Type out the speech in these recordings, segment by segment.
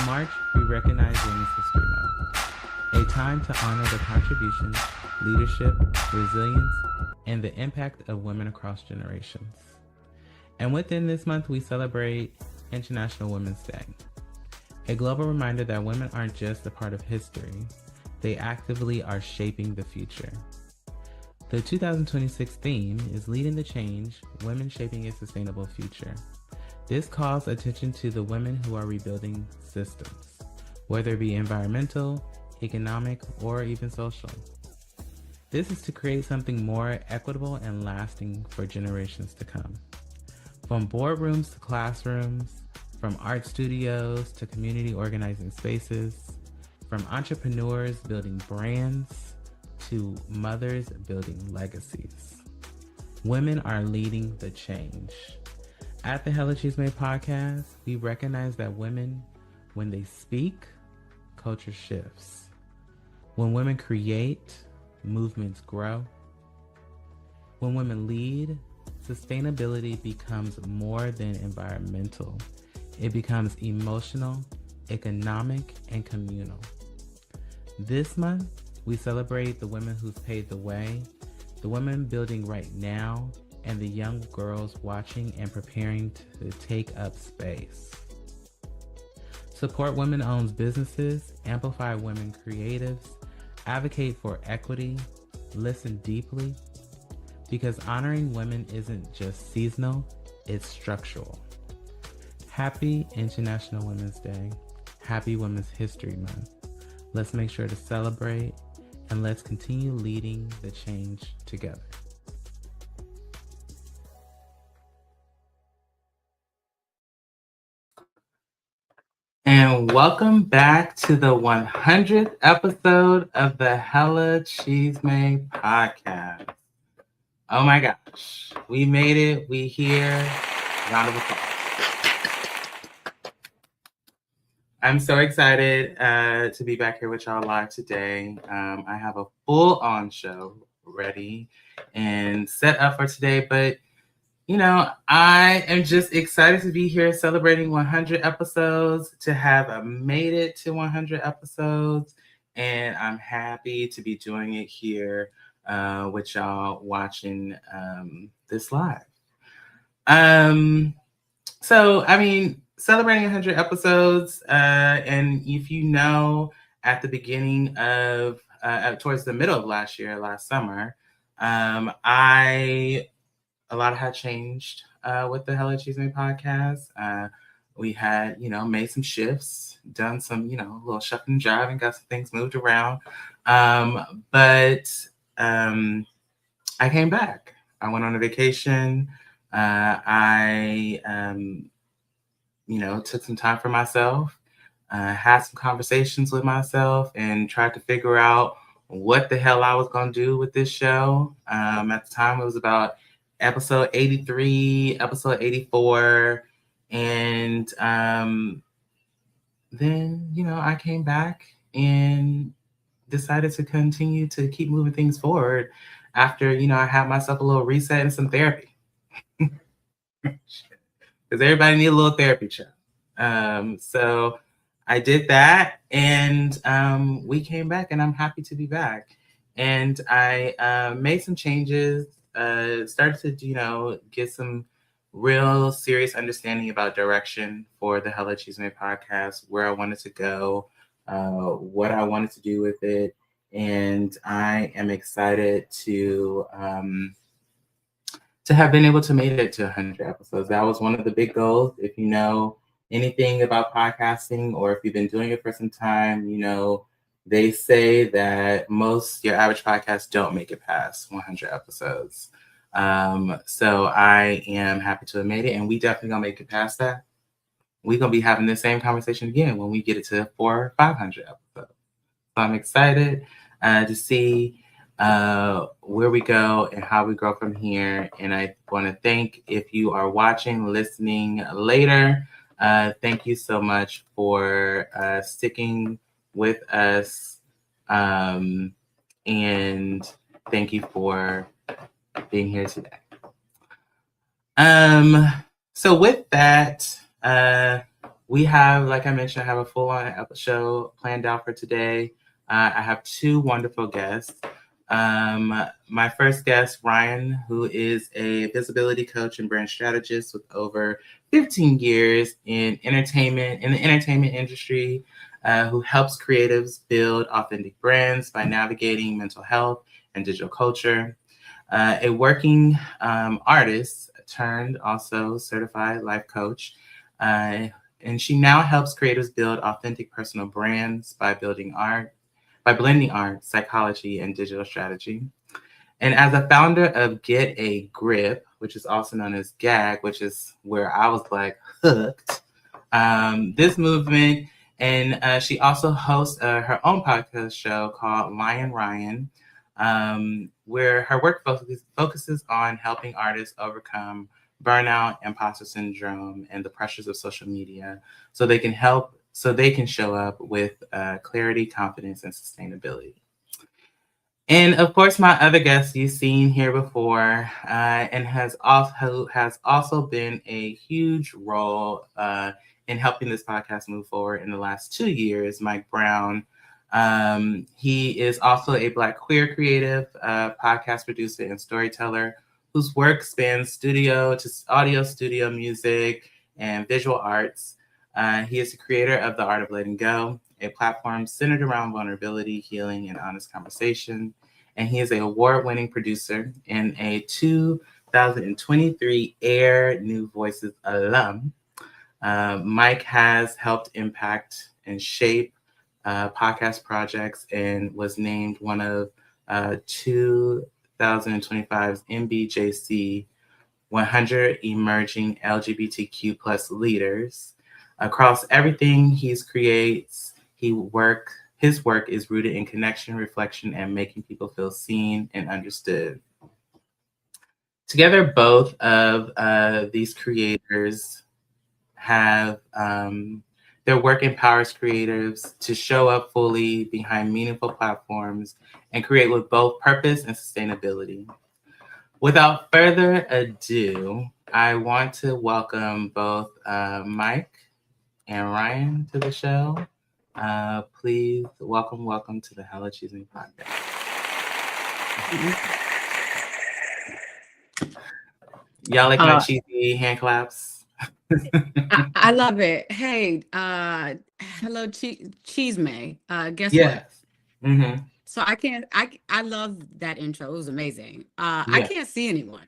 March, we recognize Women's History Month, a time to honor the contributions, leadership, resilience, and the impact of women across generations. And within this month, we celebrate International Women's Day, a global reminder that women aren't just a part of history, they actively are shaping the future. The 2026 theme is Leading the Change, Women Shaping a Sustainable Future. This calls attention to the women who are rebuilding systems, whether it be environmental, economic, or even social. This is to create something more equitable and lasting for generations to come. From boardrooms to classrooms, from art studios to community organizing spaces, from entrepreneurs building brands to mothers building legacies. Women are leading the change. At the Hella Chisme Podcast, we recognize that women, when they speak, culture shifts. When women create, movements grow. When women lead, sustainability becomes more than environmental. It becomes emotional, economic, and communal. This month, we celebrate the women who've paved the way, the women building right now, and the young girls watching and preparing to take up space. Support women-owned businesses, amplify women creatives, advocate for equity, listen deeply, because honoring women isn't just seasonal, it's structural. Happy International Women's Day. Happy Women's History Month. Let's make sure to celebrate, and let's continue leading the change together. And welcome back to the 100th episode of the Hella Chisme Podcast. Oh my gosh, we made it. We here. Round of applause. I'm so excited to be back here with y'all live today. I have a full-on show ready and set up for today, but you know, I am just excited to be here celebrating 100 episodes, to have made it to 100 episodes, and I'm happy to be doing it here with y'all watching this live. So, I mean, celebrating 100 episodes, and if you know, at the beginning of, towards the middle of last summer, a lot had changed with the Hella Chisme Podcast. We had, made some shifts, done some, a little shuffling and jiving, got some things moved around. But I came back. I went on a vacation. I took some time for myself, had some conversations with myself, and tried to figure out what the hell I was going to do with this show. At the time, it was about episode 83, episode 84. And then, I came back and decided to continue to keep moving things forward after, I had myself a little reset and some therapy. Because everybody need a little therapy check. So I did that, and we came back, and I'm happy to be back. And I made some changes, started to, get some real serious understanding about direction for the Hella Chisme Podcast, where I wanted to go, what I wanted to do with it. And I am excited to have been able to make it to 100 episodes. That was one of the big goals. If you know anything about podcasting, or if you've been doing it for some time, they say that your average podcasts don't make it past 100 episodes. So I am happy to have made it, and we definitely gonna make it past that. We're gonna be having the same conversation again when we get it to 400 or 500 episodes. So I'm excited to see where we go and how we grow from here. And I want to thank, if you are watching, listening later, thank you so much for sticking with us. And thank you for being here today. So with that, we have, like I mentioned, I have a full-on show planned out for today. I have two wonderful guests. My first guest, Ryan, who is a visibility coach and brand strategist with over 15 years in the entertainment industry, who helps creatives build authentic brands by navigating mental health and digital culture. A working artist turned also certified life coach. And she now helps creators build authentic personal brands by blending art, psychology, and digital strategy. And as a founder of Get a Grip, which is also known as GAG, which is where I was like hooked, this movement. And she also hosts her own podcast show called Lion Ryan, where her work focuses on helping artists overcome burnout, imposter syndrome, and the pressures of social media so they can show up with clarity, confidence, and sustainability. And of course, my other guest you've seen here before, and has also been a huge role in helping this podcast move forward in the last 2 years, Mike Brown. He is also a Black queer creative, podcast producer, and storyteller whose work spans studio to audio, studio music, and visual arts. He is the creator of The Art of Letting Go, a platform centered around vulnerability, healing, and honest conversation. And he is an award-winning producer and a 2023 Air New Voices alum. Mike has helped impact and shape podcast projects and was named one of 2025's MBJC 100 Emerging LGBTQ plus leaders. Across everything he creates, his work is rooted in connection, reflection, and making people feel seen and understood. Together, both of these creators have their work empowers creatives to show up fully behind meaningful platforms and create with both purpose and sustainability. Without further ado, I want to welcome both Mike and Ryan to the show. Please welcome to the Hella Chisme Podcast. Y'all like my cheesy hand claps? I love it. Hey, hello, Chisme. Guess Yes. what? Mm-hmm. So I love that intro. It was amazing. I Yeah. can't see anyone.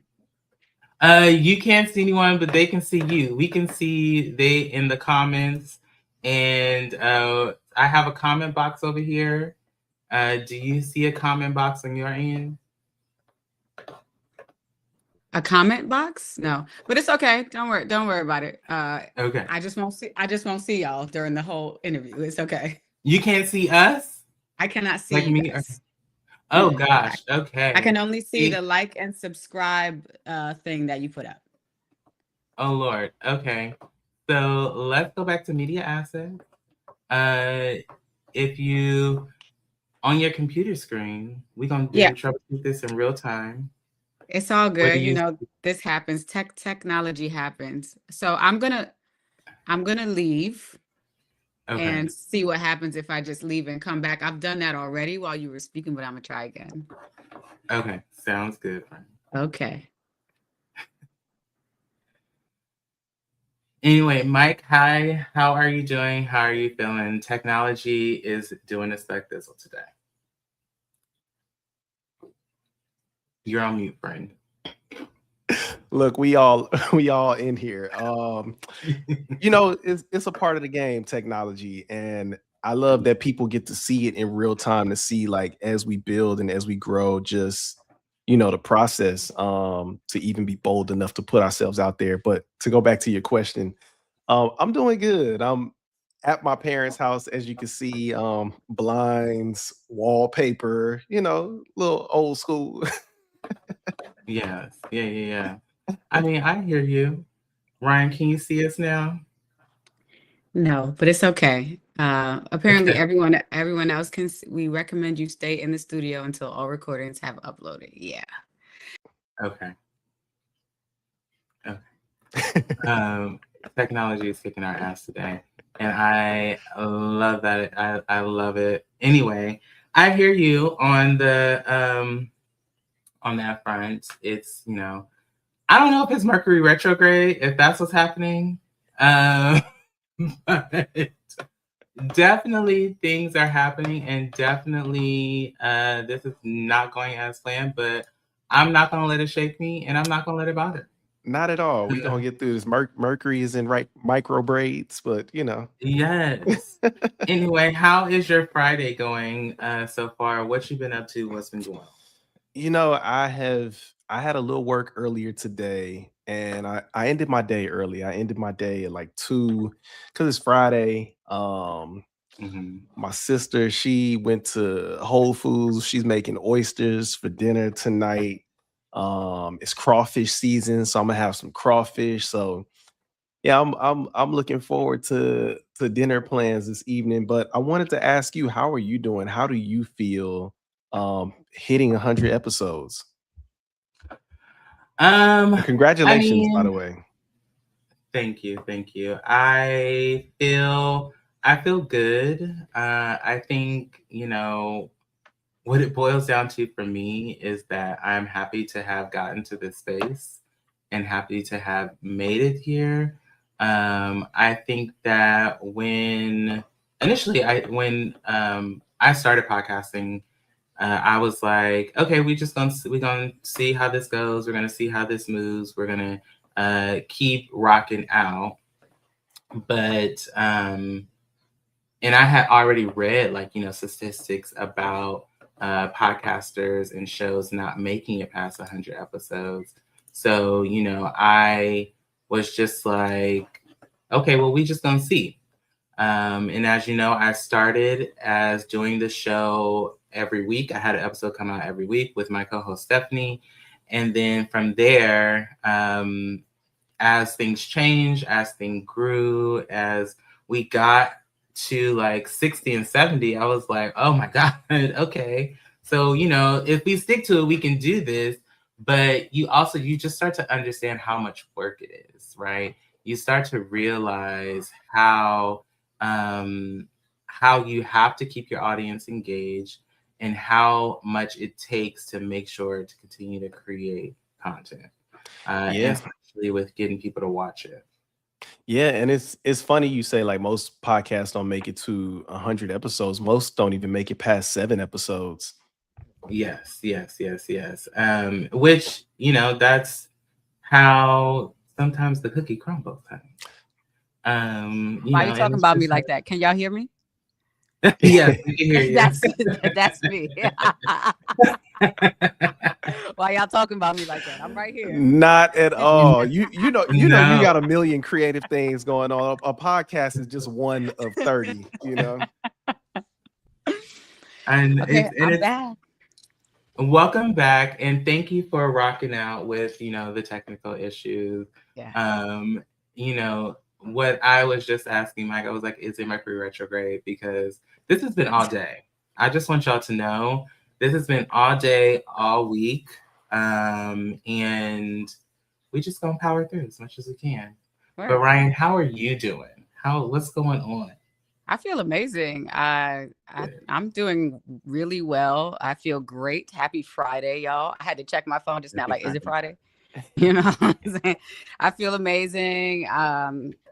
You can't see anyone, but they can see you. We can see they in the comments, and I have a comment box over here. Do you see a comment box on your end? A comment box? No, but it's okay. Don't worry about it. Okay. I just won't see y'all during the whole interview. It's okay. You can't see us? I cannot see Like you me? guys. Oh gosh. Okay. I can only see the like and subscribe thing that you put up. Oh Lord. Okay. So let's go back to media assets. If you on your computer screen, we're gonna troubleshoot this in real time. It's all good. You know, this happens. Technology happens. So I'm gonna leave and see what happens if I just leave and come back. I've done that already while you were speaking, but I'm gonna try again. Okay, sounds good. Okay. Anyway, Mike, hi. How are you doing? How are you feeling? Technology is doing its like this today. You're on mute, friend. Look, we all in here. You know, it's a part of the game, technology, and I love that people get to see it in real time, to see like as we build and as we grow, just the process, to even be bold enough to put ourselves out there. But to go back to your question, I'm doing good. I'm at my parents' house, as you can see, blinds, wallpaper, little old school. Yes. Yeah. I mean, I hear you. Ryan, can you see us now? No, but it's okay. Apparently everyone else can we recommend you stay in the studio until all recordings have uploaded. Yeah. Okay. Technology is kicking our ass today. And I love that. I love it. Anyway, I hear you on that front. It's, I don't know if it's Mercury retrograde, if that's what's happening. But definitely things are happening, and definitely this is not going as planned, but I'm not going to let it shake me, and I'm not going to let it bother. Not at all. We're going to get through this. Mercury is in right micro braids, but Yes. Anyway, how is your Friday going so far? What you been up to? What's been going on? I had a little work earlier today, and I ended my day early. I ended my day at like 2 because it's Friday. My sister, she went to Whole Foods. She's making oysters for dinner tonight. It's crawfish season, so I'm gonna have some crawfish. So yeah, I'm looking forward to dinner plans this evening. But I wanted to ask you, how are you doing? How do you feel hitting 100 episodes? Congratulations, by the way. Thank you. I feel good. I think, what it boils down to for me is that I'm happy to have gotten to this space and happy to have made it here. I think that when I started podcasting, I was like, okay, we're gonna see how this goes. We're gonna see how this moves. We're gonna keep rocking out. But and I had already read statistics about podcasters and shows not making it past 100 episodes. So, I was just like, okay, well, we just gonna see. And as you know, I started as doing the show every week. I had an episode come out every week with my co-host Stephanie. And then from there, as things changed, as things grew, as we got to like 60 and 70, I was like, oh my God, okay. So, if we stick to it, we can do this. But you just start to understand how much work it is, right? You start to realize how you have to keep your audience engaged and how much it takes to make sure to continue to create content. Especially with getting people to watch it. Yeah, and it's funny you say like most podcasts don't make it to 100 episodes. Most don't even make it past 7 episodes. Yes. Which, that's how sometimes the cookie crumbles. Why are you talking about me like that? Can y'all hear me? Yes, we can hear you. That's me. Why y'all talking about me like that? I'm right here. Not at all. You know you got a million creative things going on. A podcast is just one of 30. And okay, I'm back. Welcome back, and thank you for rocking out with the technical issues. Yeah. What I was just asking Mike, I was like, is it Mercury retrograde? Because this has been all day. I just want y'all to know this has been all day, all week. And we just gonna power through as much as we can. Right. But Ryan, how are you doing? What's going on? I feel amazing. I'm doing really well. I feel great. Happy Friday, y'all. I had to check my phone just now. Like, is it Friday? I feel amazing.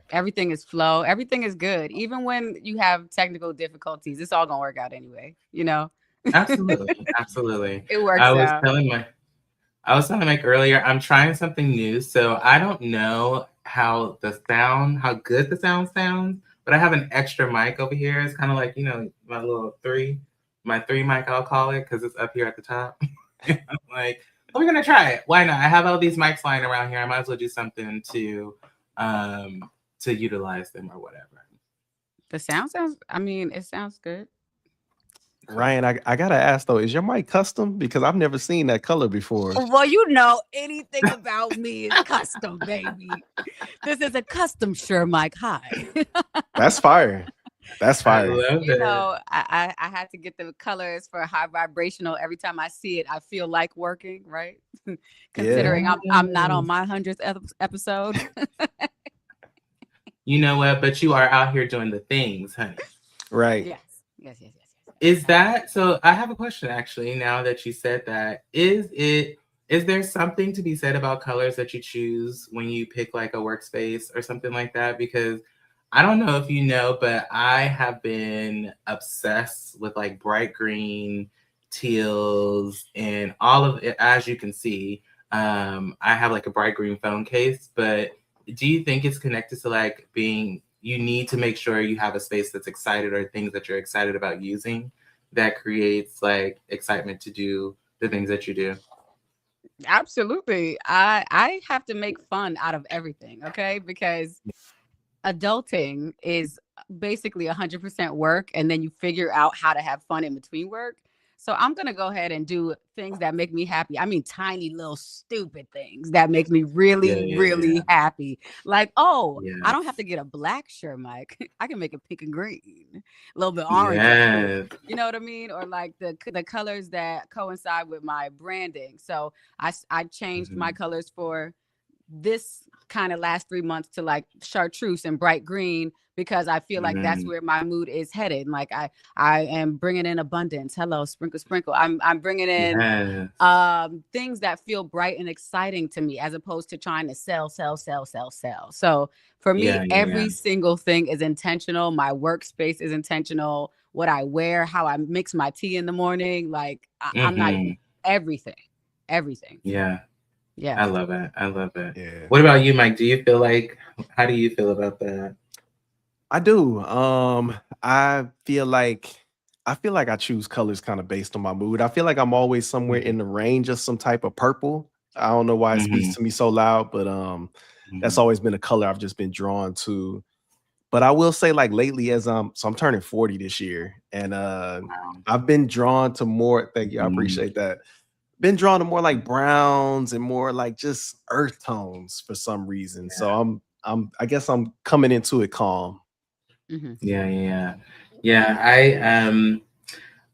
Everything is flow. Everything is good. Even when you have technical difficulties, it's all gonna work out anyway. Absolutely. It works out. I was telling Mike earlier, I'm trying something new. So I don't know how good the sound sounds, but I have an extra mic over here. It's kind of like, my little my 3 mic, I'll call it, because it's up here at the top. I'm like, we're going to try it. Why not? I have all these mics lying around here. I might as well do something to utilize them or whatever. The sound it sounds good. Ryan, I gotta ask though, is your mic custom? Because I've never seen that color before. Well, anything about me is custom, baby. This is a custom Shure mic. Hi. That's fire. That's fire. I love it. I had to get the colors for high vibrational. Every time I see it, I feel like working, right? Considering I'm not on my 100th episode. You know what? But you are out here doing the things, honey. Right. Yes. Is that so? I have a question actually. Now that you said that, is there something to be said about colors that you choose when you pick like a workspace or something like that? Because I don't know if you know, but I have been obsessed with like bright green, teals, and all of it. As you can see, I have like a bright green phone case. But do you think it's connected to like being? You need to make sure you have a space that's excited or things that you're excited about using that creates like excitement to do the things that you do. Absolutely. I have to make fun out of everything, okay? Because adulting is basically 100% work, and then you figure out how to have fun in between work. So I'm going to go ahead and do things that make me happy. I mean, tiny little stupid things that make me really happy. Like, oh, I don't have to get a black shirt, Mike. I can make it pink and green, a little bit orange. Yes. You know what I mean? Or like the colors that coincide with my branding. So I changed my colors for this kind of last 3 months to like chartreuse and bright green, because I feel like that's where my mood is headed. Like I am bringing in abundance. Hello, sprinkle, sprinkle. I'm bringing in things that feel bright and exciting to me, as opposed to trying to sell. So for me, every single thing is intentional. My workspace is intentional. What I wear, how I mix my tea in the morning, like I'm not everything. Yeah. I love it. Yeah. What about you, Mike? How do you feel about that? I do. I feel like I choose colors kind of based on my mood. I feel like I'm always somewhere in the range of some type of purple. I don't know why it speaks to me so loud, but that's always been a color I've just been drawn to. But I will say, like lately, so I'm turning 40 this year, and I've been drawn to more. Thank you, I appreciate that. Been drawn to more like browns and more like just earth tones for some reason. Yeah. So I guess I'm coming into it calm. Yeah.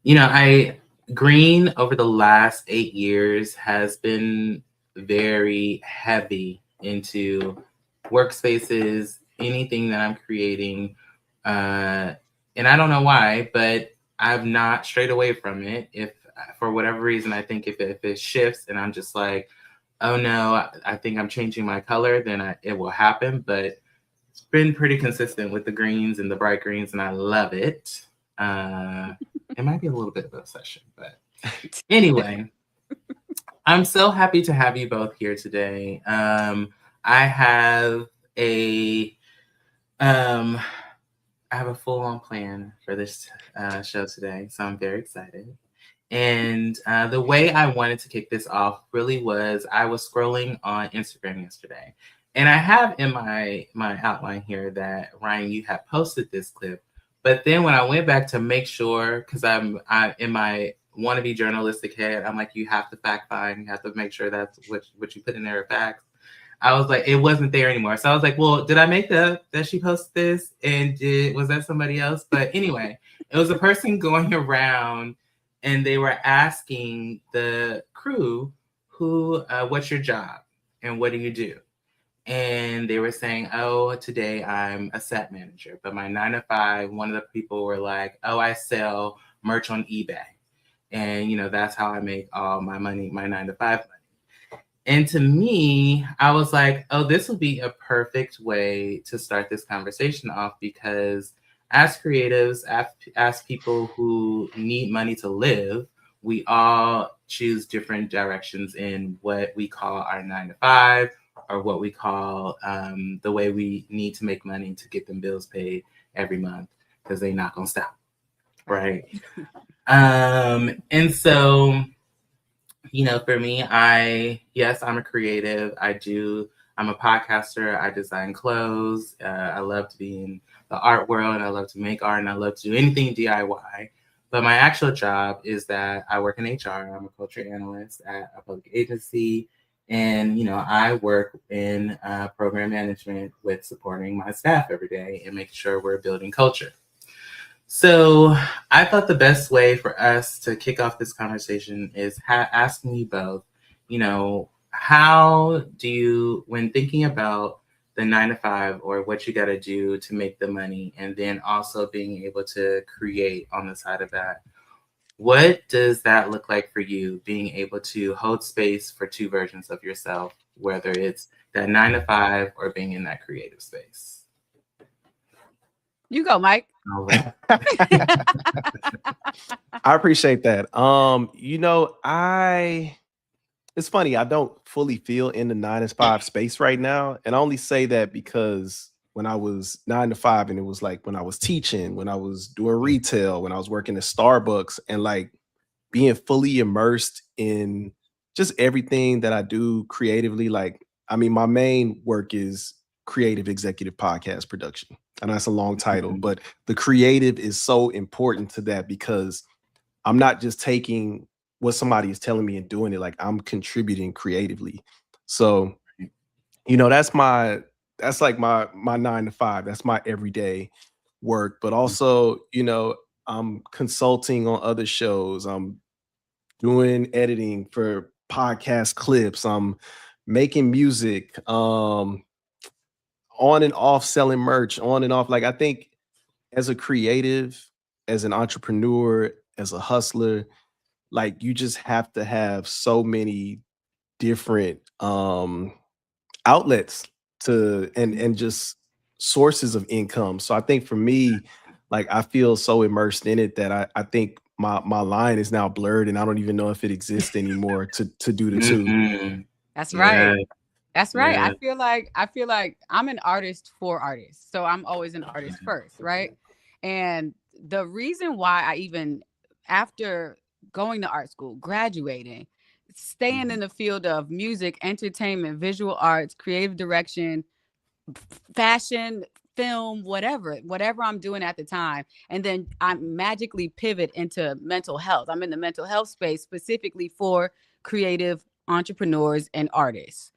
I green over the last 8 years has been very heavy into workspaces, anything that I'm creating. And I don't know why, but I've not strayed away from it. If for whatever reason, I think if it shifts and I'm just like, oh no, I think I'm changing my color, then it will happen. But it's been pretty consistent with the greens and the bright greens, and I love it. It might be a little bit of an obsession, but anyway, I'm so happy to have you both here today. I have a full-on plan for this show today, so I'm very excited. And the way I wanted to kick this off really was I was scrolling on Instagram yesterday, and I have in my outline here that Ryan, you had posted this clip, but then when I went back to make sure, because I in my wannabe journalistic head, I'm like, you have to fact find, you have to make sure that's what you put in there are facts. I was like, it wasn't there anymore. So I was like, well, did I make that she posted this? And was that somebody else? But anyway, it was a person going around and they were asking the crew, what's your job? And what do you do? And they were saying, oh, today I'm a set manager. But my 9 to 5, one of the people were like, oh, I sell merch on eBay. And, that's how I make all my money, my 9 to 5 money. And to me, I was like, oh, this would be a perfect way to start this conversation off, because as creatives, as people who need money to live, we all choose different directions in what we call our 9 to 5, or what we call the way we need to make money to get them bills paid every month, because they're not going to stop. Right. And so, for me, I'm a creative. I'm a podcaster. I design clothes. I love to be in the art world. I love to make art, and I love to do anything DIY. But my actual job is that I work in HR. I'm a culture analyst at a public agency. And, I work in program management with supporting my staff every day and making sure we're building culture. So I thought the best way for us to kick off this conversation is asking you both, how do you, when thinking about the 9 to 5 or what you got to do to make the money, and then also being able to create on the side of that. What does that look like for you, being able to hold space for two versions of yourself, whether it's that 9 to 5 or being in that creative space? You go, Mike. I appreciate that. It's funny, I don't fully feel in the 9 to 5 space right now. And I only say that because when I was 9 to 5, and it was like when I was teaching, when I was doing retail, when I was working at Starbucks, and like being fully immersed in just everything that I do creatively. Like, I mean, my main work is creative executive podcast production. And that's a long title, but the creative is so important to that because I'm not just taking what somebody is telling me and doing it, like I'm contributing creatively. So, that's like my 9 to 5. That's my everyday work. But also, I'm consulting on other shows. I'm doing editing for podcast clips. I'm making music, on and off, selling merch, on and off. Like, I think as a creative, as an entrepreneur, as a hustler, like you just have to have so many different outlets to and just sources of income. So I think for me, like I feel so immersed in it that I think my line is now blurred and I don't even know if it exists anymore to do the two. That's right. Yeah. That's right. Yeah. I feel like I'm an artist for artists. So I'm always an artist first, right? And the reason why I even, after going to art school, graduating, staying in the field of music, entertainment, visual arts, creative direction, fashion, film, whatever I'm doing at the time. And then I magically pivot into mental health. I'm in the mental health space specifically for creative entrepreneurs and artists.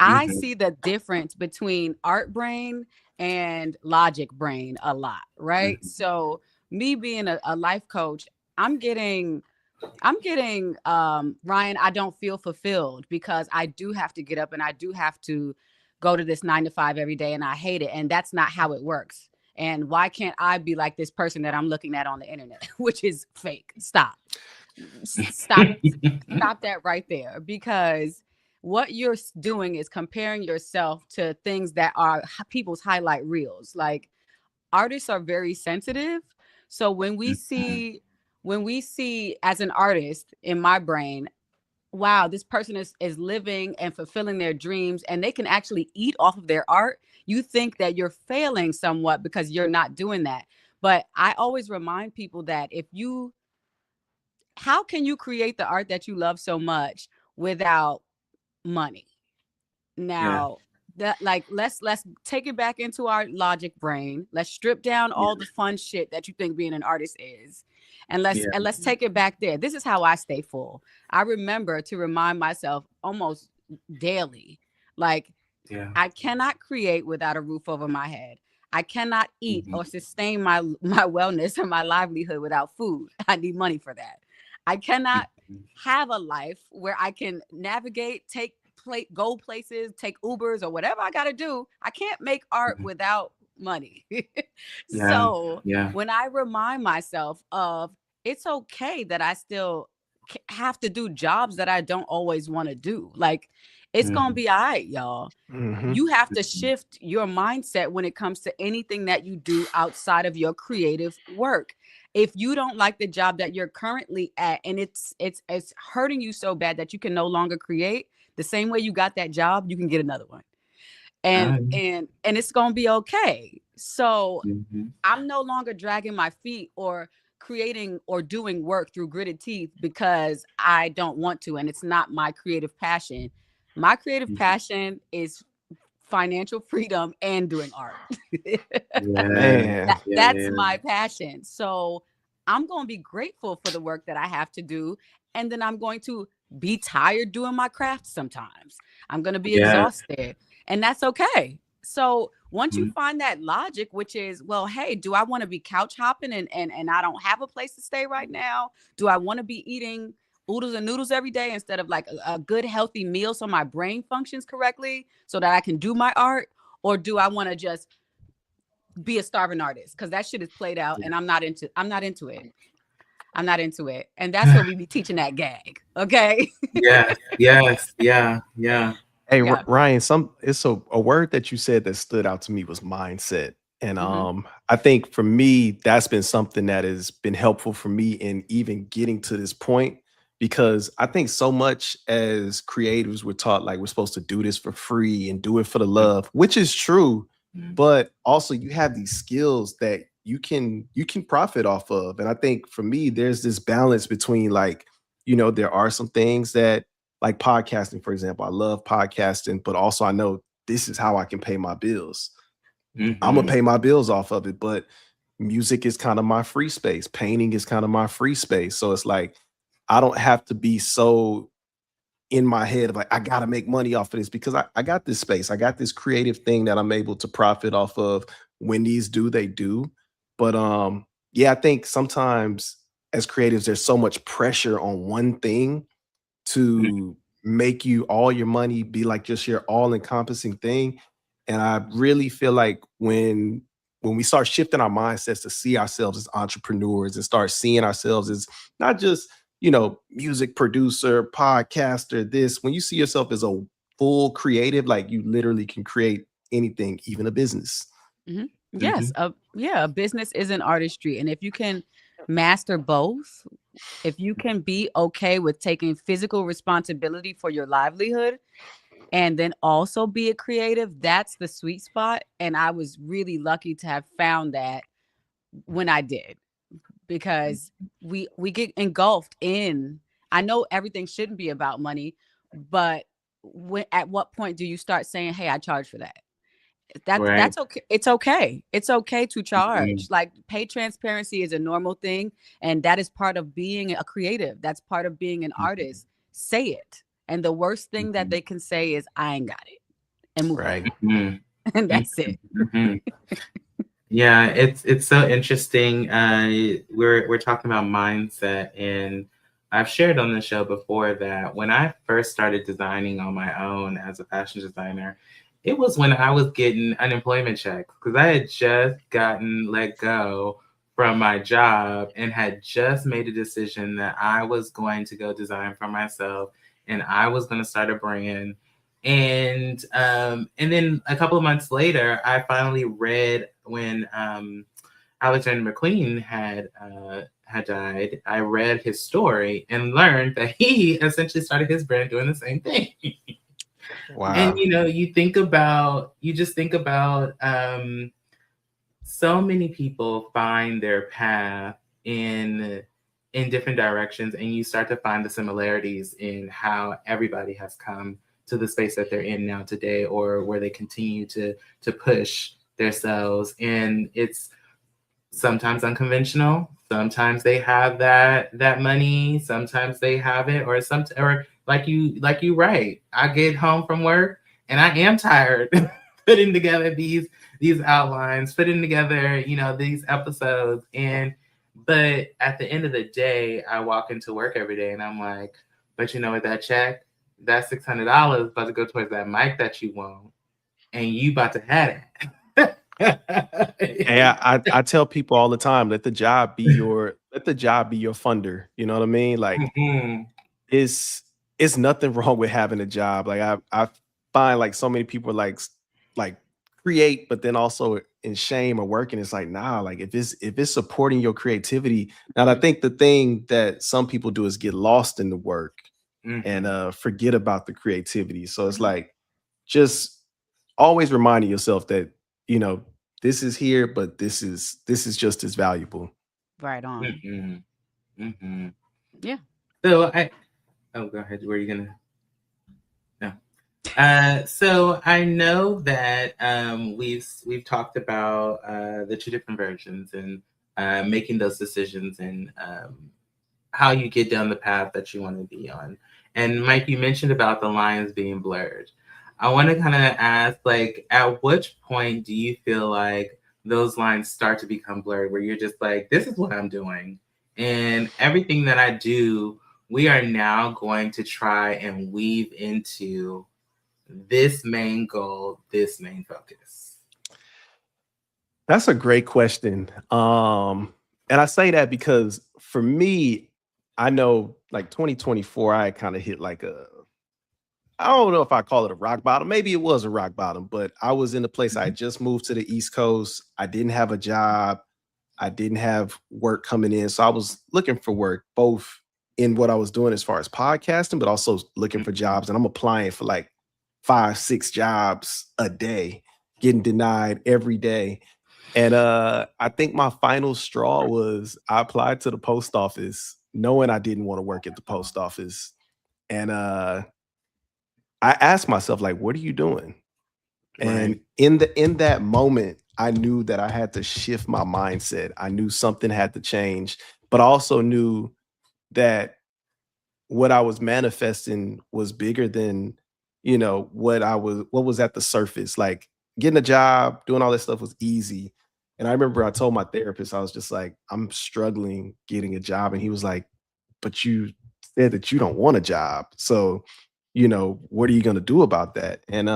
I see the difference between art brain and logic brain a lot, right? So me being a life coach, I'm getting Ryan, I don't feel fulfilled because I do have to get up and I do have to go to this 9 to 5 every day and I hate it. And that's not how it works. And why can't I be like this person that I'm looking at on the internet, which is fake? Stop that right there. Because what you're doing is comparing yourself to things that are people's highlight reels. Like, artists are very sensitive. So when we see as an artist in my brain, wow, this person is living and fulfilling their dreams and they can actually eat off of their art, you think that you're failing somewhat because you're not doing that. But I always remind people that how can you create the art that you love so much without money? Now, let's take it back into our logic brain. Let's strip down all the fun shit that you think being an artist is. And let's take it back there. This is how I stay full. I remember to remind myself almost daily, like, I cannot create without a roof over my head. I cannot eat or sustain my wellness or my livelihood without food. I need money for that. I cannot have a life where I can navigate, go places, take Ubers or whatever I got to do. I can't make art without money. So when I remind myself of, it's okay that I still have to do jobs that I don't always want to do. Like, it's going to be all right, y'all. You have to shift your mindset when it comes to anything that you do outside of your creative work. If you don't like the job that you're currently at and it's hurting you so bad that you can no longer create, the same way you got that job, you can get another one. And it's going to be okay. So I'm no longer dragging my feet or creating or doing work through gritted teeth because I don't want to, and it's not my creative passion. My creative passion is financial freedom and doing art. That's my passion. So I'm going to be grateful for the work that I have to do. And then I'm going to be tired doing my craft sometimes. I'm going to be exhausted, and that's okay. So once you find that logic, which is, well, hey, do I want to be couch hopping and I don't have a place to stay right now? Do I want to be eating oodles and noodles every day instead of like a good healthy meal so my brain functions correctly so that I can do my art? or do I want to just be a starving artist? Because that shit is played out, and I'm not into it. I'm not into it. And that's what we be teaching that gag. Okay. Yes. Yeah. Hey, Yeah. Ryan, it's a word that you said that stood out to me was mindset. And I think for me, that's been something that has been helpful for me in even getting to this point, because I think so much as creatives, we're taught like we're supposed to do this for free and do it for the love, which is true. But also you have these skills that you can profit off of. And I think for me, there's this balance between like, there are some things that, like podcasting, for example, I love podcasting, but also I know this is how I can pay my bills. I'm gonna pay my bills off of it, but music is kind of my free space. Painting is kind of my free space. So it's like, I don't have to be so in my head of like, I gotta make money off of this, because I got this space. I got this creative thing that I'm able to profit off of. When these do, they do. But yeah, I think sometimes as creatives, there's so much pressure on one thing to make you all your money be like just your all-encompassing thing. And I really feel like when we start shifting our mindsets to see ourselves as entrepreneurs and start seeing ourselves as not just, music producer, podcaster, when you see yourself as a full creative, like you literally can create anything, even a business. Yes. A business is an artistry. And if you can master both, if you can be okay with taking physical responsibility for your livelihood and then also be a creative, that's the sweet spot. And I was really lucky to have found that when I did, because we get engulfed in, I know everything shouldn't be about money, but at what point do you start saying, hey, I charge for that? That's okay. It's okay to charge. Like, pay transparency is a normal thing, and that is part of being a creative. That's part of being an artist. Say it. And the worst thing that they can say is, I ain't got it, and move on. And that's it. Yeah, it's so interesting. We're talking about mindset, and I've shared on the show before that when I first started designing on my own as a fashion designer, it was when I was getting unemployment checks, because I had just gotten let go from my job and had just made a decision that I was going to go design for myself and I was going to start a brand. And then a couple of months later, I finally read when Alexander McQueen had died. I read his story and learned that he essentially started his brand doing the same thing. Wow. And you just think about so many people find their path in different directions, and you start to find the similarities in how everybody has come to the space that they're in now today, or where they continue to push themselves. And it's sometimes unconventional. Sometimes they have that money. Sometimes they have it, or like you write. I get home from work and I am tired putting together these outlines, putting together, these episodes. But at the end of the day, I walk into work every day and I'm like, but with that check, that $600 about to go towards that mic that you want, and you about to have it. And I tell people all the time, let the job be your funder. You know what I mean? Like, it's nothing wrong with having a job. Like, I find like so many people like create, but then also in shame or working. It's like, nah, like if it's supporting your creativity. Now, I think the thing that some people do is get lost in the work and forget about the creativity. So it's like, just always reminding yourself that, this is here, but this is just as valuable. Right on. Yeah. So go ahead. Were you gonna? No. So I know that we've talked about the two different versions and making those decisions and how you get down the path that you want to be on. And Mike, you mentioned about the lines being blurred. I want to kind of ask, like, at which point do you feel like those lines start to become blurred, where you're just like, this is what I'm doing, and everything that I do, we are now going to try and weave into this main goal, this main focus? That's a great question. And I say that because for me, I know like 2024, I kind of hit like I don't know if I call it a rock bottom. Maybe it was a rock bottom, but I was in a place. I just moved to the East Coast. I didn't have a job. I didn't have work coming in. So I was looking for work, both in what I was doing as far as podcasting, but also looking for jobs. And I'm applying for like 5-6 jobs a day, getting denied every day. And I think my final straw was I applied to the post office knowing I didn't want to work at the post office. And I asked myself, like, what are you doing? And in that moment, I knew that I had to shift my mindset. I knew something had to change, but I also knew that what I was manifesting was bigger than, what was at the surface. Like getting a job, doing all this stuff was easy. And I remember I told my therapist, I was just like, I'm struggling getting a job. And he was like, but you said that you don't want a job. So, what are you going to do about that? And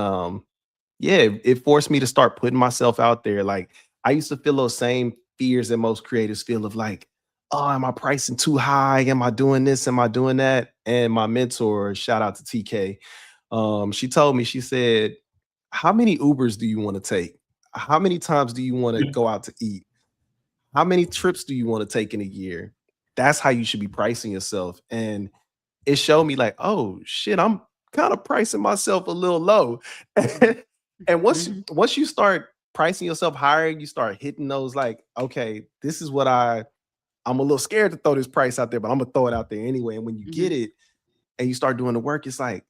yeah, it forced me to start putting myself out there. Like I used to feel those same fears that most creators feel of like, oh, am I pricing too high? Am I doing this? Am I doing that? And my mentor, shout out to TK, she told me, she said, how many Ubers do you want to take? How many times do you want to go out to eat? How many trips do you want to take in a year? That's how you should be pricing yourself. And it showed me like, oh shit, I'm kind of pricing myself a little low. And once you start pricing yourself higher, you start hitting those like, okay, this is what I'm a little scared to throw this price out there, but I'm gonna throw it out there anyway. And when you get it and you start doing the work, it's like,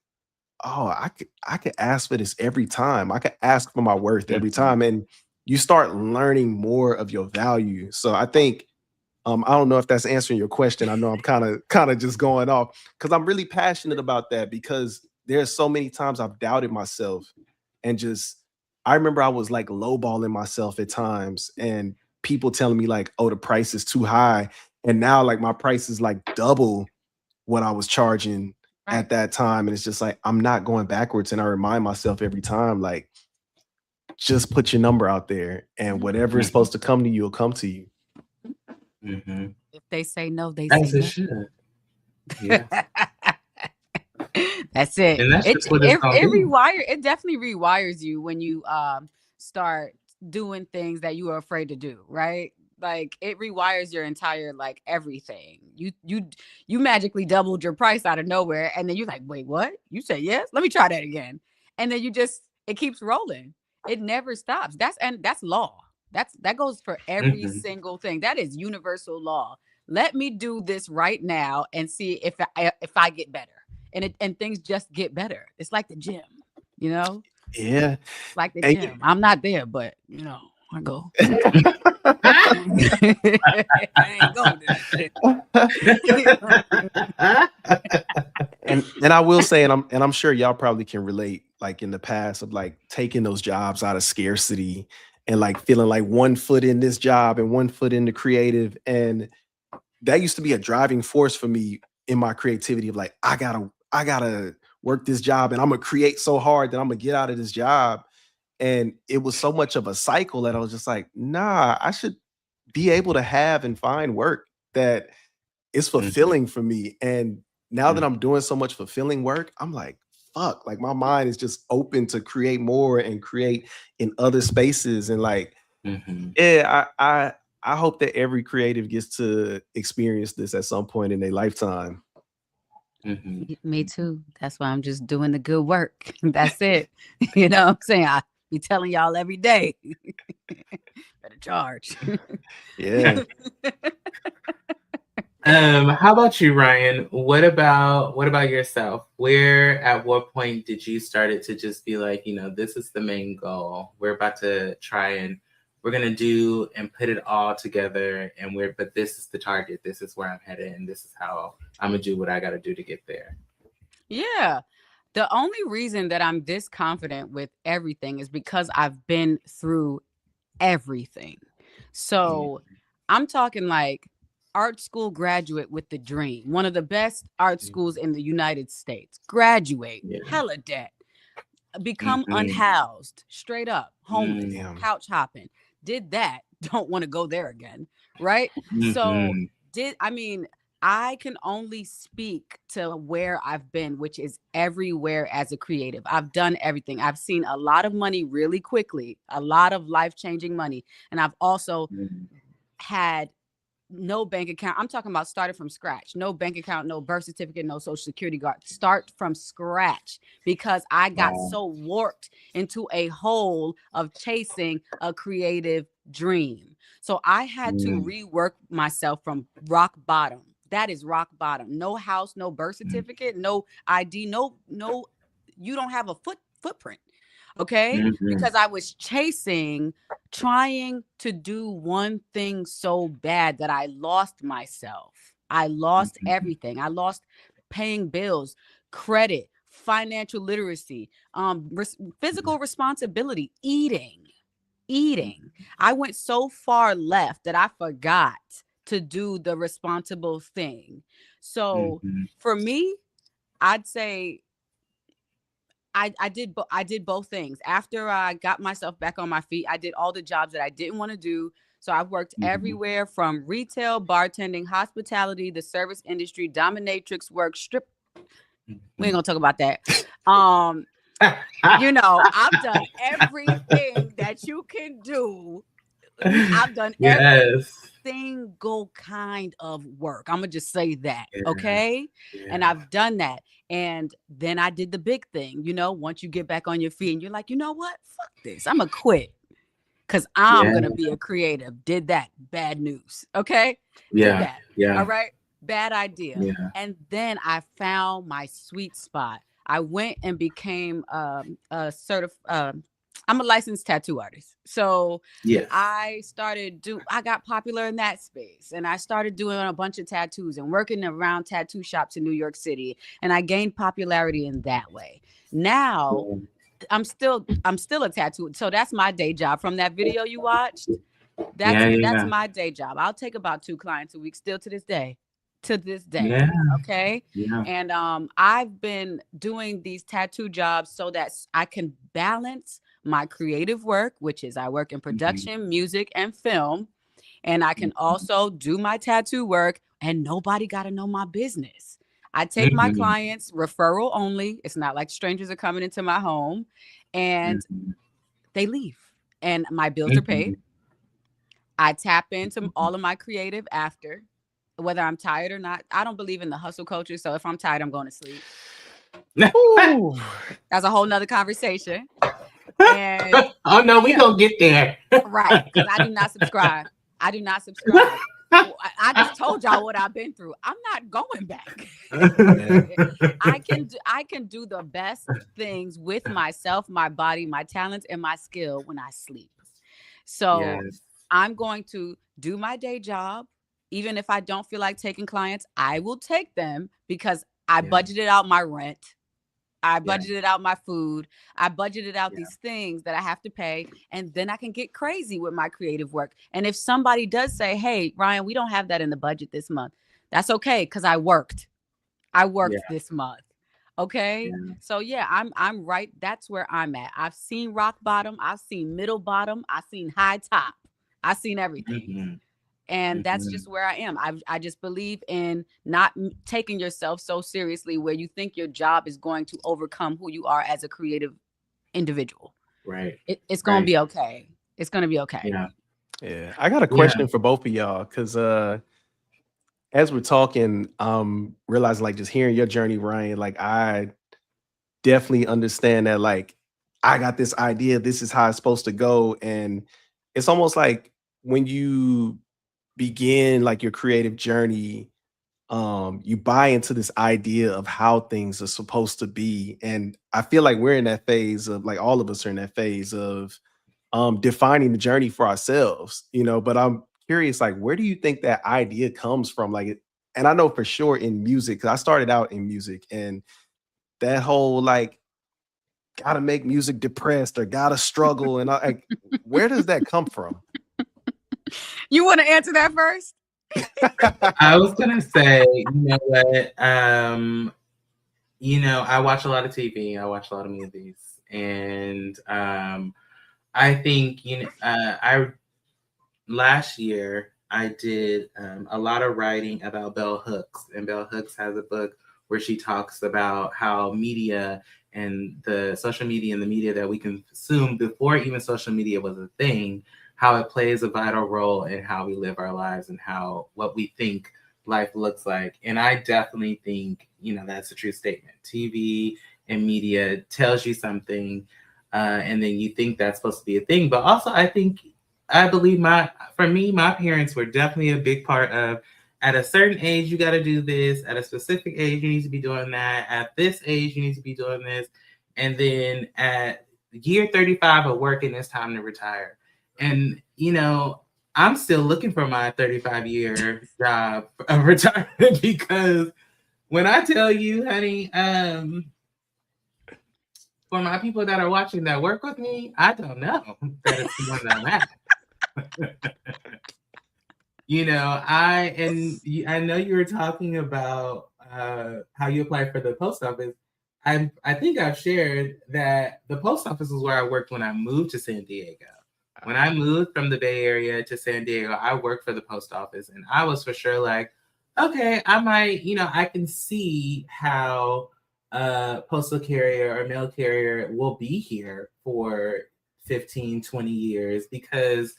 oh, I could ask for this every time. I could ask for my worth every time. And you start learning more of your value. So I think, I don't know if that's answering your question. I know I'm kind of just going off because I'm really passionate about that, because there's so many times I've doubted myself and I remember I was like lowballing myself at times and people telling me like, oh, the price is too high. And now like my price is like double what I was charging at that time. And it's just like, I'm not going backwards. And I remind myself every time, like, just put your number out there and whatever is supposed to come to you will come to you. If they say no, they say no. Should. Yeah. That's it. And that's just what it's it definitely rewires you when you start doing things that you are afraid to do, right? Like it rewires your entire like everything. You magically doubled your price out of nowhere, and then you're like, wait, what? You said yes? Let me try that again. And then it keeps rolling. It never stops. That's law. That goes for every single thing. That is universal law. Let me do this right now and see if I get better. And things just get better. It's like the gym, Yeah. It's like the gym. I'm not there, but I go. I ain't going to and I will say, and I'm sure y'all probably can relate, like in the past of like taking those jobs out of scarcity and like feeling like one foot in this job and one foot in the creative. And that used to be a driving force for me in my creativity of like, I gotta work this job and I'm gonna create so hard that I'm gonna get out of this job. And it was so much of a cycle that I was just like, nah, I should be able to have and find work that is fulfilling for me. And now that I'm doing so much fulfilling work, I'm like, fuck, like my mind is just open to create more and create in other spaces. And like, yeah, I hope that every creative gets to experience this at some point in their lifetime. Me too. That's why I'm just doing the good work. That's it. You know what I'm saying? I be telling y'all every day. Better charge. Yeah. How about you, Ryan? What about yourself? Where at what point did you start to just be like, this is the main goal. We're about to try and we're gonna do and put it all together, but this is the target. This is where I'm headed, and this is how I'm gonna do what I gotta do to get there. Yeah. The only reason that I'm this confident with everything is because I've been through everything. So I'm talking like art school graduate with the dream, one of the best art schools in the United States, graduate, hella debt, become unhoused, straight up, homeless, couch hopping. Did that. Don't want to go there again. Right. So I can only speak to where I've been, which is everywhere as a creative. I've done everything. I've seen a lot of money really quickly, a lot of life-changing money. And I've also had no bank account. I'm talking about started from scratch. No bank account, no birth certificate, no social security card. Start from scratch because I got so warped into a hole of chasing a creative dream. So I had to rework myself from rock bottom. That is rock bottom. No house, no birth certificate, no ID, no, you don't have a footprint. Okay. Because I was trying to do one thing so bad that I lost myself. I lost everything. I lost paying bills, credit, financial literacy, physical responsibility, eating. I went so far left that I forgot to do the responsible thing. So for me, I'd say I did both things. After I got myself back on my feet, I did all the jobs that I didn't want to do. So I've worked everywhere from retail, bartending, hospitality, the service industry, dominatrix work, strip. We ain't gonna talk about that. I've done everything that you can do. I've done every single kind of work. I'm gonna just say that, okay? And I've done that. And then I did the big thing, once you get back on your feet and you're like, you know what? Fuck this. I'm gonna quit because I'm gonna be a creative. Did that. Bad news. Okay. Did that. All right. Bad idea. And then I found my sweet spot. I went and became a certified. I'm a licensed tattoo artist. So I got popular in that space and I started doing a bunch of tattoos and working around tattoo shops in New York City. And I gained popularity in that way. Now I'm still a tattoo. So that's my day job. From that video you watched, that's my day job. I'll take about 2 clients a week still to this day. Okay. And I've been doing these tattoo jobs so that I can balance my creative work, which is I work in production, music, and film. And I can also do my tattoo work and nobody got to know my business. I take my clients referral only. It's not like strangers are coming into my home and they leave and my bills are paid. I tap into all of my creative after, whether I'm tired or not. I don't believe in the hustle culture. So if I'm tired, I'm going to sleep. That's a whole nother conversation. And oh no, we gonna get there. Right, because I do not subscribe. I just told y'all what I've been through. I'm not going back. I can do the best things with myself, my body, my talents, and my skill when I sleep. So I'm going to do my day job. Even if I don't feel like taking clients, I will take them because I budgeted out my rent. I budgeted out my food. I budgeted out these things that I have to pay. And then I can get crazy with my creative work. And if somebody does say, hey, Ryan, we don't have that in the budget this month. That's okay. Cause I worked this month. Okay. So I'm right. That's where I'm at. I've seen rock bottom. I've seen middle bottom. I've seen high top. I've seen everything. And that's just where I am. I just believe in not taking yourself so seriously where you think your job is going to overcome who you are as a creative individual. Right. It's going to be okay. It's going to be okay. Yeah. I got a question for both of y'all because as we're talking, realizing like just hearing your journey, Ryan, like I definitely understand that like I got this idea. This is how it's supposed to go. And it's almost like when you begin like your creative journey, you buy into this idea of how things are supposed to be. And I feel like we're in that phase of like all of us are in that phase of defining the journey for ourselves, but I'm curious, like, where do you think that idea comes from? Like, and I know for sure in music, because I started out in music and that whole like gotta make music depressed or gotta struggle. And like, where does that come from? You want to answer that first? I was gonna say, you know what? I watch a lot of TV. I watch a lot of movies, And I think, last year I did a lot of writing about Bell Hooks, and Bell Hooks has a book where she talks about how media and the social media and the media that we consume before even social media was a thing, how it plays a vital role in how we live our lives and what we think life looks like. And I definitely think, that's a true statement. TV and media tells you something, and then you think that's supposed to be a thing. But also I believe my parents were definitely a big part of, at a certain age, you got to do this. At a specific age, you need to be doing that. At this age, you need to be doing this. And then at year 35 of working, it's time to retire. And, I'm still looking for my 35-year job of retirement, because when I tell you, honey, for my people that are watching that work with me, I don't know that it's the one that I'm at. I know you were talking about how you applied for the post office. I think I've shared that the post office is where I worked when I moved to San Diego. When I moved from the Bay Area to San Diego, I worked for the post office, and I was for sure like, okay, I might, I can see how a postal carrier or mail carrier will be here for 15, 20 years, because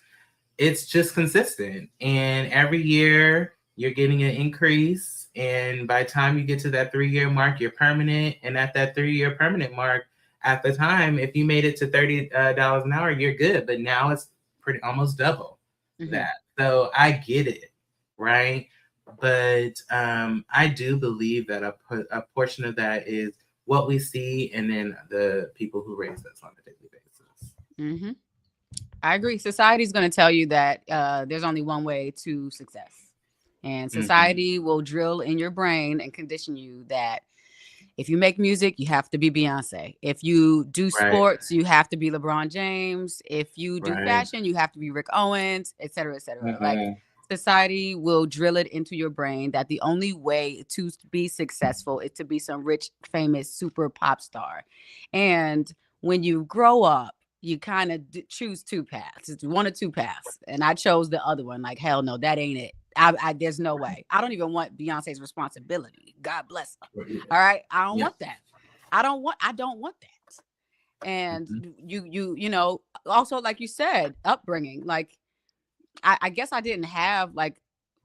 it's just consistent. And every year you're getting an increase. And by the time you get to that 3-year mark, you're permanent. And at that 3-year permanent mark, at the time, if you made it to $30 an hour, you're good. But now it's almost double that. So I get it, right? But I do believe that a portion of that is what we see, and then the people who raise us on a daily basis. Mm-hmm. I agree. Society is going to tell you that there's only one way to success. And society will drill in your brain and condition you that if you make music, you have to be Beyonce. If you do sports, you have to be LeBron James. If you do fashion, you have to be Rick Owens, et cetera, et cetera. Like, society will drill it into your brain that the only way to be successful is to be some rich, famous, super pop star. And when you grow up, you kind of choose two paths. It's one or two paths. And I chose the other one. Like, hell no, that ain't it. There's no way. I don't even want Beyonce's responsibility. God bless her. All right. I don't want that. I don't want that. And you know, also, like you said, upbringing, like, I guess I didn't have like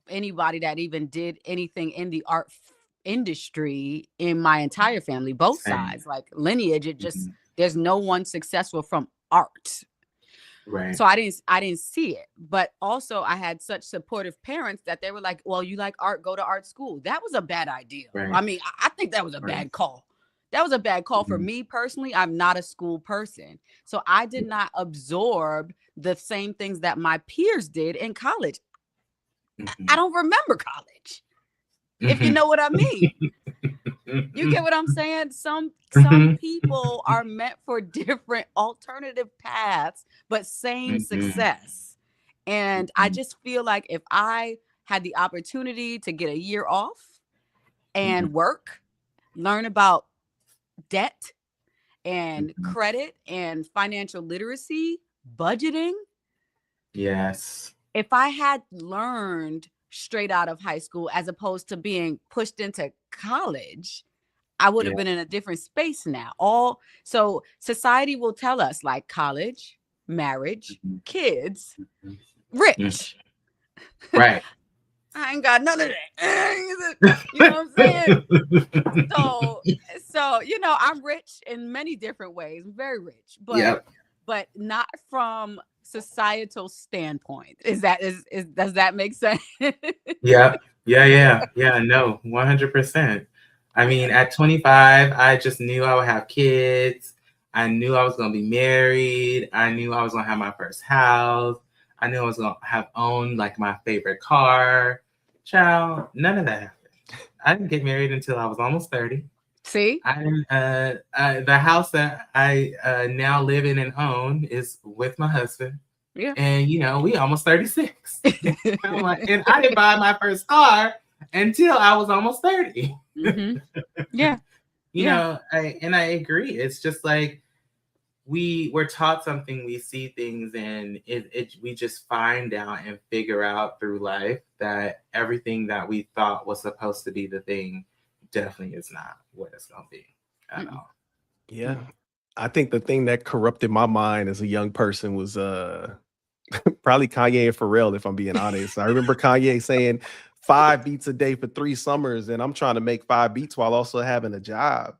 anybody that even did anything in the art industry in my entire family, both sides, like lineage. It just, there's no one successful from art. Right. So I didn't see it. But also I had such supportive parents that they were like, well, you like art, go to art school. That was a bad idea. Right. I mean, I think that was a bad call. That was a bad call for me personally. I'm not a school person. So I did not absorb the same things that my peers did in college. I don't remember college, if you know what I mean. You get what I'm saying? Some people are meant for different alternative paths, but same success. And I just feel like if I had the opportunity to get a year off and work, learn about debt and credit and financial literacy, budgeting. Yes. If I had learned straight out of high school as opposed to being pushed into college, I would have been in a different space now. So society will tell us like college, marriage, kids, rich. Right. I ain't got none of that. You know what I'm saying? So, you know, I'm rich in many different ways. I'm very rich, but not from societal standpoint. Does that make sense? Yeah. No, 100%. I mean, at 25, I just knew I would have kids. I knew I was going to be married. I knew I was going to have my first house. I knew I was going to have owned like my favorite car. Child, none of that happened. I didn't get married until I was almost 30. See? The house that I now live in and own is with my husband. Yeah. And, you know, we almost 36. And I didn't buy my first car until I was almost 30. Yeah. You know, I agree. It's just like, we're taught something, we see things, and we just find out and figure out through life that everything that we thought was supposed to be the thing definitely is not what it's gonna be at all. Yeah. I think the thing that corrupted my mind as a young person was probably Kanye and Pharrell, if I'm being honest. I remember Kanye saying 5 beats a day for 3 summers, and I'm trying to make 5 beats while also having a job.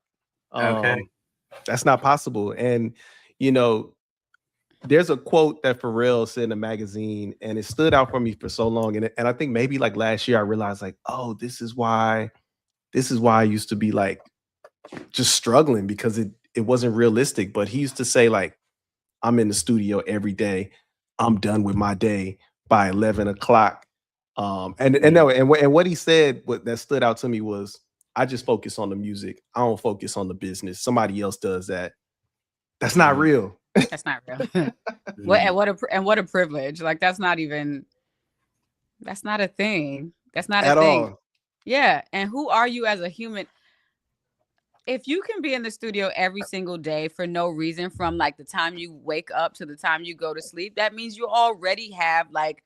Okay. That's not possible. And, you know, there's a quote that Pharrell said in a magazine, and it stood out for me for so long. And I think maybe like last year I realized like, oh, this is why I used to be like just struggling, because it wasn't realistic. But he used to say like, I'm in the studio every day. I'm done with my day by 11 o'clock. And what he said, what that stood out to me was, I just focus on the music. I don't focus on the business. Somebody else does that. That's not real. That's not real. what a privilege. Like that's not a thing. That's not At a thing. All. Yeah. And who are you as a human? If you can be in the studio every single day for no reason, from like the time you wake up to the time you go to sleep, that means you already have like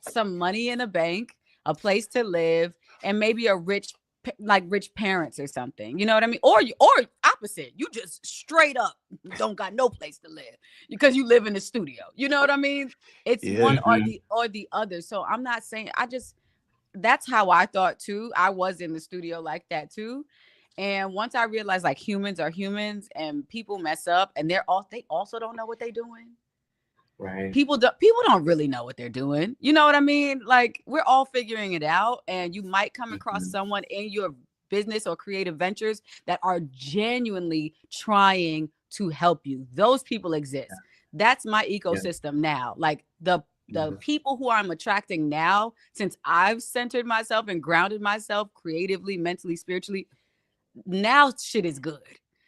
some money in the bank, a place to live, and maybe rich parents or something. You know what I mean? Or opposite, you just straight up don't got no place to live because you live in the studio. You know what I mean? It's one or the other. So I'm not saying, that's how I thought too. I was in the studio like that too. And once I realized like humans are humans and people mess up, and they also don't know what they're doing. Right. People don't really know what they're doing. You know what I mean? Like we're all figuring it out, and you might come across someone in your business or creative ventures that are genuinely trying to help you. Those people exist. Yeah. That's my ecosystem now. Like the people who I'm attracting now, since I've centered myself and grounded myself creatively, mentally, spiritually, now shit is good.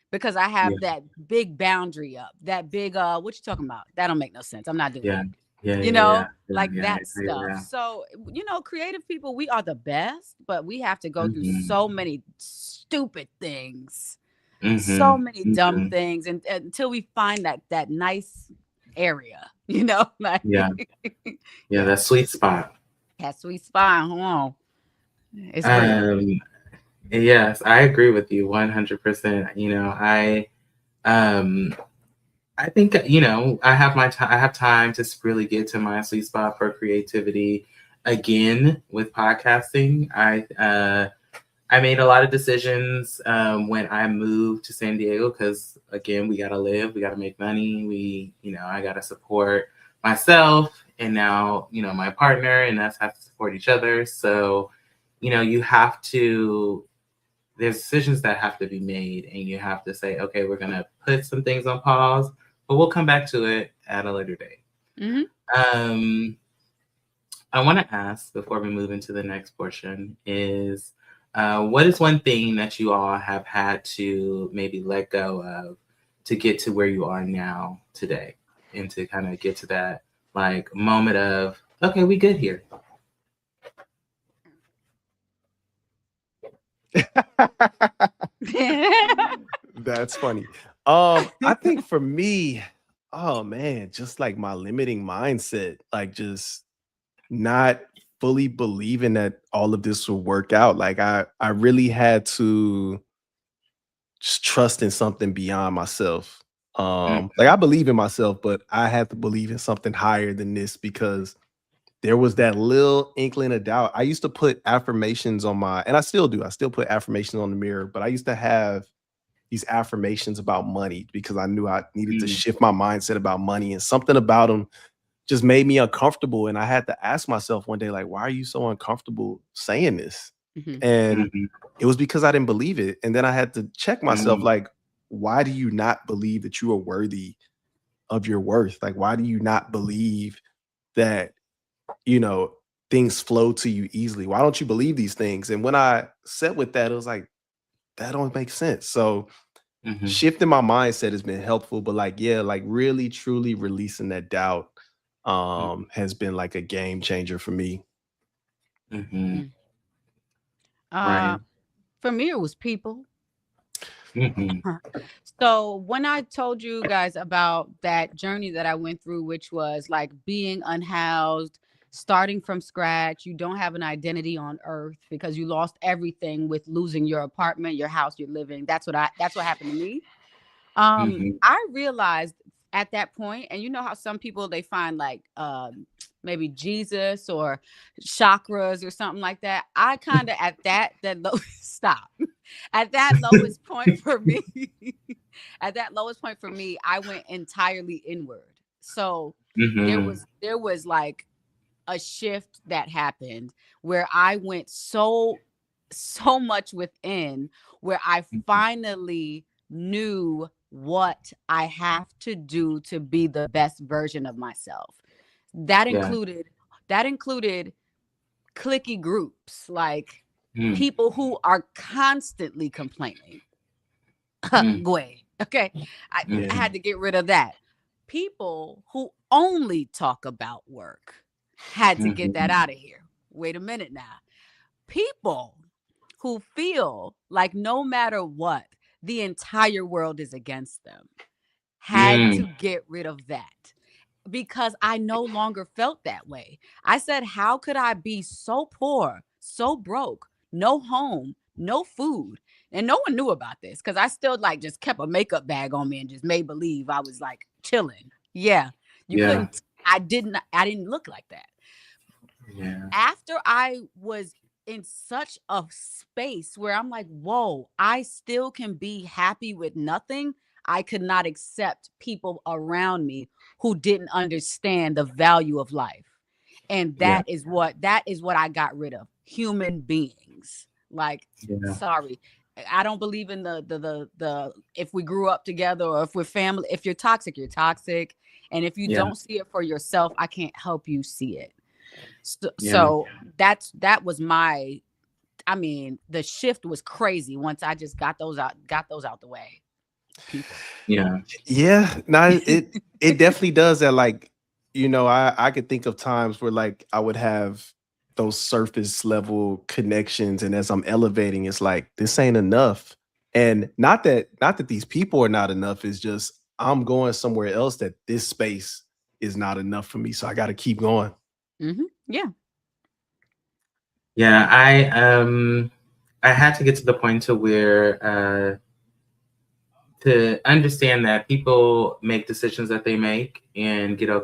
Because I have that big boundary up, that big, what you talking about? That don't make no sense. I'm not doing that. That stuff. Yeah. So, creative people, we are the best, but we have to go through so many stupid things, so many dumb things, and until we find that nice area, like that sweet spot. That sweet spot. Hold on. It's great. Yes, I agree with you 100%. I think, I have time to really get to my sweet spot for creativity again with podcasting. I made a lot of decisions when I moved to San Diego, because again, we got to live, we got to make money. I got to support myself and now, my partner, and us have to support each other. So, there's decisions that have to be made, and you have to say, okay, we're going to put some things on pause, but we'll come back to it at a later date. I want to ask, before we move into the next portion, is what is one thing that you all have had to maybe let go of to get to where you are now today, and to kind of get to that like moment of, okay, we good here? That's funny. I think for me, oh man, just like my limiting mindset, like just not fully believing that all of this will work out. Like I really had to just trust in something beyond myself. Like I believe in myself, but I had to believe in something higher than this, because there was that little inkling of doubt. I used to put affirmations on and I still do. I still put affirmations on the mirror, but I used to have these affirmations about money because I knew I needed to shift my mindset about money, and something about them just made me uncomfortable. And I had to ask myself one day, like, why are you so uncomfortable saying this? And it was because I didn't believe it. And then I had to check myself, like, why do you not believe that you are worthy of your worth? Like, why do you not believe that, things flow to you easily? Why don't you believe these things? And when I sat with that, it was like, that don't make sense. So shifting my mindset has been helpful, but really truly releasing that doubt has been like a game changer for me. For me, it was people. So when I told you guys about that journey that I went through, which was like being unhoused, starting from scratch, you don't have an identity on earth because you lost everything with losing your apartment, your house, your living. That's what happened to me. I realized at that point, and you know how some people, they find like maybe Jesus or chakras or something like that. I kind of at that stop. At that lowest point for me, I went entirely inward. So there was like a shift that happened where I went so much within, where I finally knew what I have to do to be the best version of myself. That included cliquey groups, like people who are constantly complaining. Okay. I had to get rid of that. People who only talk about work, had to get that out of here. Wait a minute now. People who feel like no matter what, the entire world is against them, had to get rid of that, because I no longer felt that way. I said, how could I be so poor, so broke, no home, no food? And no one knew about this because I still like just kept a makeup bag on me and just made believe I was like chilling. Yeah. Couldn't, I didn't look like that. Yeah. After I was in such a space where I'm like, whoa, I still can be happy with nothing. I could not accept people around me who didn't understand the value of life. And that is what I got rid of. Human beings. Like, sorry, I don't believe in the if we grew up together or if we're family. If you're toxic, you're toxic. And if you don't see it for yourself, I can't help you see it. So that was my, I mean, the shift was crazy once I just got those out the way. People. No, it definitely does that. Like, you know, I could think of times where like I would have those surface level connections, and as I'm elevating, it's like, this ain't enough. And not that these people are not enough, it's just I'm going somewhere else, that this space is not enough for me. So I got to keep going. Yeah, I had to get to the point to where to understand that people make decisions that they make and get it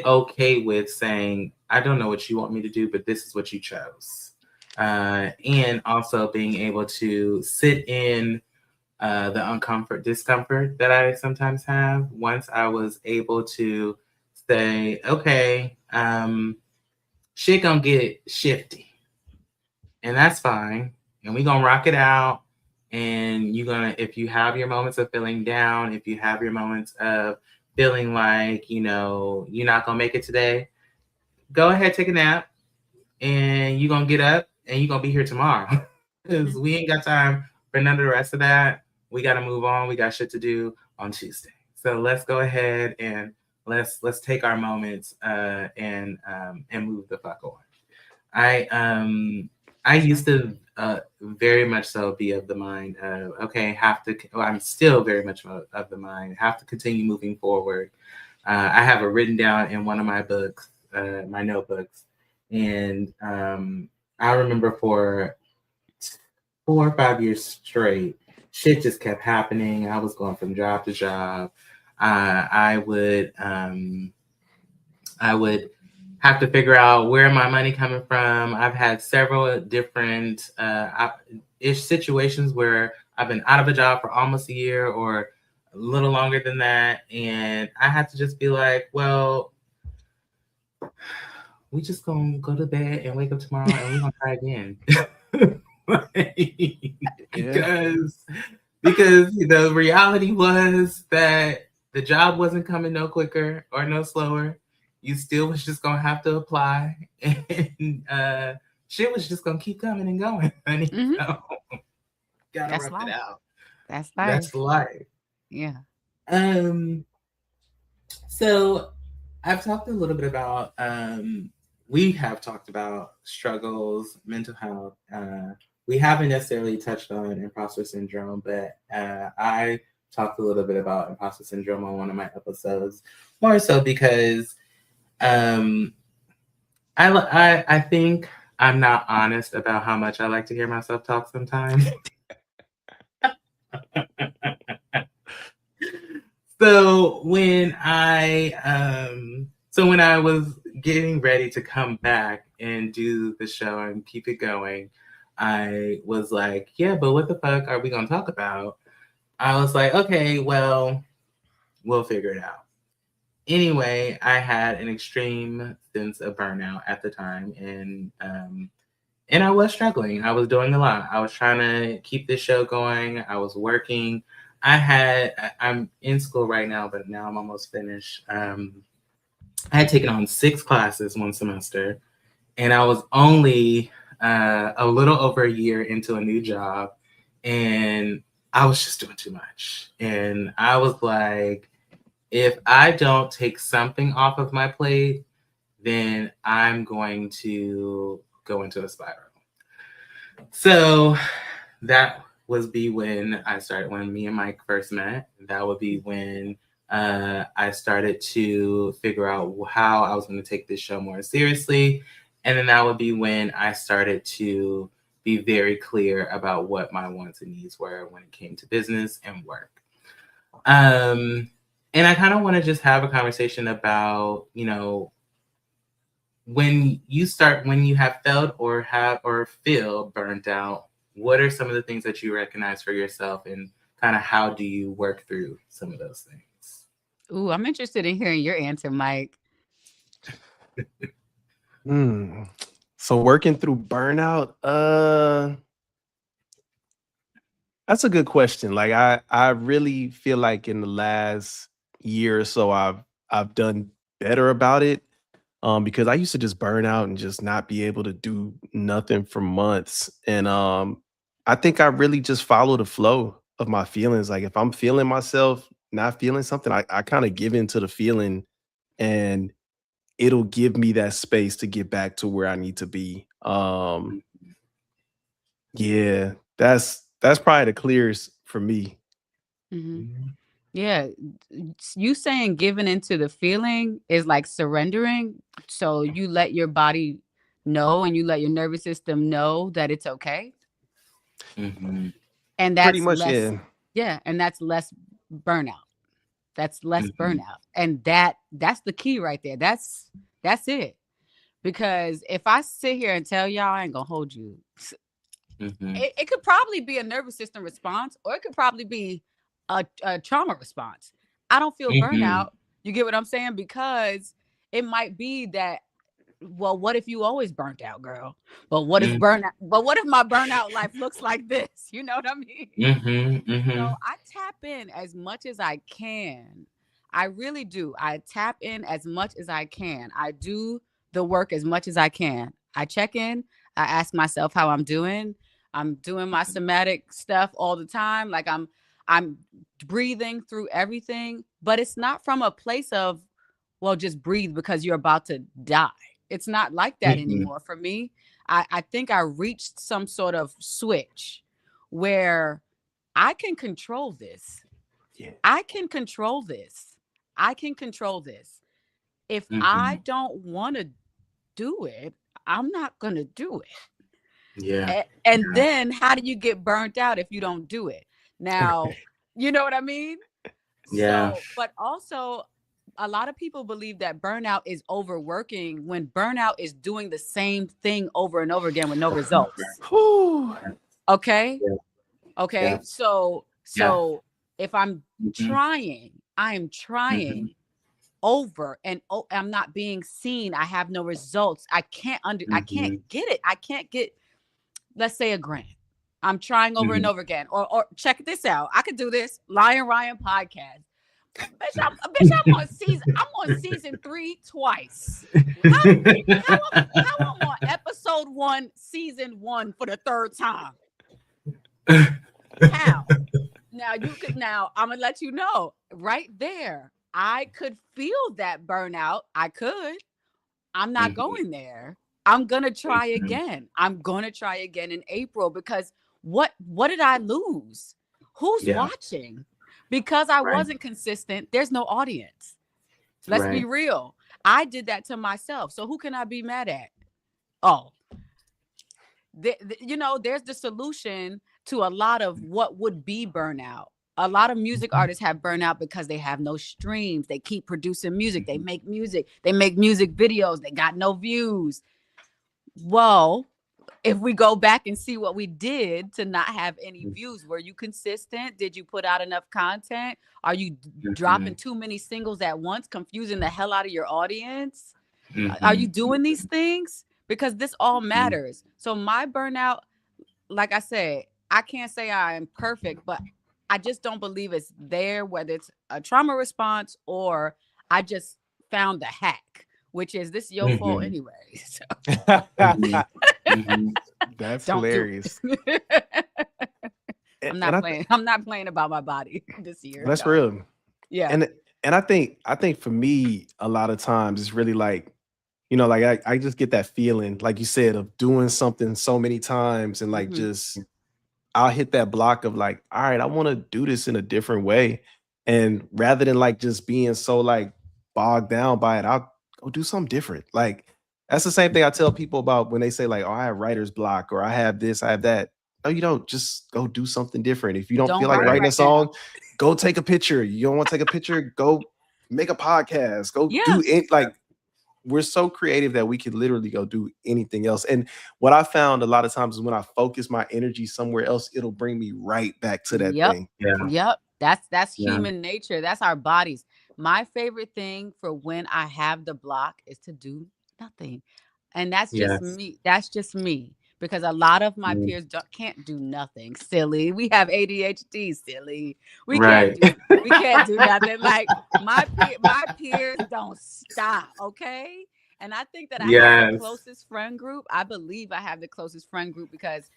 okay with saying, I don't know what you want me to do, but this is what you chose. And also being able to sit in the discomfort that I sometimes have. Once I was able to say, okay, shit gonna get shifty, and that's fine, and we gonna rock it out. And if you have your moments of feeling down, if you have your moments of feeling like, you know, you're not gonna make it today, go ahead, take a nap, and you're gonna get up and you're gonna be here tomorrow. Because we ain't got time for none of the rest of that. We gotta move on. We got shit to do on Tuesday. So let's go ahead and let's take our moments and move the fuck on. I used to very much so be of the mind of, okay, I'm still very much of the mind, have to continue moving forward. I have it written down in one of my books, my notebooks. And I remember for 4 or 5 years straight, shit just kept happening. I was going from job to job. I would have to figure out where my money coming from. I've had several different situations where I've been out of a job for almost a year or a little longer than that. And I had to just be like, well, we just gonna go to bed and wake up tomorrow and we're gonna try again. Because the reality was that the job wasn't coming no quicker or no slower. You still was just gonna have to apply, and shit was just gonna keep coming and going, honey. So, gotta rough it out. That's life. That's life. Yeah. So I've talked a little bit about we have talked about struggles, mental health, we haven't necessarily touched on imposter syndrome, but I talked a little bit about imposter syndrome on one of my episodes, more so because I think I'm not honest about how much I like to hear myself talk sometimes. So when I was getting ready to come back and do the show and keep it going, I was like, yeah, but what the fuck are we gonna talk about? I was like, okay, well, we'll figure it out. Anyway, I had an extreme sense of burnout at the time, and I was struggling. I was doing a lot. I was trying to keep this show going. I was working. I'm in school right now, but now I'm almost finished. I had taken on 6 classes one semester, and I was only a little over a year into a new job, and I was just doing too much. And I was like, if I don't take something off of my plate, then I'm going to go into a spiral. So that was when me and Mike first met. That would be when I started to figure out how I was going to take this show more seriously. And then that would be when I started to be very clear about what my wants and needs were when it came to business and work. And I kind of want to just have a conversation about, when you have felt or feel burnt out, what are some of the things that you recognize for yourself, and kind of how do you work through some of those things? Ooh, I'm interested in hearing your answer, Mike. So working through burnout, that's a good question. Like I really feel like in the last year or so I've done better about it. Because I used to just burn out and just not be able to do nothing for months. And I think I really just follow the flow of my feelings. Like if I'm feeling myself not feeling something, I kind of give into the feeling, and it'll give me that space to get back to where I need to be. Yeah, that's probably the clearest for me. Mm-hmm. Yeah, you saying giving into the feeling is like surrendering. So you let your body know, and you let your nervous system know that it's okay. Mm-hmm. And that's pretty much, less, yeah, and that's less burnout. That's less burnout, and that's the key right there. That's it. Because if I sit here and tell y'all, I ain't gonna hold you. It could probably be a nervous system response, or it could probably be a trauma response. I don't feel burnout. You get what I'm saying? Because it might be that, well, what if you always burnt out, girl? But what if burnout? But what if my burnout life looks like this? You know what I mean? So I tap in as much as I can. I really do. I tap in as much as I can. I do the work as much as I can. I check in. I ask myself how I'm doing. I'm doing my somatic stuff all the time. Like I'm breathing through everything, but it's not from a place of, well, just breathe because you're about to die. It's not like that anymore for me. I think I reached some sort of switch where I can control this. Yeah. I can control this. I can control this. If I don't want to do it, I'm not going to do it. Yeah. And then how do you get burnt out if you don't do it? Now, you know what I mean? Yeah. So, but also a lot of people believe that burnout is overworking, when burnout is doing the same thing over and over again with no results. Okay. Yeah. Okay. Yeah. So if I'm trying, I am trying over and I'm not being seen. I have no results. I can't I can't get it. I can't get, let's say, a grant. I'm trying over and over again. Or check this out. I could do this. Lion Ryan podcast. Bitch, I'm on season 3 twice. How I'm on episode 1, season 1 for the 3rd time? How? Now I'm gonna let you know right there. I could feel that burnout. I could. I'm not going there. I'm gonna try again. I'm gonna try again in April, because what did I lose? Who's watching? Because I wasn't consistent, there's no audience. Let's be real. I did that to myself. So who can I be mad at? Oh, there's the solution to a lot of what would be burnout. A lot of music artists have burnout because they have no streams. They keep producing music. They make music videos. They got no views. Well, if we go back and see what we did to not have any views, were you consistent? Did you put out enough content? Are you dropping too many singles at once, confusing the hell out of your audience? Are you doing these things? Because this all matters. So my burnout, like I said, I can't say I am perfect, but I just don't believe it's there, whether it's a trauma response or I just found the hack, which is this your fault anyway. So. That's hilarious. I'm not playing about my body this year. That's real. Yeah. And I think for me, a lot of times it's really like, like I just get that feeling, like you said, of doing something so many times and like just I'll hit that block of like, all right, I want to do this in a different way. And rather than like just being so like bogged down by it, I'll go do something different. Like that's the same thing I tell people about when they say like, oh, I have writer's block or I have this, I have that. No, you don't. Just go do something different. If you don't feel like writing a song, go take a picture. You don't want to take a picture, go make a podcast, go do it. Like we're so creative that we could literally go do anything else. And what I found a lot of times is when I focus my energy somewhere else, it'll bring me right back to that thing. Yep. That's human nature. That's our bodies. My favorite thing for when I have the block is to do nothing. And that's just me. That's just me. Because a lot of my peers can't do nothing. Silly. We have ADHD, silly. We can't do nothing. Like my peers don't stop, okay? And I think that I have the closest friend group. I believe I have the closest friend group because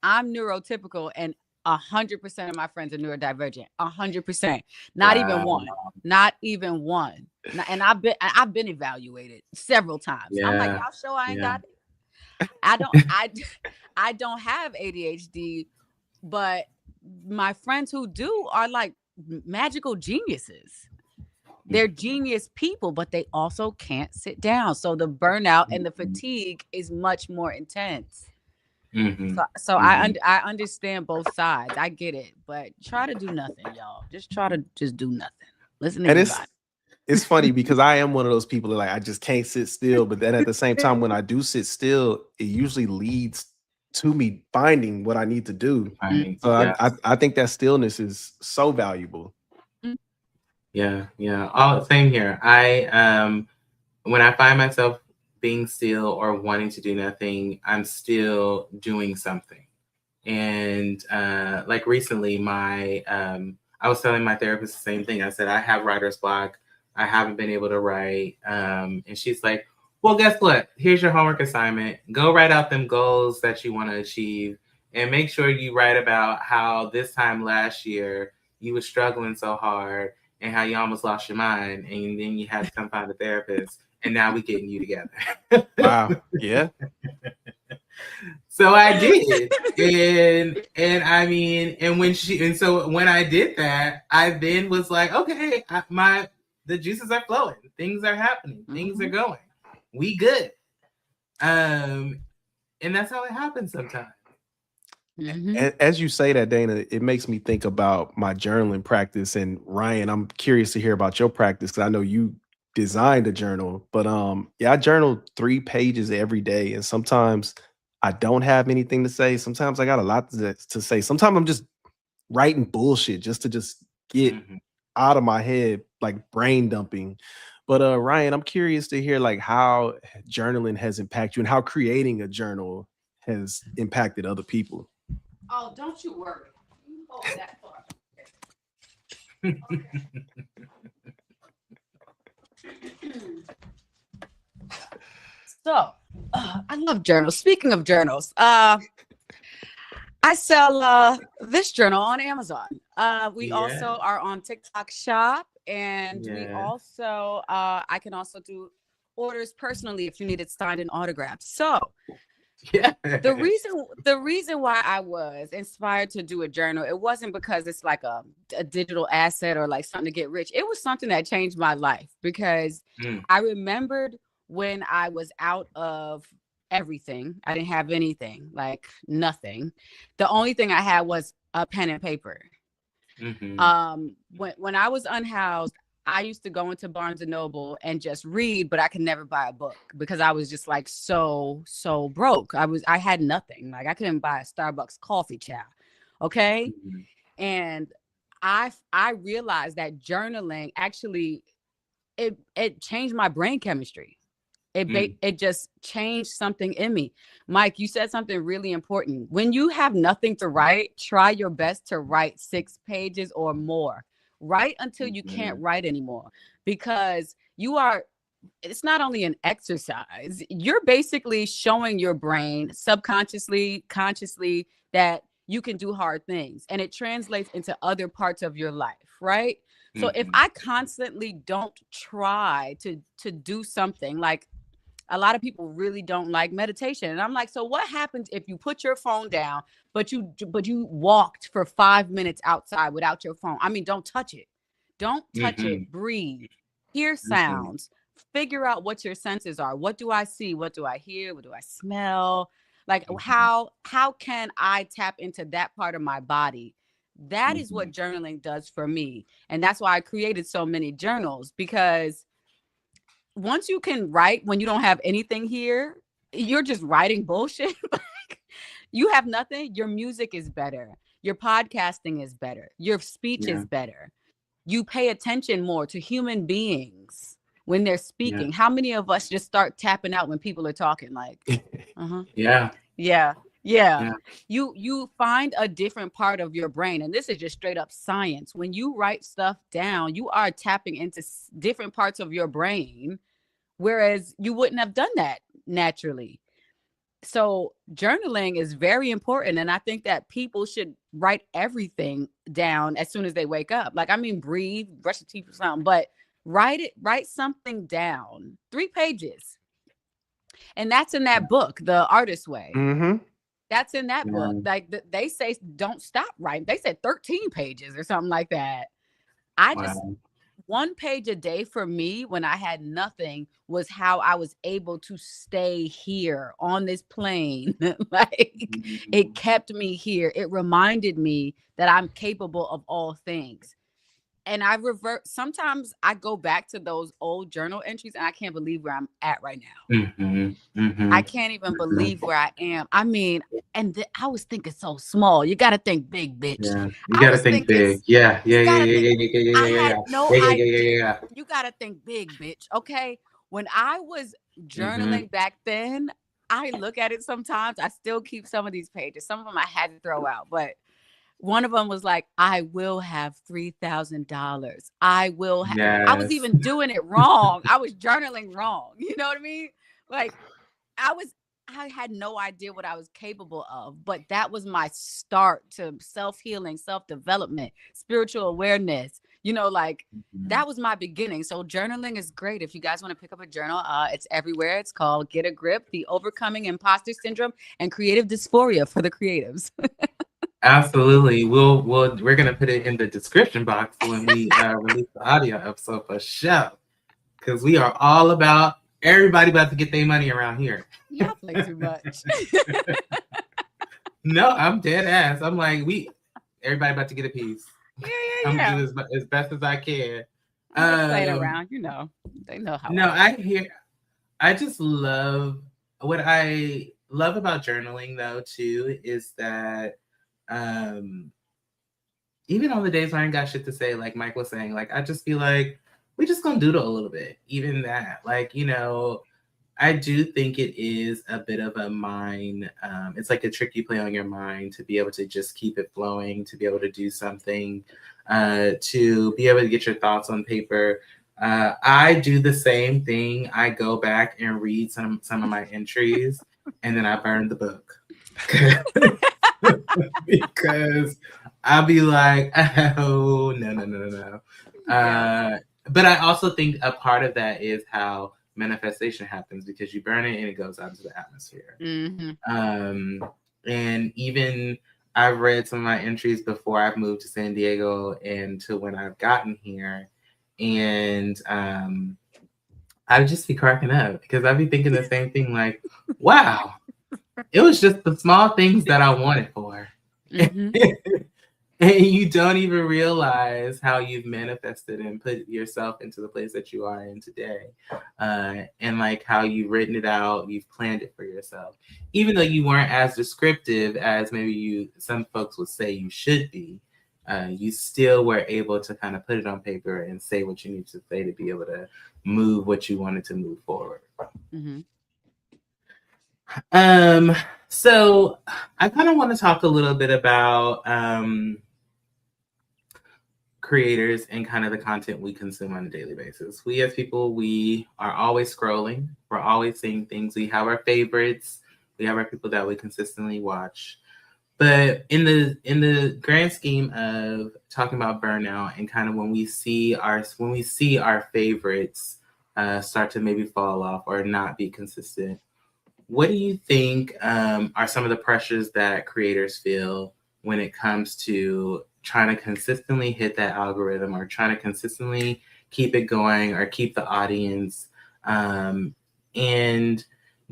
I'm neurotypical and 100% of my friends are neurodivergent. 100%. Not even one. And I've been evaluated several times. I'm like, y'all sure I ain't got it? I don't have ADHD, but my friends who do are like magical geniuses. They're genius people, but they also can't sit down. So the burnout and the fatigue is much more intense. So I understand both sides. I get it, but try to do nothing, y'all. Just try to do nothing. Listen to everybody. It's funny because I am one of those people that like I just can't sit still. But then at the same time, when I do sit still, it usually leads to me finding what I need to do. So I think that stillness is so valuable. Yeah. Same here. I when I find myself being still or wanting to do nothing, I'm still doing something. And like recently, I was telling my therapist the same thing. I said I have writer's block. I haven't been able to write. And she's like, well, guess what? Here's your homework assignment. Go write out them goals that you want to achieve and make sure you write about how this time last year you were struggling so hard and how you almost lost your mind. And then you had to come find a therapist. And now we're getting you together. Wow. Yeah. So I did. And I mean, so when I did that, I then was like, okay, the juices are flowing. Things are happening. Things are going. We good. And that's how it happens sometimes. And as you say that, Dana, it makes me think about my journaling practice. And Ryan, I'm curious to hear about your practice because I know you designed a journal. But I journal 3 pages every day. And sometimes I don't have anything to say. Sometimes I got a lot to say. Sometimes I'm just writing bullshit just to just get out of my head, like brain dumping. But Ryan, I'm curious to hear like how journaling has impacted you and how creating a journal has impacted other people. Oh, don't you worry. You hold that far. So, I love journals. Speaking of journals, I sell this journal on Amazon. We also are on TikTok Shop, and we also I can also do orders personally if you needed signed and autographed. So yeah, the reason why I was inspired to do a journal, it wasn't because it's like a digital asset or like something to get rich. It was something that changed my life, because I remembered when I was out of everything. I didn't have anything, like nothing. The only thing I had was a pen and paper. When I was unhoused, I used to go into Barnes and Noble and just read, but I could never buy a book because I was just like so broke. I had nothing. Like I couldn't buy a Starbucks coffee chow. Okay. And I realized that journaling actually it changed my brain chemistry. It just changed something in me. Mike, you said something really important. When you have nothing to write, try your best to write 6 pages or more. Write until you can't write anymore, because it's not only an exercise, you're basically showing your brain subconsciously, consciously, that you can do hard things, and it translates into other parts of your life, right? So if I constantly don't try to do something, like a lot of people really don't like meditation. And I'm like, so what happens if you put your phone down, but you walked for 5 minutes outside without your phone? I mean, don't touch it. Don't touch it. Breathe. Hear sounds. Figure out what your senses are. What do I see? What do I hear? What do I smell? Like how can I tap into that part of my body? That is what journaling does for me. And that's why I created so many journals, because once you can write when you don't have anything here, you're just writing bullshit. You have nothing. Your music is better. Your podcasting is better. Your speech is better. You pay attention more to human beings when they're speaking. How many of us just start tapping out when people are talking? Like, Yeah. You find a different part of your brain. And this is just straight up science. When you write stuff down, you are tapping into different parts of your brain, whereas you wouldn't have done that naturally. So journaling is very important. And I think that people should write everything down as soon as they wake up. Like, I mean, breathe, brush your teeth or something, but write something down, 3 pages. And that's in that book, The Artist's Way. That's in that book. Like they say, don't stop writing. They said 13 pages or something like that. Just 1 page a day for me when I had nothing was how I was able to stay here on this plane. It kept me here. It reminded me that I'm capable of all things. And sometimes I go back to those old journal entries and I can't believe where I'm at right now. I can't even believe where I am. I mean, and I was thinking so small. You got to think big, bitch. Yeah, you got to think big. Yeah. I had no idea. You got to think big, bitch. Okay. When I was journaling back then, I look at it sometimes. I still keep some of these pages. Some of them I had to throw out, but one of them was like, I will have $3,000. I will have. Yes. I was even doing it wrong. I was journaling wrong. You know what I mean? Like I had no idea what I was capable of, but that was my start to self-healing, self-development, spiritual awareness. You know, like that was my beginning. So journaling is great. If you guys want to pick up a journal, it's everywhere. It's called Get a Grip, The Overcoming Imposter Syndrome and Creative Dysphoria for the Creatives. Absolutely. We're gonna put it in the description box when we release the audio episode for sure. Because we are all about everybody about to get their money around here. Y'all play too much. No, I'm dead ass. I'm like, everybody about to get a piece. Yeah. I'm gonna do as best as I can. Play it around, you know. They know how. No, I just love what I love about journaling though too is that even on the days when I ain't got shit to say, like Mike was saying, like I just feel like we just gonna doodle a little bit. Even that, like, you know, I do think it is a bit of a mind. It's like a trick you play on your mind to be able to just keep it flowing, to be able to do something, to be able to get your thoughts on paper. I do the same thing. I go back and read some of my entries, and then I burn the book. Because I'll be like, oh, no. Yeah. But I also think a part of that is how manifestation happens, because you burn it and it goes out into the atmosphere. Mm-hmm. And even I've read some of my entries before I've moved to San Diego and to when I've gotten here, and I'd just be cracking up because I'd be thinking the same thing, like, wow, it was just the small things that I wanted for. Mm-hmm. And you don't even realize how you've manifested and put yourself into the place that you are in today. And like how you've written it out, you've planned it for yourself. Even though you weren't as descriptive as maybe some folks would say you should be, you still were able to kind of put it on paper and say what you need to say to be able to move what you wanted to move forward. Mm-hmm. So I kind of want to talk a little bit about creators and kind of the content we consume on a daily basis. We as people, we are always scrolling. We're always seeing things. We have our favorites. We have our people that we consistently watch. But in the grand scheme of talking about burnout and kind of when we see our favorites start to maybe fall off or not be consistent, what do you think are some of the pressures that creators feel when it comes to trying to consistently hit that algorithm or trying to consistently keep it going or keep the audience? And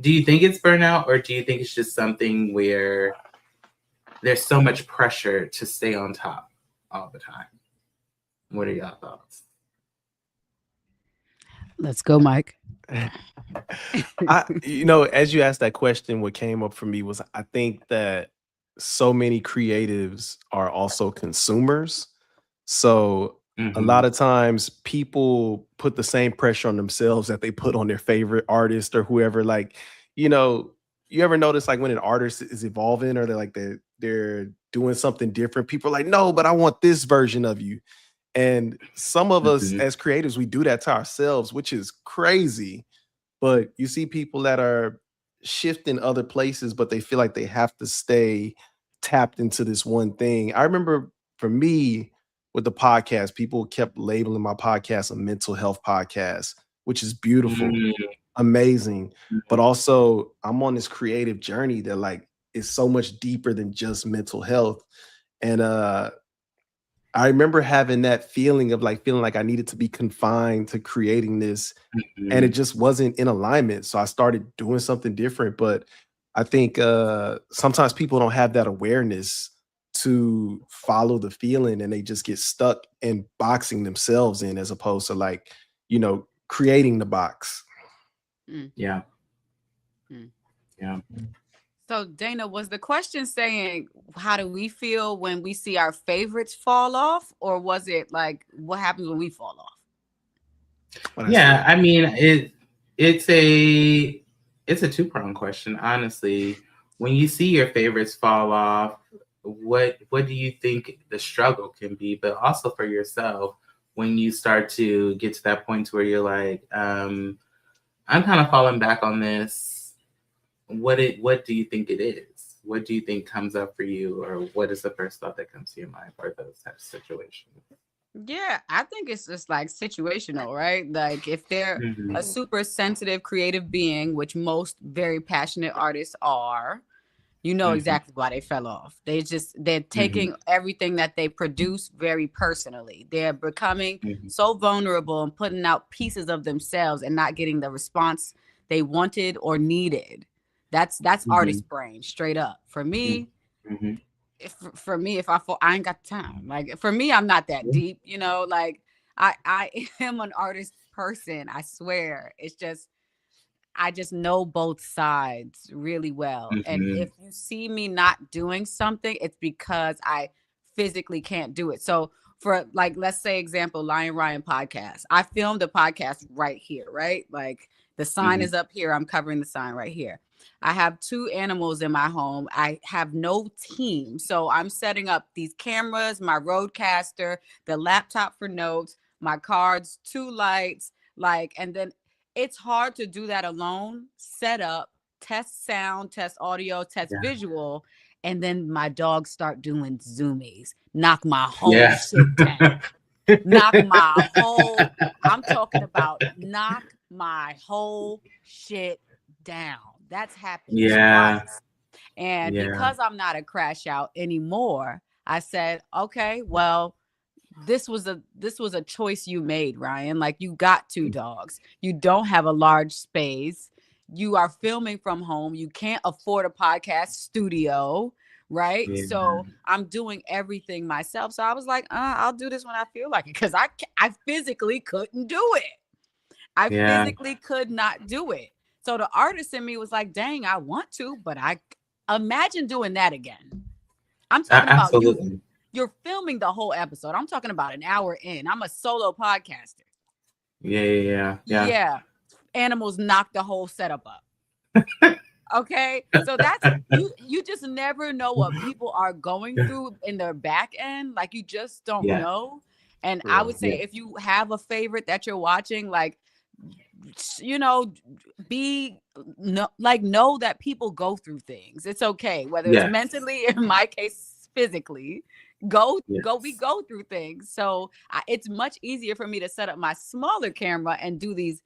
do you think it's burnout, or do you think it's just something where there's so much pressure to stay on top all the time? What are your thoughts? Let's go, Mike. As you asked that question, what came up for me was I think that so many creatives are also consumers. So a lot of times people put the same pressure on themselves that they put on their favorite artist or whoever. Like, you ever notice like when an artist is evolving or they're doing something different, people are like, no, but I want this version of you. And some of us as creatives, we do that to ourselves, which is crazy. But you see people that are shifting other places, but they feel like they have to stay tapped into this one thing. I remember for me with the podcast, people kept labeling my podcast a mental health podcast, which is beautiful, amazing. But also I'm on this creative journey that like is so much deeper than just mental health. And I remember having that feeling of like feeling like I needed to be confined to creating this, and it just wasn't in alignment. So I started doing something different. But I think sometimes people don't have that awareness to follow the feeling, and they just get stuck in boxing themselves in as opposed to like, creating the box. Yeah. So Dana, was the question saying, how do we feel when we see our favorites fall off? Or was it like, what happens when we fall off? Yeah, I mean, it's a two-pronged question, honestly. When you see your favorites fall off, what do you think the struggle can be? But also for yourself, when you start to get to that point where you're like, I'm kind of falling back on this. What do you think it is? What do you think comes up for you, or what is the first thought that comes to your mind for those types of situations? Yeah, I think it's just like situational, right? Like if they're a super sensitive creative being, which most very passionate artists are, exactly why they fell off. They're taking everything that they produce very personally. They're becoming so vulnerable and putting out pieces of themselves and not getting the response they wanted or needed. That's artist brain, straight up. For me, if I fall, I ain't got the time. Like for me, I'm not that deep, like I am an artist person. I swear. It's just, I just know both sides really well. And if you see me not doing something, it's because I physically can't do it. So for like, let's say example, Lion Ryan podcast. I filmed a podcast right here, right? Like the sign is up here. I'm covering the sign right here. I have 2 animals in my home. I have no team. So I'm setting up these cameras, my Rodecaster, the laptop for notes, my cards, 2 lights, and then it's hard to do that alone. Set up, test sound, test audio, test visual. And then my dogs start doing zoomies, knock my whole shit down. knock my whole, I'm talking about knock my whole shit down. That's happened twice. And because I'm not a crash out anymore, I said, okay, well, this was a choice you made, Ryan. Like, you got 2 dogs. You don't have a large space. You are filming from home. You can't afford a podcast studio, right? Yeah. So I'm doing everything myself. So I was like, I'll do this when I feel like it, because I physically couldn't do it. I physically could not do it. So the artist in me was like, dang, I want to, but I imagine doing that again. I'm talking about you're filming the whole episode. I'm talking about an hour in. I'm a solo podcaster. Yeah. Animals knock the whole setup up. Okay. So that's you just never know what people are going through in their back end. Like, you just don't know. And I would say if you have a favorite that you're watching, like, you know, know that people go through things. It's okay, whether it's mentally, in my case, physically. We go through things. So it's much easier for me to set up my smaller camera and do these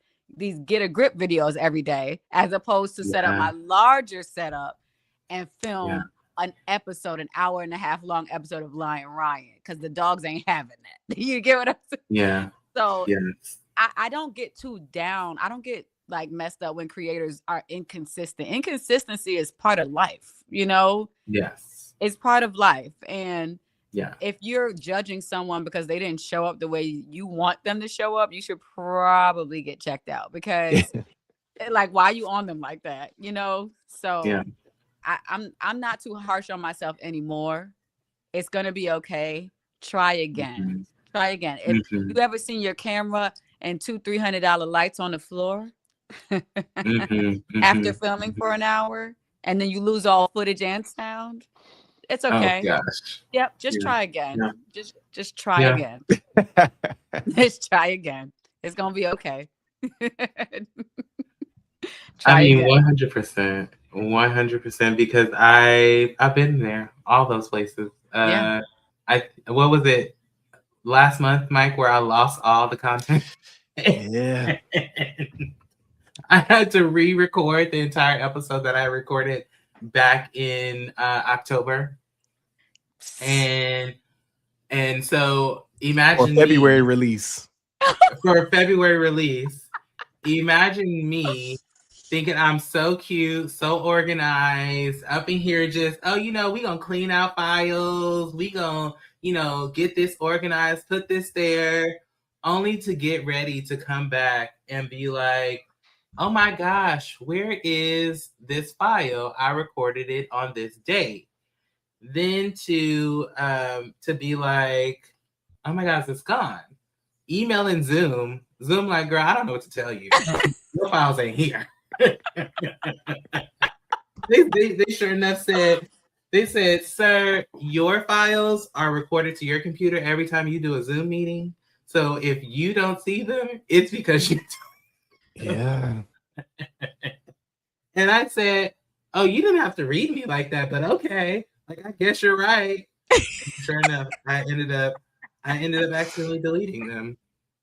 get a grip videos every day, as opposed to set up my larger setup and film an hour and a half long episode of Lion Ryan, because the dogs ain't having that. You get what I'm saying? Yeah. So I don't get too down. I don't get like messed up when creators are inconsistent. Inconsistency is part of life, you know? Yes. It's part of life. And if you're judging someone because they didn't show up the way you want them to show up, you should probably get checked out, because like, why are you on them like that? You know? So I'm not too harsh on myself anymore. It's going to be okay. Try again. Try again. If you ever seen your camera and $200-$300 lights on the floor after filming for an hour, and then you lose all footage and sound, it's okay. Oh, gosh. Yep. Just try again. Yeah. Just try again. Just try again. It's gonna be okay. I mean, 100%, 100%, because I've been there, all those places. What was it last month, Mike, where I lost all the content? Yeah. I had to re-record the entire episode that I recorded back in October. And so imagine for February release. For February release, imagine me thinking I'm so cute, so organized, up in here just, we gonna clean out files, we gonna, get this organized, put this there, only to get ready to come back and be like, oh my gosh, where is this file? I recorded it on this date. Then to be like, oh my gosh, it's gone. Emailing Zoom like, girl, I don't know what to tell you. Your files ain't here. they sure enough said, sir, your files are recorded to your computer every time you do a Zoom meeting. So if you don't see them, it's because you don't. Yeah. And I said, oh, you didn't have to read me like that, but okay. Like, I guess you're right. Sure enough, I ended up accidentally deleting them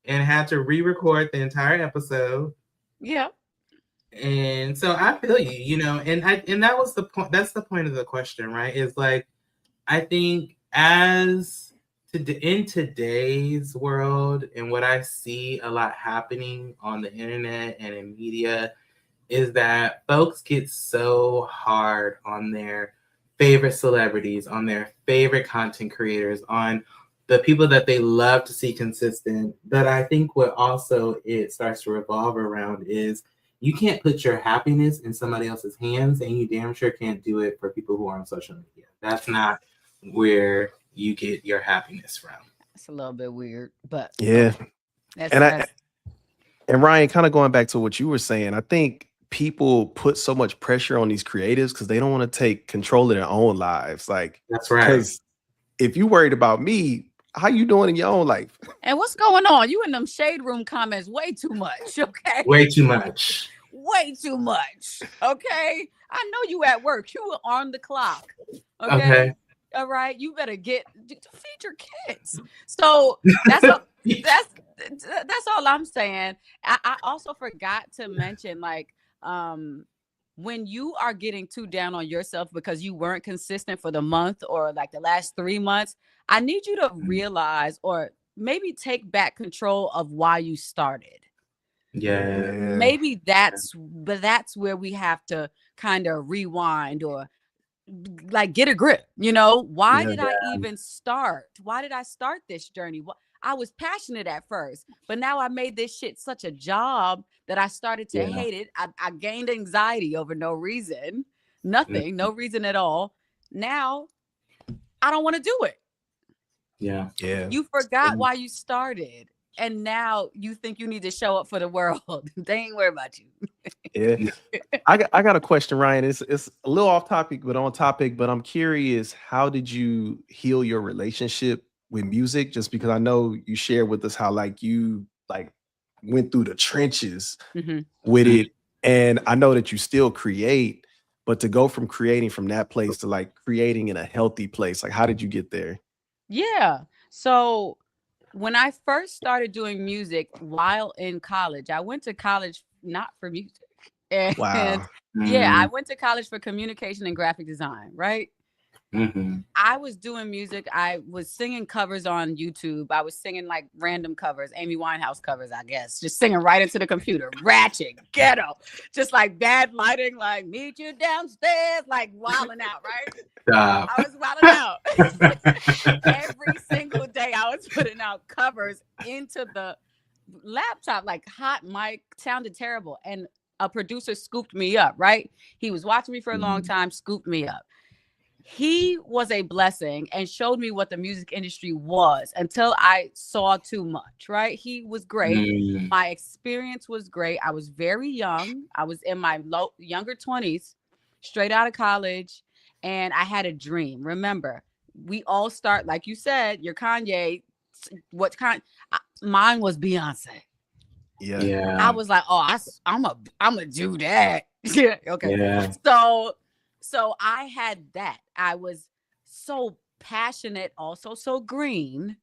and had to re-record the entire episode. Yeah. And so I feel you, and that was the point. That's the point of the question, right? Is like, I think in today's world, and what I see a lot happening on the internet and in media, is that folks get so hard on their favorite celebrities, on their favorite content creators, on the people that they love to see consistent. But I think what also it starts to revolve around is, you can't put your happiness in somebody else's hands, and you damn sure can't do it for people who are on social media. That's not where you get your happiness from. It's a little bit weird, but yeah. And Ryan, kind of going back to what you were saying, I think people put so much pressure on these creatives because they don't want to take control of their own lives. Like, that's right. Because if you worried about me, how you doing in your own life? And what's going on? You in them shade room comments way too much, okay? Way too much. Way too much, okay? I know you at work. You were on the clock, okay? All right, you better feed your kids. So that's all I'm saying. I also forgot to mention, like, when you are getting too down on yourself because you weren't consistent for the month or like the last 3 months, I need you to realize or maybe take back control of why you started. Yeah. Maybe that's where we have to kind of rewind or like get a grip. Why did I even start? Why did I start this journey? I was passionate at first, but now I made this shit such a job that I started to hate it. I gained anxiety over no reason, nothing, no reason at all. Now I don't want to do it. Yeah. You forgot why you started. And now you think you need to show up for the world. They ain't worried about you. Yeah. I got a question, Ryan. It's a little off topic, but on topic. But I'm curious, how did you heal your relationship with music? Just because I know you shared with us how like you like went through the trenches with it. And I know that you still create, but to go from creating from that place to like creating in a healthy place, like how did you get there? Yeah. So when I first started doing music while in college, I went to college not for music. And I went to college for communication and graphic design, right? I was doing music. I was singing covers on YouTube. I was singing like random covers, Amy Winehouse covers, I guess, just singing right into the computer, ratchet, ghetto, just like bad lighting, like meet you downstairs, like wilding out, right? Stop. I was wilding out. Every single day I was putting out covers into the laptop, like hot mic, sounded terrible. And a producer scooped me up, right? He was watching me for a long time, scooped me up. He was a blessing and showed me what the music industry was until I saw too much, right? He was great. My experience was great. I was very young. I was in my younger 20s, straight out of college, and I had a dream. Remember, we all start, like you said, you're Kanye. Mine was Beyonce. Yeah. I was like, oh, I'm a do that. Yeah. Okay. Yeah. So I had that. I was so passionate, also so green,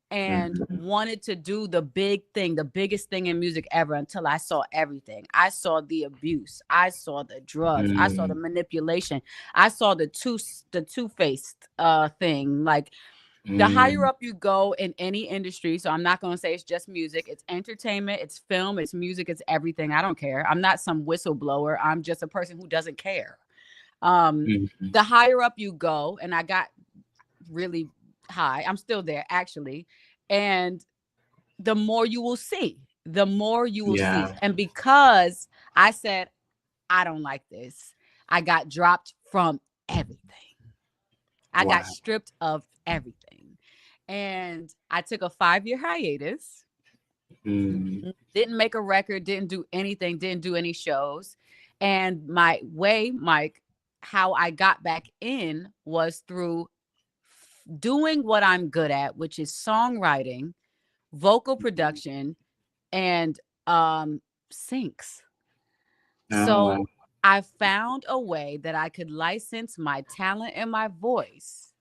and wanted to do the big thing, the biggest thing in music ever until I saw everything. I saw the abuse. I saw the drugs. I saw the manipulation. I saw the two-faced thing. Like the higher up you go in any industry, so I'm not going to say it's just music. It's entertainment, it's film, it's music, it's everything. I don't care. I'm not some whistleblower. I'm just a person who doesn't care. The higher up you go, and I got really high, I'm still there actually, and the more you will see, see. And because I said I don't like this, I got dropped from everything. I got stripped of everything, and I took a 5-year hiatus. Didn't make a record, didn't do anything, didn't do any shows. And my way, Mike, how I got back in was through doing what I'm good at, which is songwriting, vocal production, and syncs. So I found a way that I could license my talent and my voice,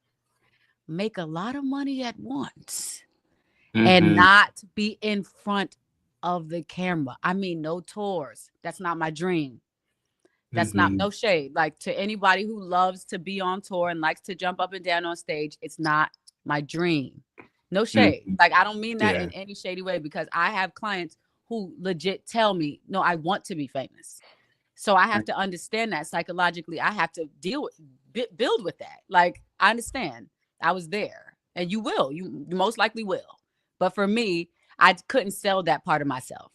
make a lot of money at once, and not be in front of the camera. I mean, no tours. That's not my dream. That's not, no shade. Like, to anybody who loves to be on tour and likes to jump up and down on stage, it's not my dream. No shade. Like, I don't mean that in any shady way, because I have clients who legit tell me, no, I want to be famous. So I have to understand that psychologically. I have to build with that. Like, I understand. I was there, and you most likely will. But for me, I couldn't sell that part of myself.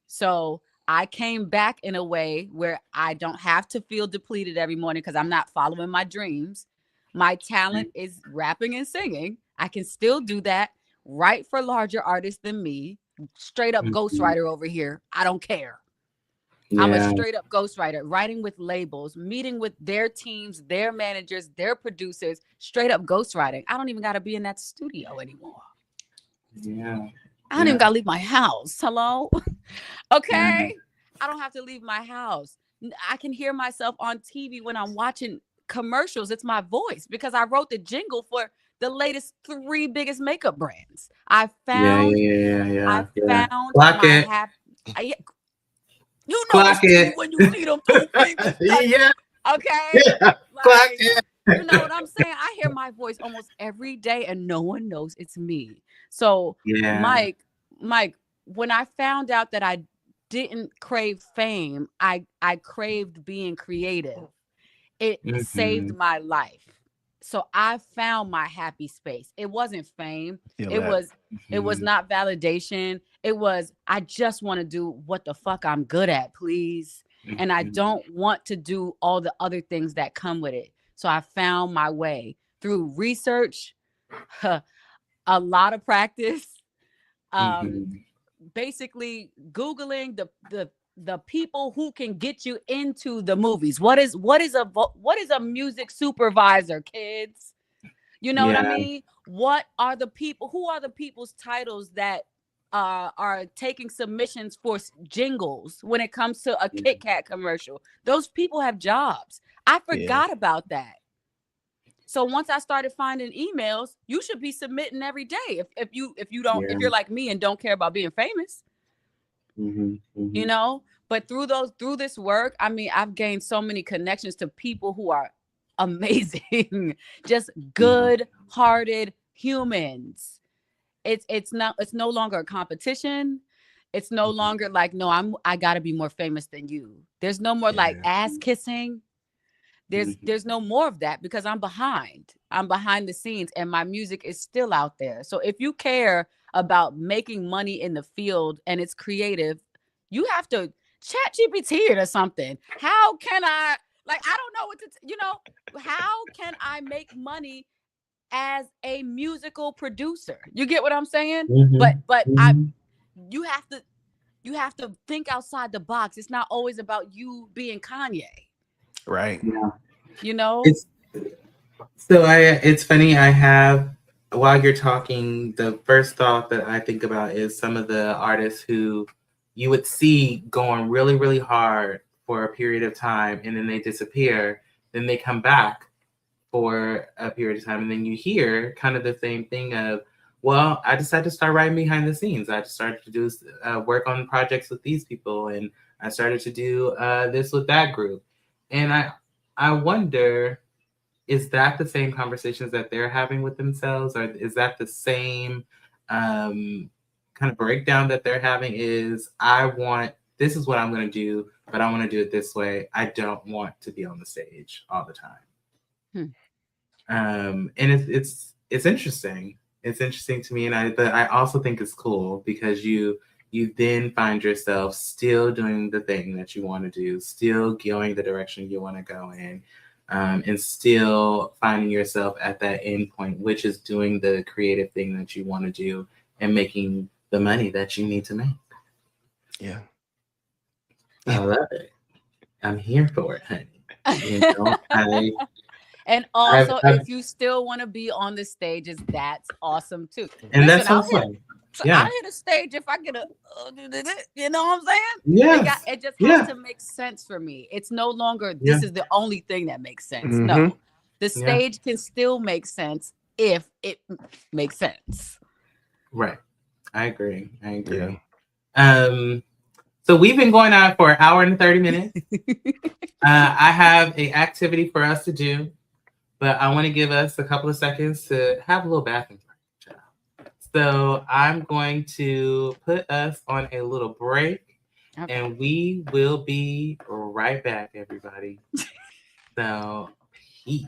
So I came back in a way where I don't have to feel depleted every morning because I'm not following my dreams. My talent is rapping and singing. I can still do that, write for larger artists than me. Straight up ghostwriter over here. I don't care. I'm a straight up ghostwriter, writing with labels, meeting with their teams, their managers, their producers, straight up ghostwriting. I don't even got to be in that studio anymore. I don't even got to leave my house. Hello? Okay. I don't have to leave my house. I can hear myself on TV when I'm watching commercials, it's my voice because I wrote the jingle for the latest 3 biggest makeup brands. I found I found Clock my it. happy. You know Clock it. when you see them 2 fingers. Yeah. Okay. Yeah. Clock it. You know what I'm saying? I hear my voice almost every day and no one knows it's me. So Mike, when I found out that I didn't crave fame, I craved being creative. It saved my life. So I found my happy space. It wasn't fame. It was not validation. It was, I just want to do what the fuck I'm good at, please. And I don't want to do all the other things that come with it. So I found my way through research, a lot of practice, basically Googling the people who can get you into the movies. What is a music supervisor, kids? You know what I mean? Who are the people's titles that are taking submissions for jingles when it comes to a Kit Kat commercial? Those people have jobs. I forgot about that. So once I started finding emails, you should be submitting every day. If you're like me and don't care about being famous, you know. But through this work, I mean, I've gained so many connections to people who are amazing, just good-hearted humans. It's no longer a competition. It's no longer like, no, I gotta be more famous than you. There's no more like ass kissing. There's no more of that because I'm behind the scenes and my music is still out there. So if you care about making money in the field and it's creative, you have to chat GPT it or something. How can I, like, I don't know what to, how can I make money as a musical producer? You get what I'm saying? But you have to think outside the box. It's not always about you being Kanye. Right. Yeah. You know? It's funny. I have, while you're talking, the first thought that I think about is some of the artists who you would see going really, really hard for a period of time and then they disappear. Then they come back for a period of time. And then you hear kind of the same thing of, well, I decided to start writing behind the scenes. I just started to do work on projects with these people. And I started to do this with that group. And I wonder, is that the same conversations that they're having with themselves? Or is that the same kind of breakdown that they're having is, this is what I'm going to do, but I want to do it this way. I don't want to be on the stage all the time. And it's interesting. It's interesting to me. But I also think it's cool because you then find yourself still doing the thing that you want to do, still going the direction you want to go in, and still finding yourself at that end point, which is doing the creative thing that you want to do and making the money that you need to make. Yeah. I love it. I'm here for it, honey. And also, if you still want to be on the stages, that's awesome too. And that's awesome. I hit a stage if I get you know what I'm saying? Yeah. It just has to make sense for me. It's no longer this is the only thing that makes sense. No, the stage can still make sense if it makes sense. Right. I agree. Yeah. So we've been going on for 1 hour and 30 minutes. I have an activity for us to do, but I want to give us a couple of seconds to have a little bathroom break. So I'm going to put us on a little break, and we will be right back, everybody. So, peace.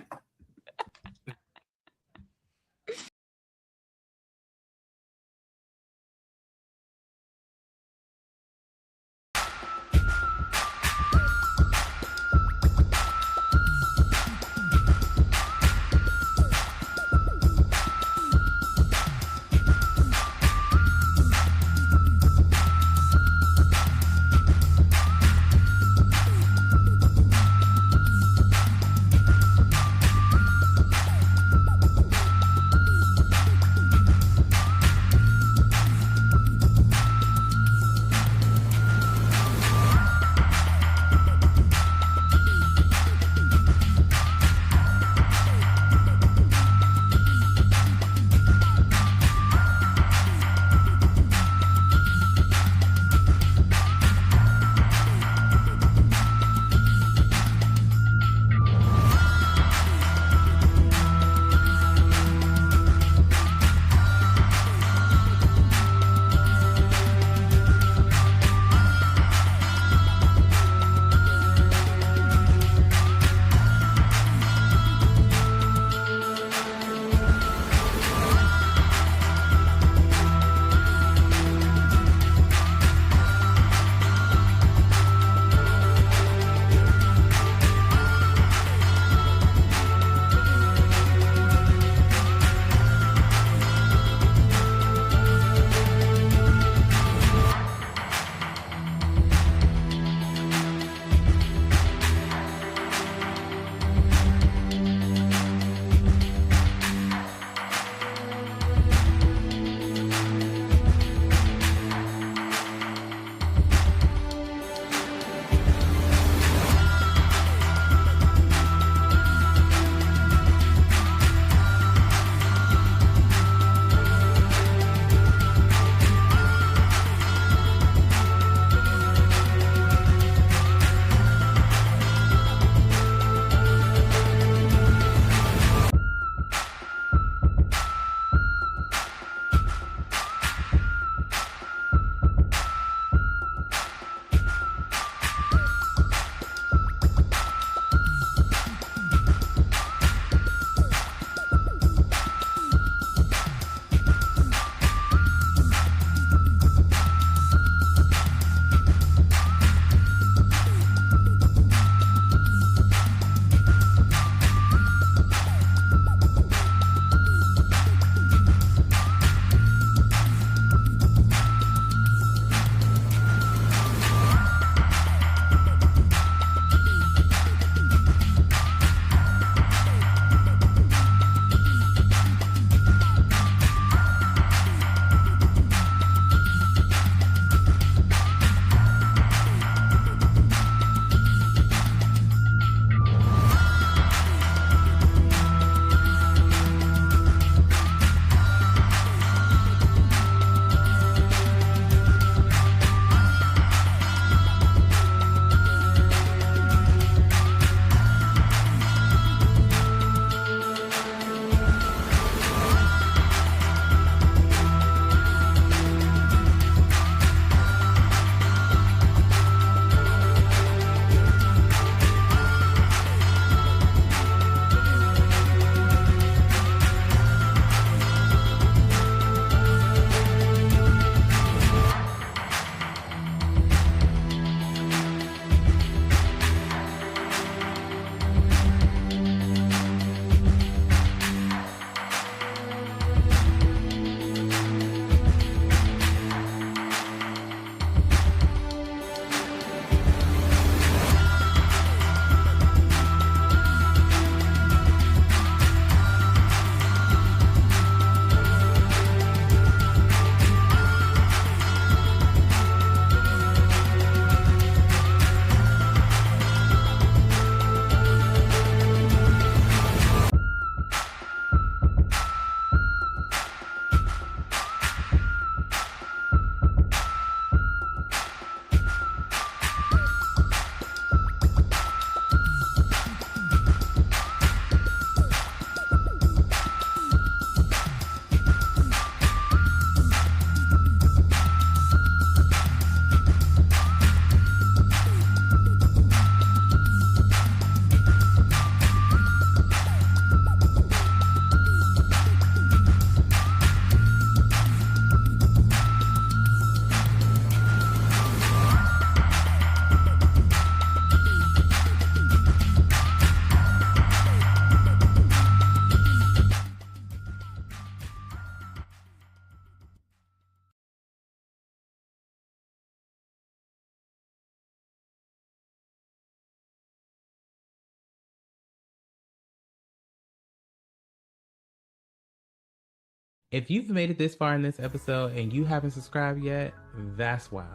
If you've made it this far in this episode and you haven't subscribed yet, that's wild.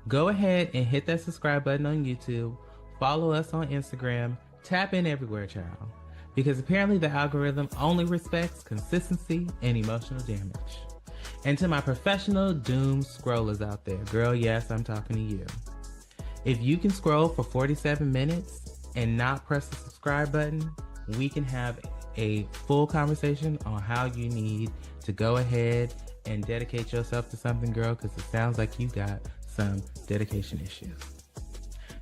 Go ahead and hit that subscribe button on YouTube, follow us on Instagram, tap in everywhere, child. Because apparently the algorithm only respects consistency and emotional damage. And to my professional doom scrollers out there, girl, yes, I'm talking to you. If you can scroll for 47 minutes and not press the subscribe button, we can have a full conversation on how you need to go ahead and dedicate yourself to something, girl, because it sounds like you got some dedication issues.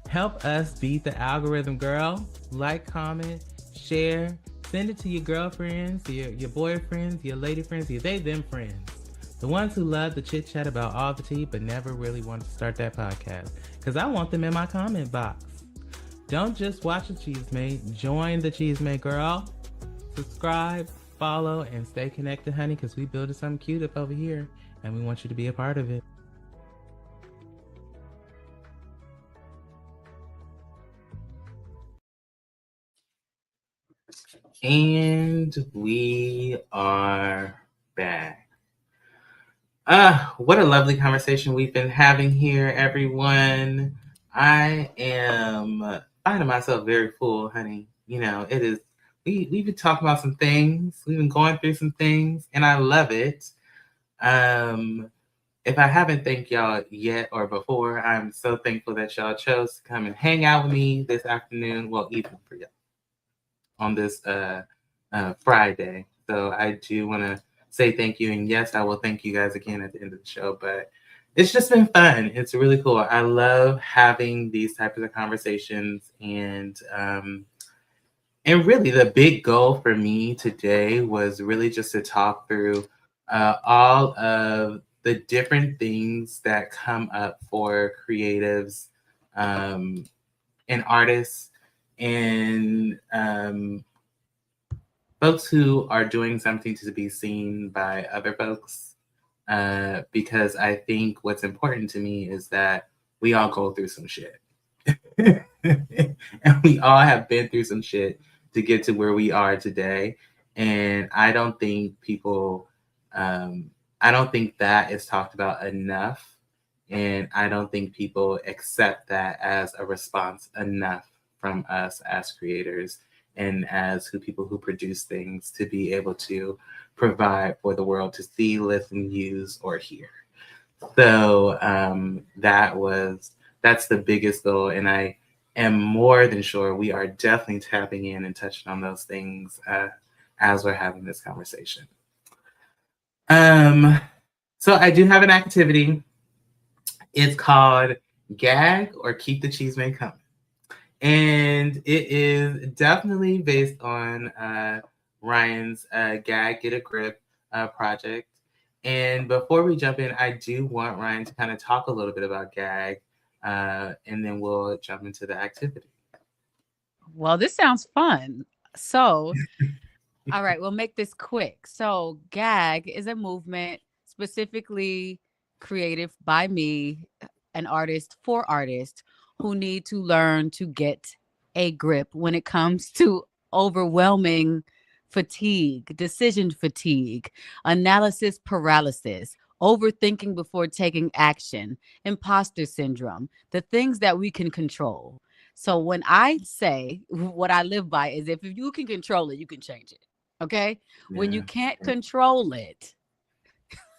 Help us beat the algorithm, girl. Like, comment, share, send it to your girlfriends, to your boyfriends, your lady friends, your they, them friends. The ones who love the chit chat about all the tea, but never really want to start that podcast. Because I want them in my comment box. Don't just watch the Chisme, join the Chisme, girl. Subscribe, follow, and stay connected, honey, because we building something cute up over here, and we want you to be a part of it. And we are back. What a lovely conversation we've been having here, everyone. I am finding myself very full, honey. You know, it is, we've been talking about some things. We've been going through some things, and I love it. If I haven't thanked y'all yet or before, I'm so thankful that y'all chose to come and hang out with me this afternoon. Well, evening for y'all on this Friday. So I do want to say thank you. And yes, I will thank you guys again at the end of the show. But it's just been fun. It's really cool. I love having these types of conversations. And really the big goal for me today was really just to talk through all of the different things that come up for creatives and artists and folks who are doing something to be seen by other folks. Because I think what's important to me is that we all go through some shit. And we all have been through some shit to get to where we are today. And I don't think people, I don't think that is talked about enough. And I don't think people accept that as a response enough from us as creators and as people who produce things to be able to provide for the world to see, listen, use, or hear. So that's the biggest goal. And I am more than sure we are definitely tapping in and touching on those things as we're having this conversation. So I do have an activity. It's called Gag or Keep the Chisme Coming. And it is definitely based on Ryan's Gag, Get a Grip project. And before we jump in, I do want Ryan to kind of talk a little bit about Gag, and then we'll jump into the activity. Well, this sounds fun. So, all right, we'll make this quick. So Gag is a movement specifically created by me, an artist for artists, who need to learn to get a grip when it comes to overwhelming fatigue, decision fatigue, analysis paralysis, overthinking before taking action, imposter syndrome, the things that we can control. So when I say what I live by is if you can control it, you can change it. Okay? Yeah. When you can't control it,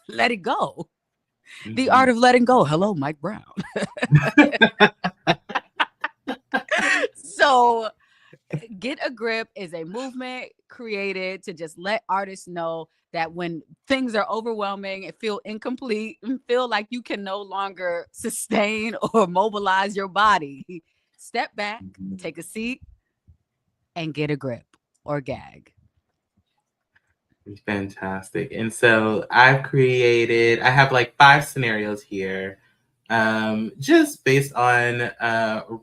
let it go. Mm-hmm. The art of letting go. Hello, Mike Brown. So Get a Grip is a movement created to just let artists know that when things are overwhelming and feel incomplete and feel like you can no longer sustain or mobilize your body, step back, take a seat, and get a grip or gag. Fantastic. And so I have like 5 scenarios here, just based on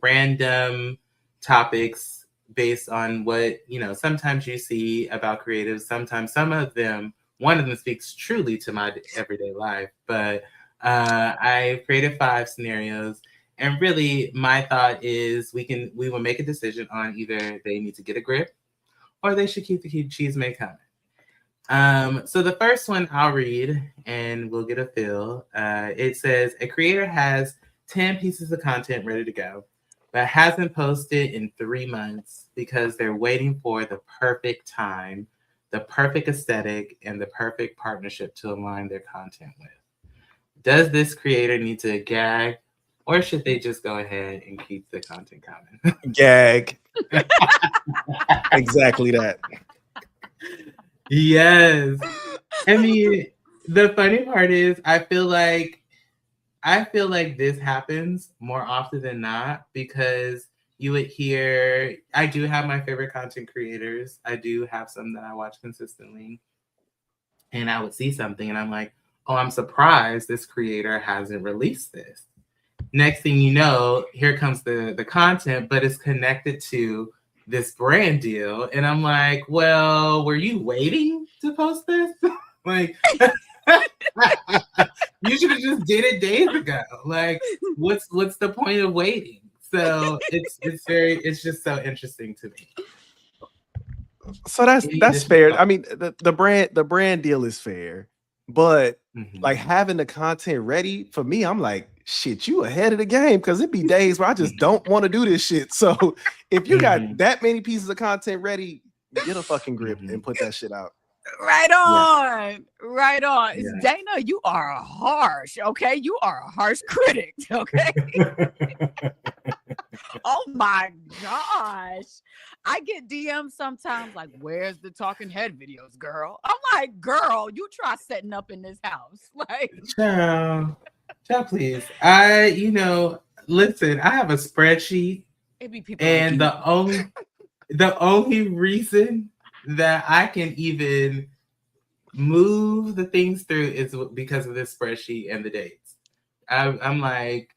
random topics, based on what, sometimes you see about creatives. Sometimes one of them speaks truly to my everyday life, but I created 5 scenarios. And really my thought is we will make a decision on either they need to get a grip or they should keep the chisme coming. So the first one I'll read and we'll get a feel. It says a creator has 10 pieces of content ready to go, but hasn't posted in 3 months because they're waiting for the perfect time, the perfect aesthetic, and the perfect partnership to align their content with. Does this creator need to gag, or should they just go ahead and keep the content coming? Gag. Exactly that. Yes. I mean, the funny part is I feel like this happens more often than not, because you would hear, I do have my favorite content creators. I do have some that I watch consistently. And I would see something and I'm like, oh, I'm surprised this creator hasn't released this. Next thing you know, here comes the content, but it's connected to this brand deal. And I'm like, well, were you waiting to post this? Like, you should have just did it days ago. Like, what's the point of waiting? So it's just so interesting to me. So that's fair. I mean, the brand deal is fair, but like having the content ready for me, I'm like, shit, you ahead of the game, because it be days where I just don't want to do this shit. So if you got that many pieces of content ready, get a fucking grip and put that shit out. Right on. Right on. Yeah. Dana, you are harsh, okay? You are a harsh critic, okay? Oh my gosh. I get DMs sometimes like, where's the talking head videos, girl? I'm like, girl, you try setting up in this house. Like, child, please. Listen, I have a spreadsheet. It be people and like the only reason that I can even move the things through is because of this spreadsheet and the dates. I'm like,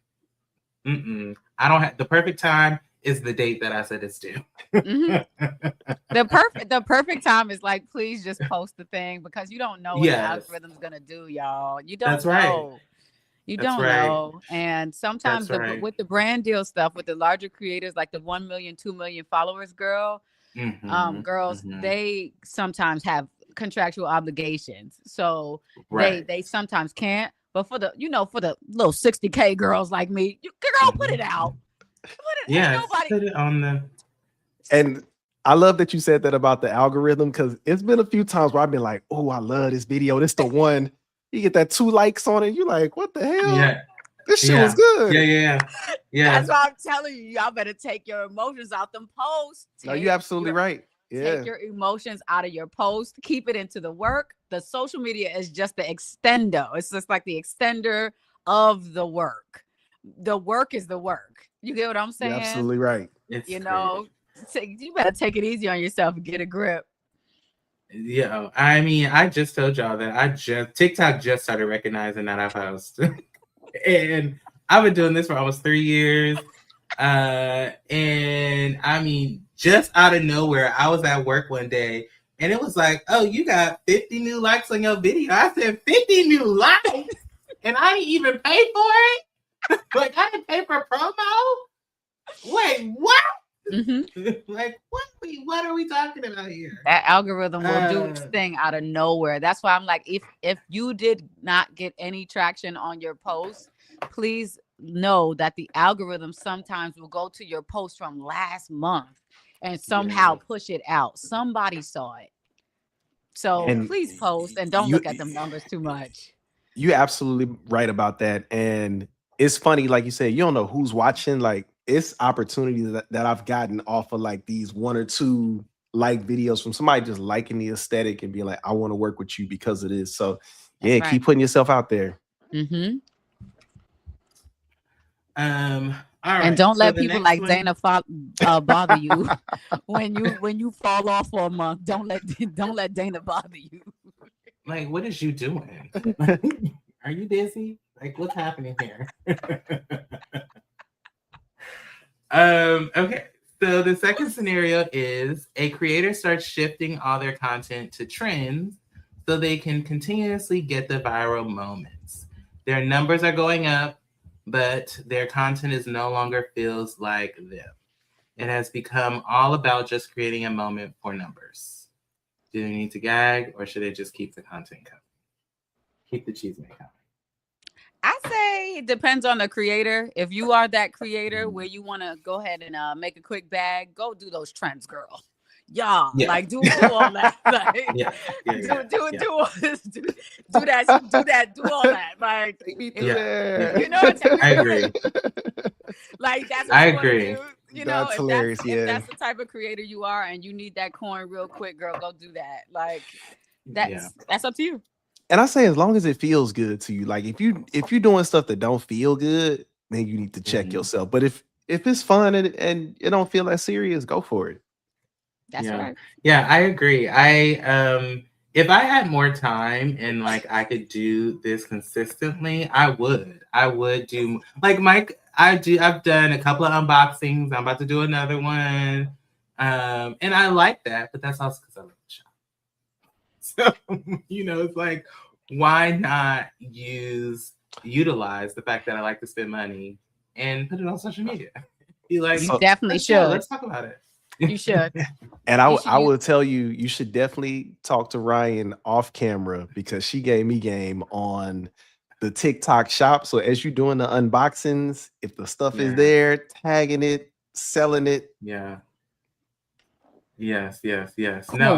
I don't have the perfect time is the date that I said it's due. The perfect time is like, please just post the thing, because you don't know what the algorithm's gonna do, y'all. You don't That's know. Right. You don't know. And sometimes with the brand deal stuff, with the larger creators, like the 1 million, 2 million followers, girls, they sometimes have contractual obligations. So they sometimes can't. But for the little 60K girls like me, put it out. Put it on the. And I love that you said that about the algorithm, because it's been a few times where I've been like, oh, I love this video. This the one. You get that 2 likes on it. You're like, what the hell? Yeah. This shit was good. Yeah. That's why I'm telling you, y'all better take your emotions out them posts. No, you're absolutely right. Yeah. Take your emotions out of your post. Keep it into the work. The social media is just the extender. It's just like the extender of the work. The work is the work. You get what I'm saying? You're absolutely right. You better take it easy on yourself and get a grip. Yeah, I mean, I just told y'all that TikTok just started recognizing that I post. And I've been doing this for almost 3 years. And I mean, just out of nowhere, I was at work one day and it was like, oh, you got 50 new likes on your video. I said, 50 new likes? And I didn't even pay for it? Like, I didn't pay for promo? Wait, what? Like, what are we talking about here? That algorithm will do its thing out of nowhere. That's why I'm like, if you did not get any traction on your post, please know that the algorithm sometimes will go to your post from last month and somehow push it out. Somebody saw it. So please post and don't look at them numbers too much. You're absolutely right about that. And it's funny, like you said, you don't know who's watching. Like, it's opportunities that I've gotten off of like these 1 or 2 like videos from somebody just liking the aesthetic and being like, I want to work with you because of this. So keep putting yourself out there. All right. And don't let people like Dana bother you when you fall off for a month. Don't let Dana bother you. Like, what is you doing? Are you busy? Like, what's happening here? Okay, so the second scenario is a creator starts shifting all their content to trends so they can continuously get the viral moments. Their numbers are going up, but their content is no longer feels like them. It has become all about just creating a moment for numbers. Do they need to gag, or should they just keep the content coming? Keep the chisme coming. I say it depends on the creator. If you are that creator where you want to go ahead and make a quick bag, go do those trends, girl. Yeah. Like do all that. Like, do that, do all that. Like, you know what I agree. Like that's what I you agree. Do. You know, that's hilarious. If that's the type of creator you are and you need that coin real quick, girl, go do that. Like that's up to you. And I say, as long as it feels good to you, like if you're doing stuff that don't feel good, then you need to check yourself. But if it's fun and it don't feel that serious, go for it. That's right. Yeah, I agree. If I had more time and like I could do this consistently, I would do like Mike. I've done a couple of unboxings. I'm about to do another one. And I like that, but that's also because I love the shop. So, it's like, why not utilize the fact that I like to spend money and put it on social media? Be like, you definitely should. Let's talk about it. You should. And I will tell you should definitely talk to Ryan off camera, because she gave me game on the TikTok shop. So as you're doing the unboxings, if the stuff is there, tagging it, selling it. Yeah. Yes. No,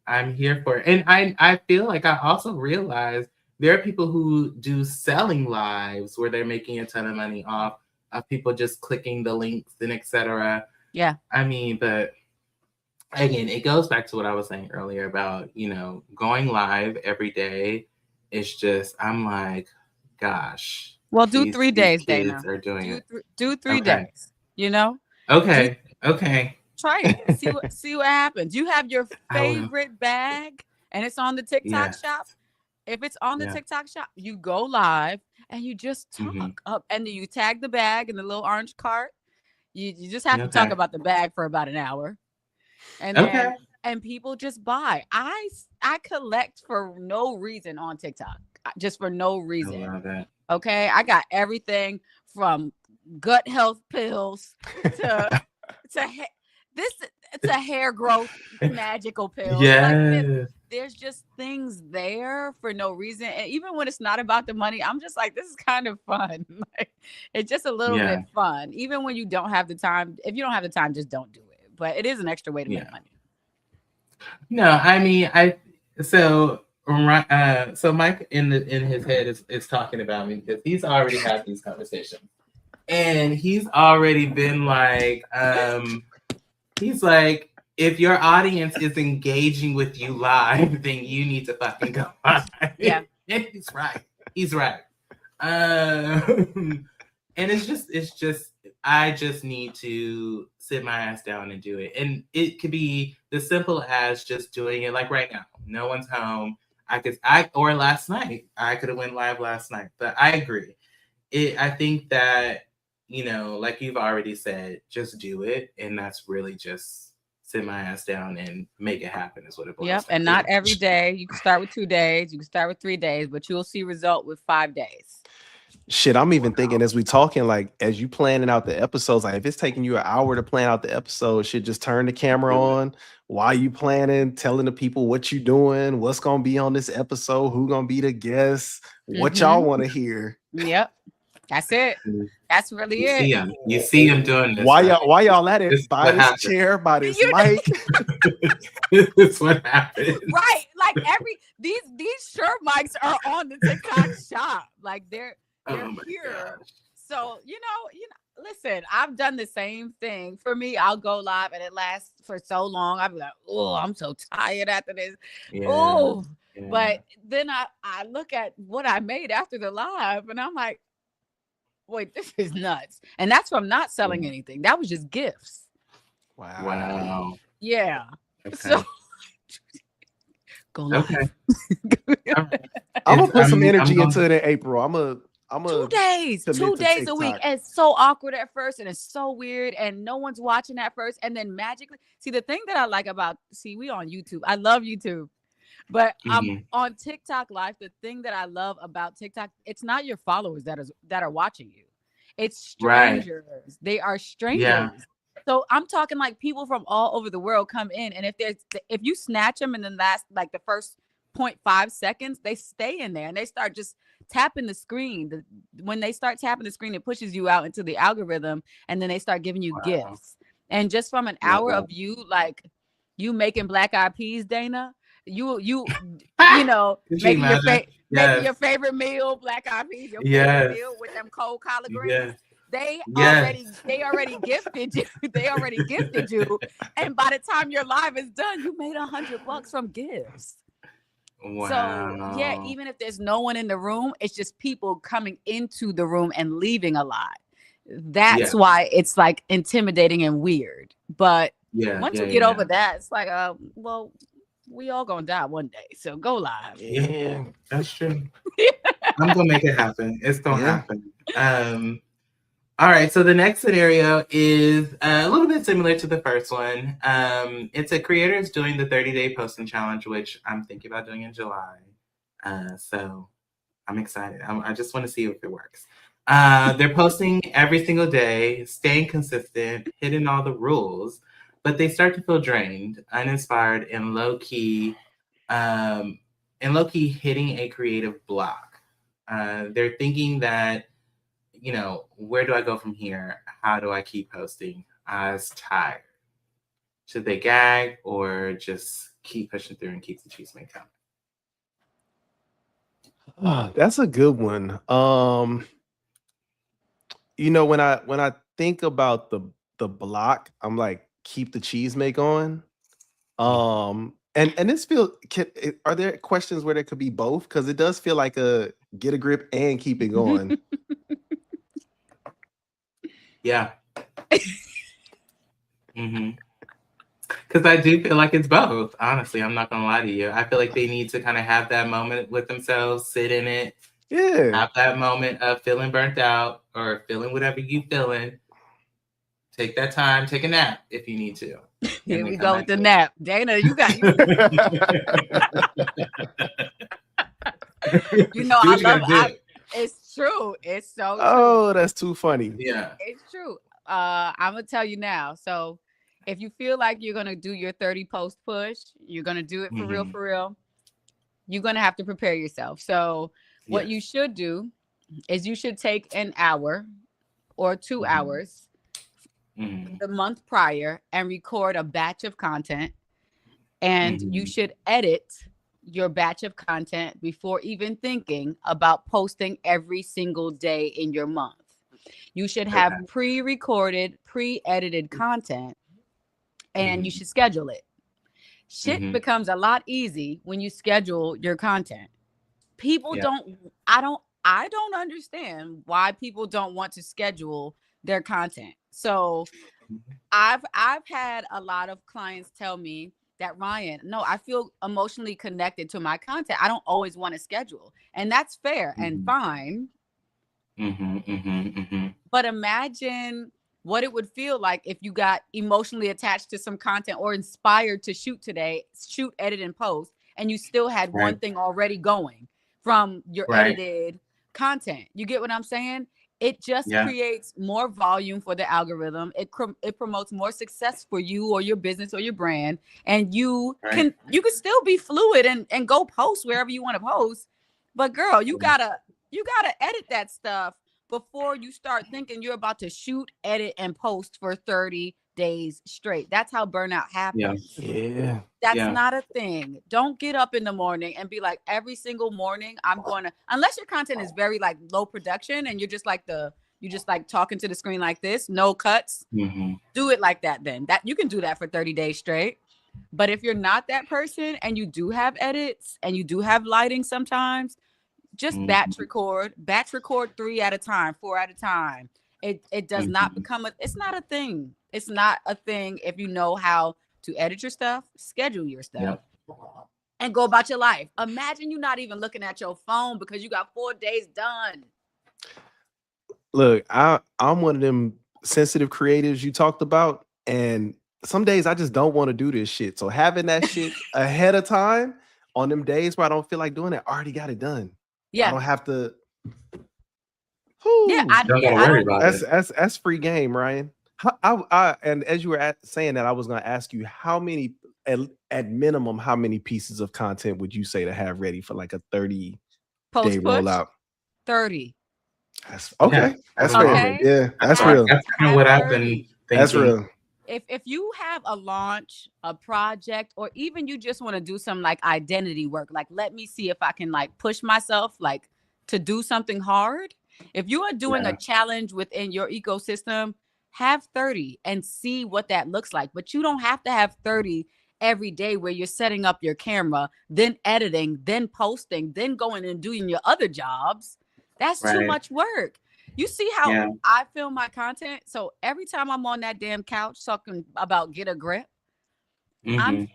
I'm here for it. And I feel like I also realize there are people who do selling lives where they're making a ton of money off of people just clicking the links and etc. Yeah. I mean, but again, it goes back to what I was saying earlier about, going live every day. It's just, I'm like, gosh. Well, do 3 days, Dana. Are doing it. Do 3 days, Okay. Try it. See what happens. You have your favorite bag and it's on the TikTok shop. If it's on the TikTok shop, you go live and you just talk up, and then you tag the bag in the little orange cart. You just have to talk about the bag for about an hour. And then and people just buy. I collect for no reason on TikTok. Just for no reason. I love that. Okay. I got everything from gut health pills to it's a hair growth magical pill. Yes. Like there's just things there for no reason. And even when it's not about the money, I'm just like, this is kind of fun. Like, it's just a little bit fun. Even when you don't have the time. If you don't have the time, just don't do it. But it is an extra way to make money. No, I mean, so Mike in his head is talking about me because he's already had these conversations. And he's already been like, he's like, if your audience is engaging with you live, then you need to fucking go live. Yeah. And he's right. And it's just, I just need to sit my ass down and do it. And it could be as simple as just doing it like right now. No one's home. Or last night. I could have went live last night. But I agree. I think that, like you've already said, just do it. And that's really just sit my ass down and make it happen is what it boils down to. And not every day. You can start with 2 days. You can start with 3 days, but you'll see result with 5 days. Shit, I'm even thinking as we talking, like as you planning out the episodes, like if it's taking you an hour to plan out the episode, should just turn the camera on while you planning, telling the people what you doing, what's gonna be on this episode, who gonna be the guests, what y'all want to hear. Yep. That's it. That's really it. You see him doing this. Why y'all at it? By this chair, by this mic. That's what happened. Right. Like these shirt mics are on the TikTok shop. Like they're here. Gosh. So, listen, I've done the same thing. For me, I'll go live and it lasts for so long. I'll be like, oh, I'm so tired after this. Oh, but then I look at what I made after the live and I'm like, wait, this is nuts. And that's from not selling anything. That was just gifts. Wow. Yeah. Okay. So go live. Okay. I'm gonna put some energy into it in April. I'm 2 days. 2 days a week. And it's so awkward at first and it's so weird and no one's watching at first. And then magically, see the thing that I like about we on YouTube. I love YouTube. But on TikTok Live, the thing that I love about TikTok, it's not your followers that are watching you. It's strangers. Right. They are strangers. Yeah. So I'm talking like people from all over the world come in, and if you snatch them in the last, like the first 0.5 seconds, they stay in there and they start just tapping the screen. When they start tapping the screen, it pushes you out into the algorithm, and then they start giving you gifts. And just from an hour of you, like you making black eyed peas, Dana, you know, making your favorite meal, black eyed peas, your favorite meal with them cold collard greens. They already gifted you. They already gifted you. And by the time your live is done, you made $100 from gifts. Wow. So yeah, even if there's no one in the room, it's just people coming into the room and leaving a lot. That's why it's like intimidating and weird. But once you get over that, it's like, well, we all gonna die one day. So go live. Yeah, that's true. I'm gonna make it happen. It's gonna happen. All right, so the next scenario is a little bit similar to the first one. It's a creator is doing the 30-day posting challenge, which I'm thinking about doing in July. So I'm excited. I just want to see if it works. They're posting every single day, staying consistent, hitting all the rules, but they start to feel drained, uninspired, and low-key hitting a creative block. They're thinking that, you know, where do I go from here? How do I keep posting? I was tired. Should they gag or just keep pushing through and keep the chisme coming? Oh, that's a good one. You know, when I think about the block, I'm like, keep the chisme going. And this are there questions where there could be both? Because it does feel like a get a grip and keep it going. Yeah. Because I do feel like it's both. Honestly, I'm not gonna lie to you. I feel like they need to kind of have that moment with themselves, sit in it. Yeah. Have that moment of feeling burnt out or feeling whatever you feeling. Take that time, take a nap if you need to. Here we go with the nap. Dana, you got you know, I love it. It's true. It's so true. Oh, that's too funny. Yeah. It's true. I'm gonna tell you now. So if you feel like you're gonna do your 30 post push, you're gonna do it for real, you're gonna have to prepare yourself. So what you should do is you should take an hour or 2 hours the month prior and record a batch of content. And you should edit your batch of content before even thinking about posting every single day in your month. You should have pre-recorded, pre-edited content, and you should schedule it. Shit becomes a lot easy when you schedule your content. People I don't understand why people don't want to schedule their content. So I've had a lot of clients tell me that, Ryan, no, I feel emotionally connected to my content. I don't always want to schedule. And that's fair and fine. But imagine what it would feel like if you got emotionally attached to some content or inspired to shoot today, shoot, edit, and post, and you still had one thing already going from your edited content. You get what I'm saying? It just creates more volume for the algorithm. It promotes more success for you or your business or your brand. And you can still be fluid and go post wherever you want to post. But girl, you gotta edit that stuff before you start thinking you're about to shoot, edit, and post for 30 days straight. That's how burnout happens. Yeah. That's not a thing. Don't get up in the morning and be like, every single morning I'm going to, unless your content is very like low production and you're just like talking to the screen like this, no cuts. Do it like that then. That you can do that for 30 days straight. But if you're not that person and you do have edits and you do have lighting sometimes, just batch record 3 at a time, 4 at a time. It does not become it's not a thing. It's not a thing if you know how to edit your stuff, schedule your stuff, and go about your life. Imagine you not even looking at your phone because you got 4 days done. Look, I'm one of them sensitive creatives you talked about, and some days I just don't want to do this shit. So having that shit ahead of time on them days where I don't feel like doing it, I already got it done. Yeah, I don't have to. Don't worry about it. That's free game, Ryan. And as you were saying that, I was going to ask you how many, at minimum, how many pieces of content would you say to have ready for like a 30-day rollout? 30. That's okay. Yeah, that's real. Okay. Yeah, that's real. That's kind of what I've been thinking. That's real. If you have a launch, a project, or even you just want to do some like identity work, like let me see if I can like push myself like to do something hard. If you are doing a challenge within your ecosystem, have 30 and see what that looks like. But you don't have to have 30 every day where you're setting up your camera, then editing, then posting, then going and doing your other jobs. That's too much work. You see how I film my content? So every time I'm on that damn couch talking about get a grip, I'm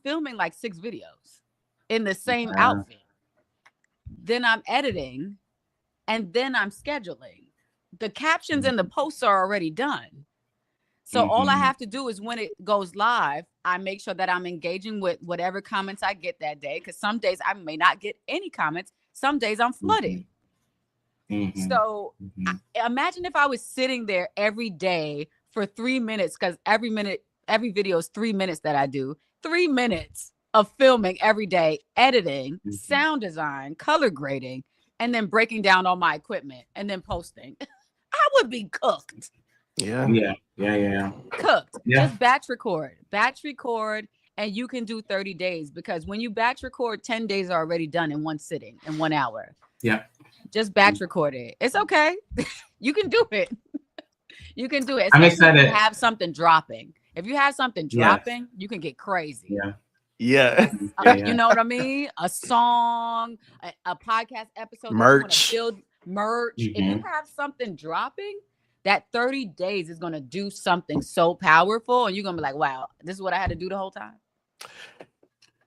filming like 6 videos in the same outfit. Then I'm editing and then I'm scheduling. The captions and the posts are already done. So all I have to do is when it goes live, I make sure that I'm engaging with whatever comments I get that day. Because some days I may not get any comments. Some days I'm flooded. So imagine if I was sitting there every day for 3 minutes, because every video is 3 minutes that I do. 3 minutes of filming every day, editing, sound design, color grading, and then breaking down all my equipment and then posting. I would be cooked. Yeah. Cooked. Just batch record, and you can do 30 days because when you batch record, 10 days are already done in one sitting, in 1 hour. Yeah. Just batch record it. It's okay. You can do it. You can do it. I'm excited. If you have something dropping. If you have something dropping, you can get crazy. Yeah. You know what I mean? A song, a podcast episode, merch. Build merch. If you have something dropping, that 30 days is going to do something so powerful, and you're going to be like, wow, this is what I had to do the whole time.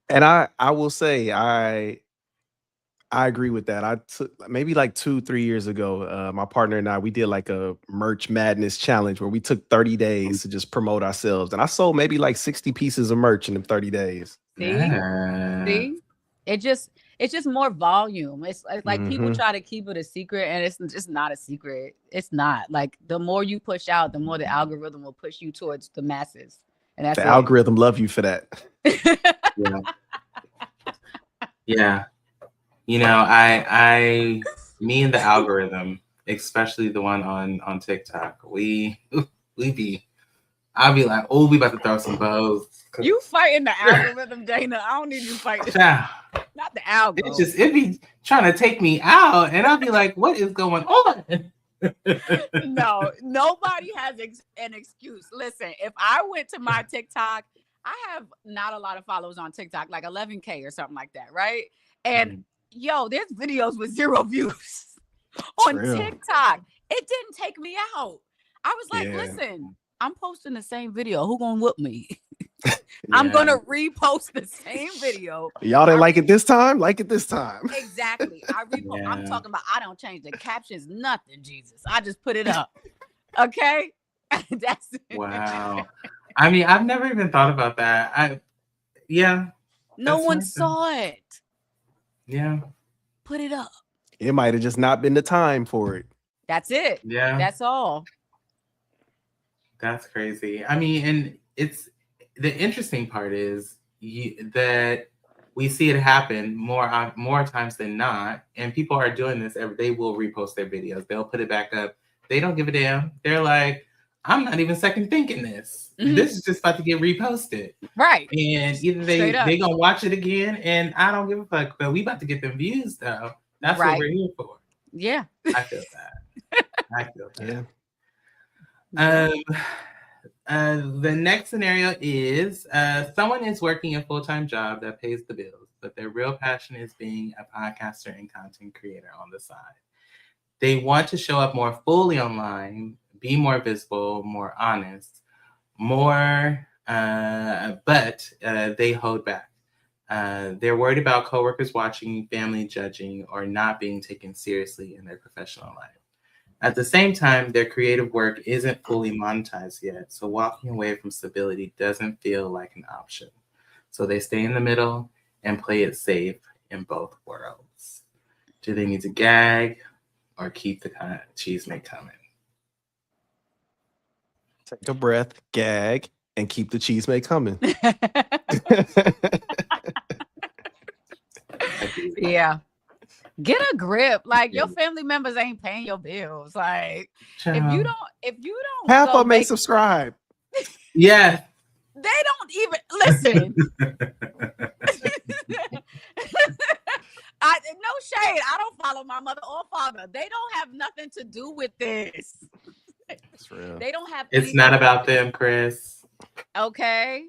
And I will say, I agree with that. I took maybe like 2-3 years ago, my partner and I, we did like a merch madness challenge where we took 30 days to just promote ourselves. And I sold maybe like 60 pieces of merch in them 30 days. See? It's just more volume. It's like people try to keep it a secret, and it's just not a secret. It's not. Like the more you push out, the more the algorithm will push you towards the masses. And that's the algorithm love you for that. Yeah. You know, me and the algorithm, especially the one on TikTok, I'll be like, oh, we about to throw some bows. You fighting the algorithm, Dana. I don't need you fighting. Not the algorithm. It be trying to take me out, and I'll be like, what is going on? No, nobody has an excuse. Listen, if I went to my TikTok, I have not a lot of followers on TikTok, like 11K or something like that, right? And yo, there's videos with 0 views on TikTok. It didn't take me out. I was like, listen, I'm posting the same video. Who gonna whoop me? I'm gonna repost the same video. Y'all didn't like it this time? Like it this time. Exactly. I'm talking about I don't change the captions, nothing, Jesus. I just put it up. Okay. That's it. Wow. I mean, I've never even thought about that. No one saw it. Yeah. Put it up. It might have just not been the time for it. That's it. Yeah. That's all. That's crazy. I mean, and it's the interesting part is that we see it happen more times than not, and people are doing this they will repost their videos. They'll put it back up. They don't give a damn. They're like, I'm not even second thinking this. This is just about to get reposted. Right. And either they gonna watch it again, and I don't give a fuck, but we about to get them views though. That's what we're here for. Yeah. I feel that. The next scenario is someone is working a full-time job that pays the bills, but their real passion is being a podcaster and content creator on the side. They want to show up more fully online, be more visible, more honest, but they hold back. They're worried about coworkers watching, family judging, or not being taken seriously in their professional life. At the same time, their creative work isn't fully monetized yet, so walking away from stability doesn't feel like an option. So they stay in the middle and play it safe in both worlds. Do they need to gag or keep the chisme coming? Take a breath, gag, and keep the chisme coming. Yeah. Get a grip. Like your family members ain't paying your bills. Like if you don't half of them may subscribe. Yeah. They don't even listen. No shade. I don't follow my mother or father. They don't have nothing to do with this. That's real. They don't have. It's not about them, Chris. Okay.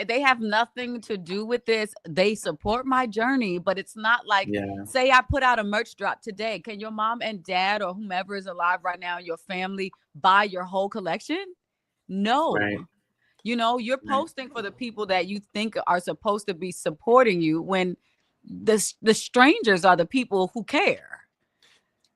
They have nothing to do with this. They support my journey, but it's not like, say I put out a merch drop today. Can your mom and dad or whomever is alive right now in your family buy your whole collection? No. Right. You know, you're posting for the people that you think are supposed to be supporting you when the strangers are the people who care.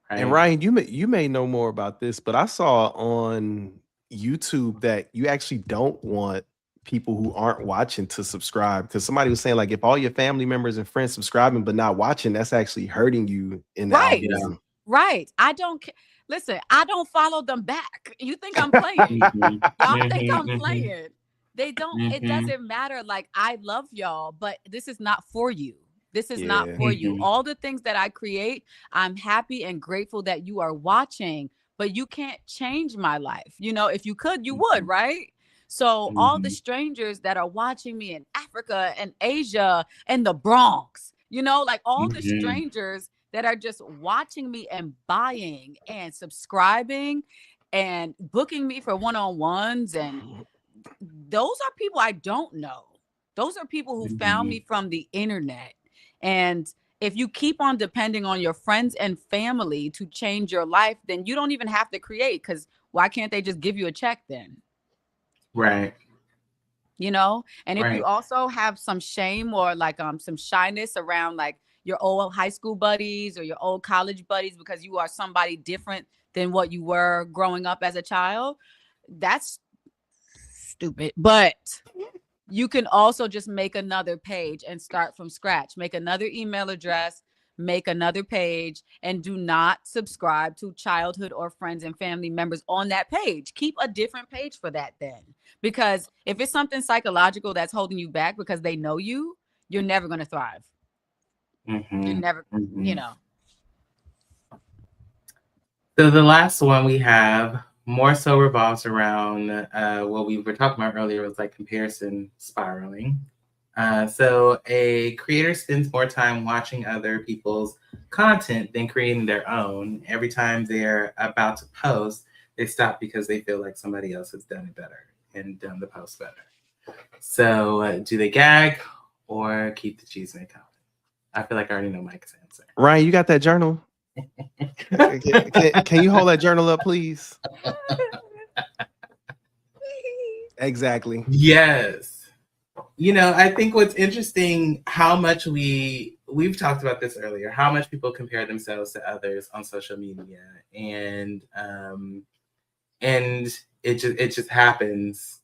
Right. And Ryan, you may know more about this, but I saw on YouTube that you actually don't want people who aren't watching to subscribe, because somebody was saying like if all your family members and friends subscribing but not watching, that's actually hurting you in the algorithm. Right. I don't listen, I don't follow them back. You think I'm playing? Y'all think I'm playing? They don't. It doesn't matter. Like I love y'all, but this is not for you. This is not for you. All the things that I create, I'm happy and grateful that you are watching, but you can't change my life. You know, if you could, you would, right? So all the strangers that are watching me in Africa and Asia and the Bronx, you know, like all the strangers that are just watching me and buying and subscribing and booking me for one-on-ones. And those are people I don't know. Those are people who found me from the internet. And if you keep on depending on your friends and family to change your life, then you don't even have to create, because why can't they just give you a check then? Right. You know, and if you also have some shame or like some shyness around like your old high school buddies or your old college buddies because you are somebody different than what you were growing up as a child, that's stupid. But you can also just make another page and start from scratch. Make another email address, make another page, and do not subscribe to childhood or friends and family members on that page. Keep a different page for that then. Because if it's something psychological that's holding you back because they know you, you're never going to thrive. You're never, you know. So the last one we have more so revolves around what we were talking about earlier, was like comparison spiraling. So a creator spends more time watching other people's content than creating their own. Every time they're about to post, they stop because they feel like somebody else has done it better and done the post better. So do they gag or keep the chisme coming? I feel like I already know Mike's answer. Ryan, you got that journal? Can you hold that journal up, please? Exactly. Yes. You know, I think what's interesting, how much we've talked about this earlier, how much people compare themselves to others on social media, and it just happens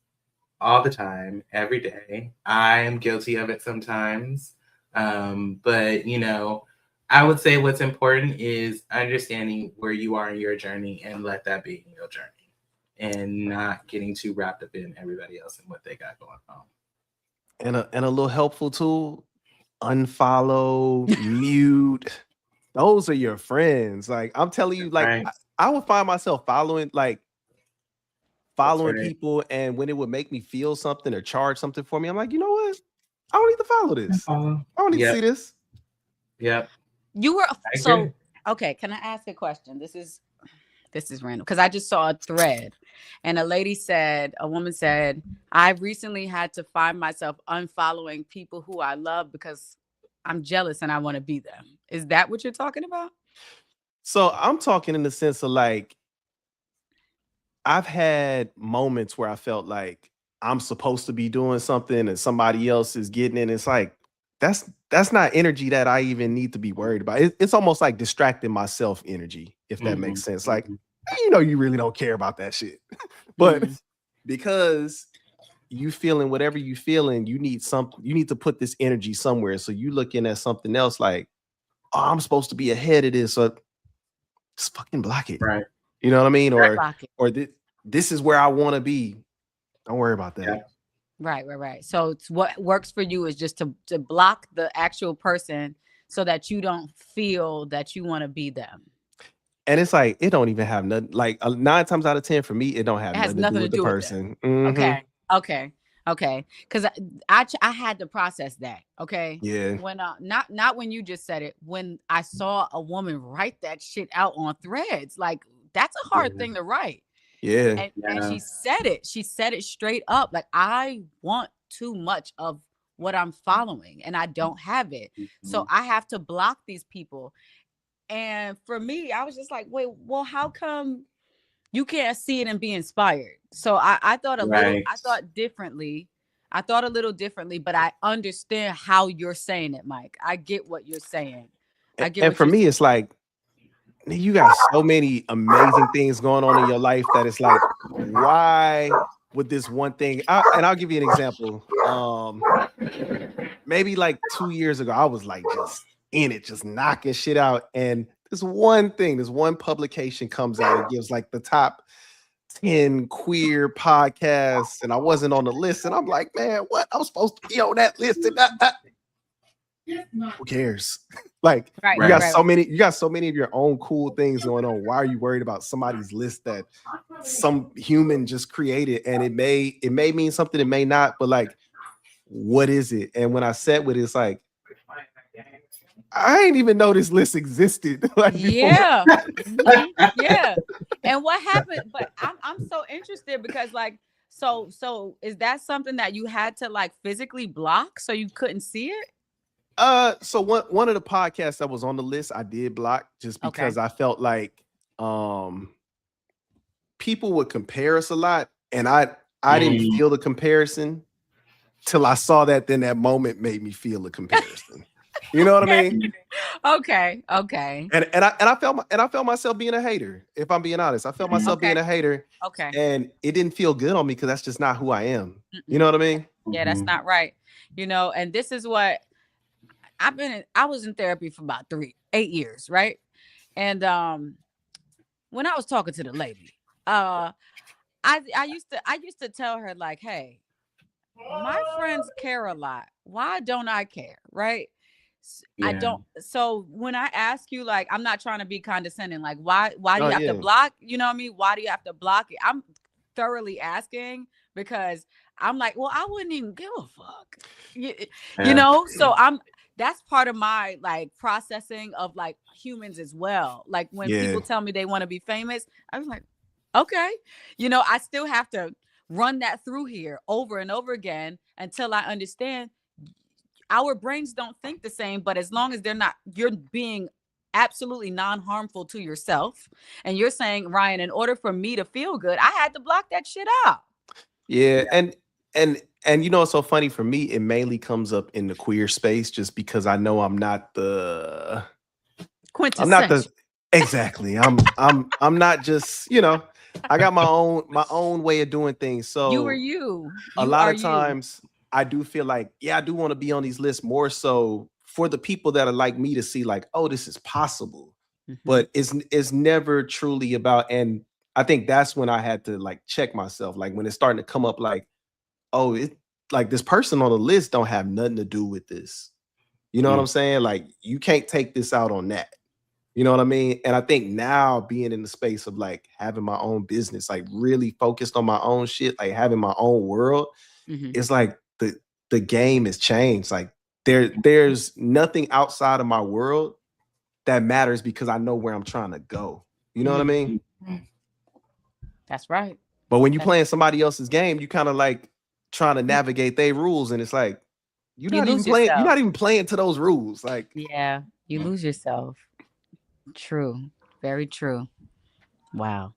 all the time, every day. I am guilty of it sometimes, but you know, I would say what's important is understanding where you are in your journey and let that be in your journey, and not getting too wrapped up in everybody else and what they got going on. And a little helpful tool: unfollow, mute. Those are your friends. Like I'm telling you, like I would find myself following people, and when it would make me feel something or charge something for me, I'm like, you know what? I don't need to follow this. I don't need to see this. Yep. You were so okay. Can I ask a question? This is random because I just saw a thread, and a woman said, I've recently had to find myself unfollowing people who I love because I'm jealous and I want to be them. Is that what you're talking about? So I'm talking in the sense of like, I've had moments where I felt like I'm supposed to be doing something and somebody else is getting it. And it's like, that's not energy that I even need to be worried about. It's almost like distracting myself energy, if that makes sense. Like, you know, you really don't care about that shit. But because you feeling whatever you feeling, you need to put this energy somewhere. So you looking at something else like, oh, I'm supposed to be ahead of this. So just fucking block it. Right. You know what I mean? Or this is where I want to be. Don't worry about that. Yeah. Right. So it's what works for you is just to block the actual person so that you don't feel that you want to be them. And it's like, it don't even have nothing, like 9 times out of 10 for me, it don't have nothing to do with the person. Okay. Because I had to process that. Okay. Yeah. When not when you just said it, when I saw a woman write that shit out on Threads, like that's a hard thing to write. Yeah. And she said it straight up. Like, I want too much of what I'm following and I don't have it. So I have to block these people. And for me, I was just like, wait, well, how come you can't see it and be inspired? So I thought differently. I thought a little differently, but I understand how you're saying it, Mike. I get what you're saying. And for me, it's like, you got so many amazing things going on in your life that it's like, why would this one thing? And I'll give you an example. Maybe like 2 years ago, I was like just in it, just knocking shit out. And this one publication comes out, it gives like the top 10 queer podcasts, and I wasn't on the list. And I'm like, man, what? I was supposed to be on that list, and that. Who cares? Like, you got so many of your own cool things going on. Why are you worried about somebody's list that some human just created? And it may mean something, it may not, but like, what is it? And when I sat with it, it's like, I didn't even know this list existed. Like, yeah. And what happened? But I'm so interested because like, so is that something that you had to like physically block so you couldn't see it? So one of the podcasts that was on the list, I did block just because I felt like people would compare us a lot, and I didn't feel the comparison till I saw that. Then that moment made me feel the comparison. You know what I mean? Okay. And I felt myself being a hater. If I'm being honest, I felt myself being a hater. Okay. And it didn't feel good on me because that's just not who I am. You know what I mean? Yeah, that's not right. You know, and this is what I was in therapy for about 8 years, right? And when I was talking to the lady, I used to tell her like, hey, my friends care a lot. Why don't I care? Right? I don't. So when I ask you, like, I'm not trying to be condescending. Like, why do you have to block? You know what I mean? Why do you have to block it? I'm thoroughly asking because I'm like, well, I wouldn't even give a fuck. You know? So that's part of my like processing of like humans as well. Like when people tell me they want to be famous, I was like, okay, you know, I still have to run that through here over and over again until I understand our brains don't think the same, but as long as you're being absolutely non-harmful to yourself. And you're saying, Ryan, in order for me to feel good, I had to block that shit out. Yeah. And you know, it's so funny for me, it mainly comes up in the queer space just because I know I'm not the quintessential. Exactly. I'm not just, you know, I got my own way of doing things. So you are you. A lot of times I do feel like, I do want to be on these lists more so for the people that are like me to see like, oh, this is possible. But it's never truly about, and I think that's when I had to like check myself, like when it's starting to come up like, oh, it like this person on the list don't have nothing to do with this. You know what I'm saying? Like you can't take this out on that. You know what I mean? And I think now being in the space of like having my own business, like really focused on my own shit, like having my own world, it's like the game has changed. Like there's nothing outside of my world that matters because I know where I'm trying to go. You know what I mean? That's right. But when you're playing somebody else's game, you kind of like trying to navigate their rules, and it's like you're not even playing to those rules. Like, yeah, you lose yourself. True. Very true. Wow.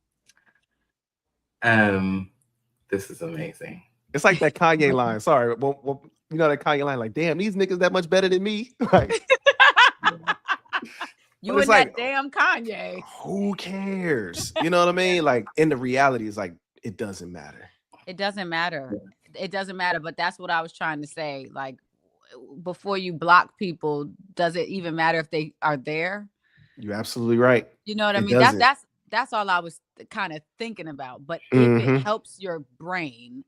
This is amazing. It's like that Kanye line. Sorry, well, you know that Kanye line, like, damn, these niggas that much better than me. Like, you and like, that damn Kanye. Who cares? You know what I mean? Like, in the reality, it's like it doesn't matter. It doesn't matter. It doesn't matter. But that's what I was trying to say. Like, before you block people, does it even matter if they are there? You're absolutely right. You know what I mean? That's all I was kind of thinking about. But if it helps your brain,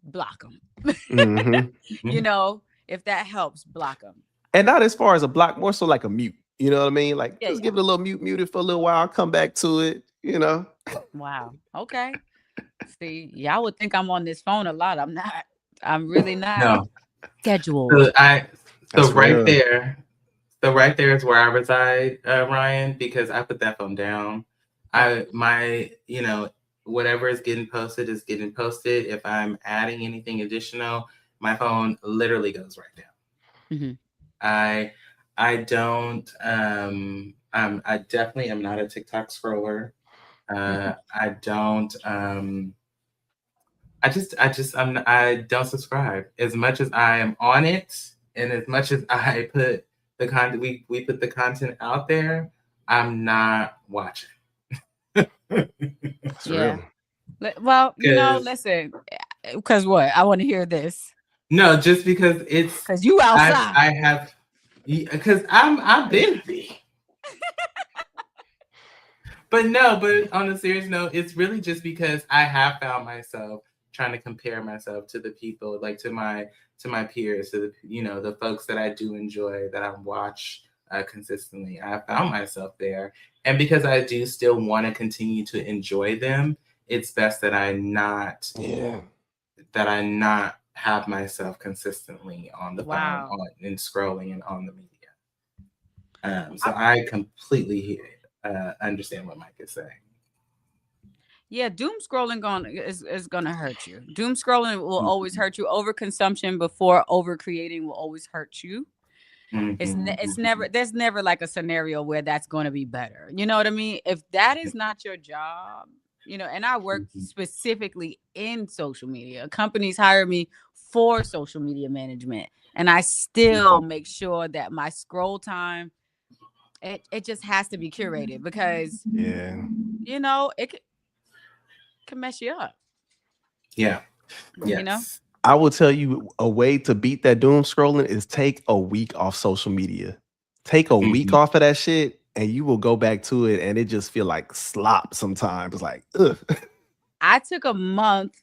block them. You know, if that helps, block them. And not as far as a block, more so like a mute. You know what I mean? Like, just give it a little mute it for a little while, come back to it, you know? Wow. Okay. See, y'all would think I'm on this phone a lot. I'm not. I'm really not. No. Scheduled. So right there is where I reside, Ryan, because I put that phone down. Whatever is getting posted is getting posted. If I'm adding anything additional, my phone literally goes right down. I don't. I definitely am not a TikTok scroller. I don't. I don't subscribe. As much as I am on it, and as much as I put the content, we put the content out there, I'm not watching. Yeah. Well, listen, because what? I want to hear this. No, just because it's because you outside. Because I'm busy. But on a serious note, it's really just because I have found myself trying to compare myself to the people, like to my peers, to the folks that I do enjoy, that I watch consistently. I found myself there, and because I do still want to continue to enjoy them, it's best that I not have myself consistently on the phone and scrolling and on the media. So I completely understand what Mike is saying. Yeah, doom scrolling is gonna hurt you. Doom scrolling will always hurt you. Overconsumption before overcreating will always hurt you. It's never, there's never like a scenario where that's going to be better. You know what I mean? If that is not your job, and I work specifically in social media. Companies hire me for social media management, and I still make sure that my scroll time, it just has to be curated, because it can mess you up. Yeah. Yes. I will tell you, a way to beat that doom scrolling is take a week off social media. Take a week off of that shit, and you will go back to it, and it just feel like slop sometimes. Like, ugh. I took a month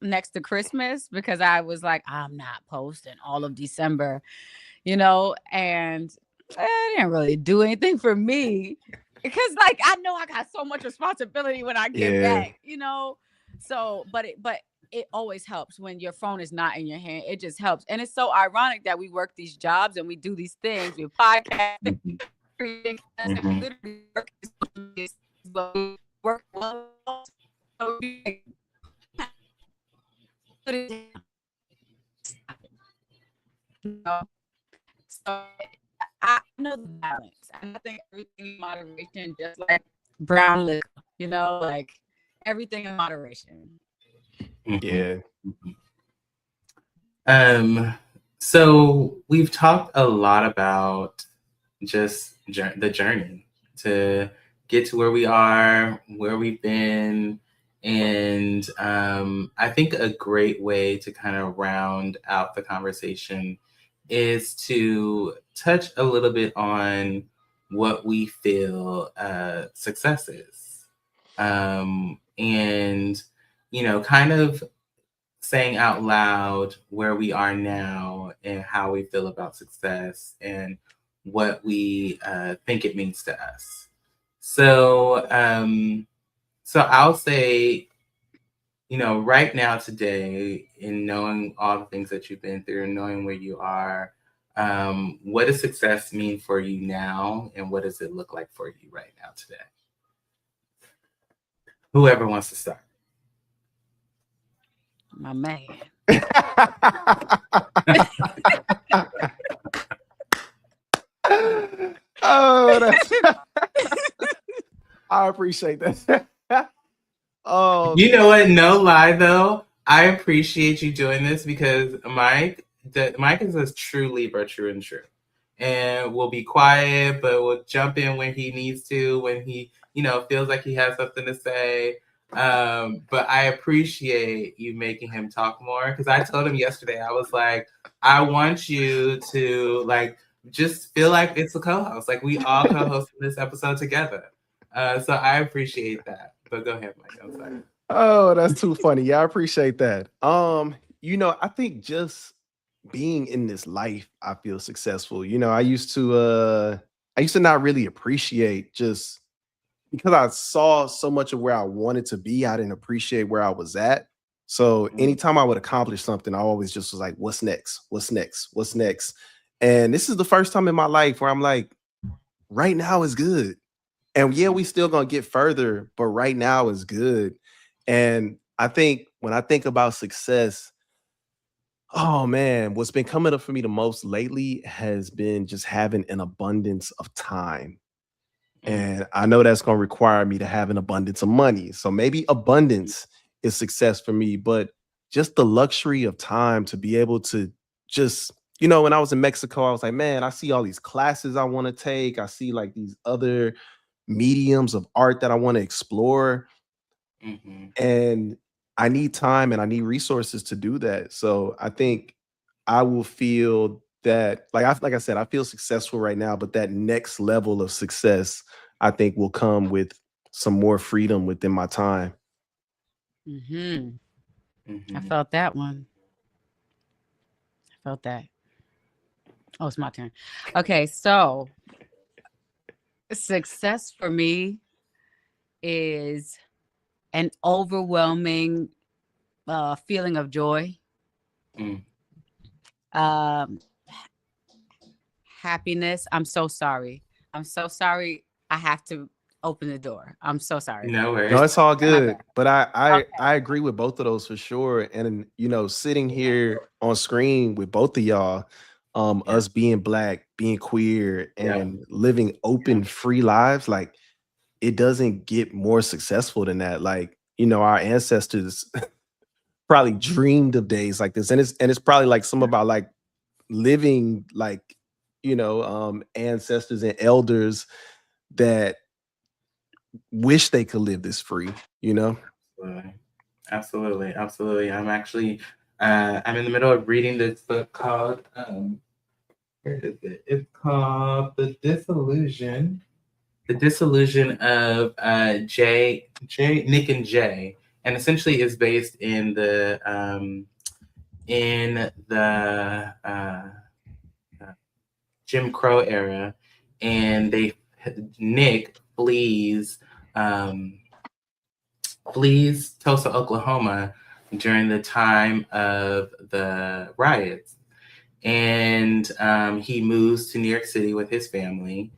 next to Christmas because I was like, I'm not posting all of December, and it didn't really do anything for me, because like I know I got so much responsibility when I get back, So, but it always helps when your phone is not in your hand. It just helps. And it's so ironic that we work these jobs and we do these things. We podcast, literally work well. So I know the balance. And I think everything in moderation, just like brown liquor, like everything in moderation. Yeah. So we've talked a lot about just the journey to get to where we are, where we've been. And I think a great way to kind of round out the conversation is to touch a little bit on what we feel success is. And kind of saying out loud where we are now and how we feel about success and what we think it means to us. So I'll say, right now today, in knowing all the things that you've been through and knowing where you are, what does success mean for you now? And what does it look like for you right now today? Whoever wants to start. My man. I appreciate that. You know what? No lie, though. I appreciate you doing this because Mike is a true Libra, true and true. And will be quiet, but will jump in when he needs to, when he, feels like he has something to say. But I appreciate you making him talk more, because I told him yesterday, I was like, I want you to just feel like it's a co-host. Like we all co-hosted this episode together. So I appreciate that. But go ahead, Mike. I'm sorry. Oh, that's too funny. Yeah, I appreciate that. I think just being in this life, I feel successful. I used to not really appreciate, just because I saw so much of where I wanted to be, I didn't appreciate where I was at. So anytime I would accomplish something, I always just was like, what's next? What's next? What's next? And this is the first time in my life where I'm like, right now is good. And yeah, we still gonna get further, but right now is good. And I think when I think about success, oh man, what's been coming up for me the most lately has been just having an abundance of time. And I know that's going to require me to have an abundance of money. So maybe abundance is success for me, but just the luxury of time to be able to just, when I was in Mexico, I was like, man, I see all these classes I want to take. I see like these other mediums of art that I want to explore. And I need time and I need resources to do that. So I think I will feel that, like I said, I feel successful right now, but that next level of success, I think, will come with some more freedom within my time. I felt that one. I felt that. Oh, it's my turn. Okay, so success for me is an overwhelming feeling of joy. Happiness. I'm so sorry. I have to open the door. I'm so sorry. No worries. No, it's all good. But I agree with both of those for sure. And sitting here on screen with both of y'all, us being Black, being queer, and living open, free lives, like, it doesn't get more successful than that. Like, our ancestors probably dreamed of days like this, and it's probably like some about like living like ancestors and elders that wish they could live this free. Absolutely. I'm actually I'm in the middle of reading this book called where is it? It's called The Disillusion of Nick and Jay, and essentially is based in the Jim Crow era, and Nick flees Tulsa, Oklahoma during the time of the riots, and he moves to New York City with his family,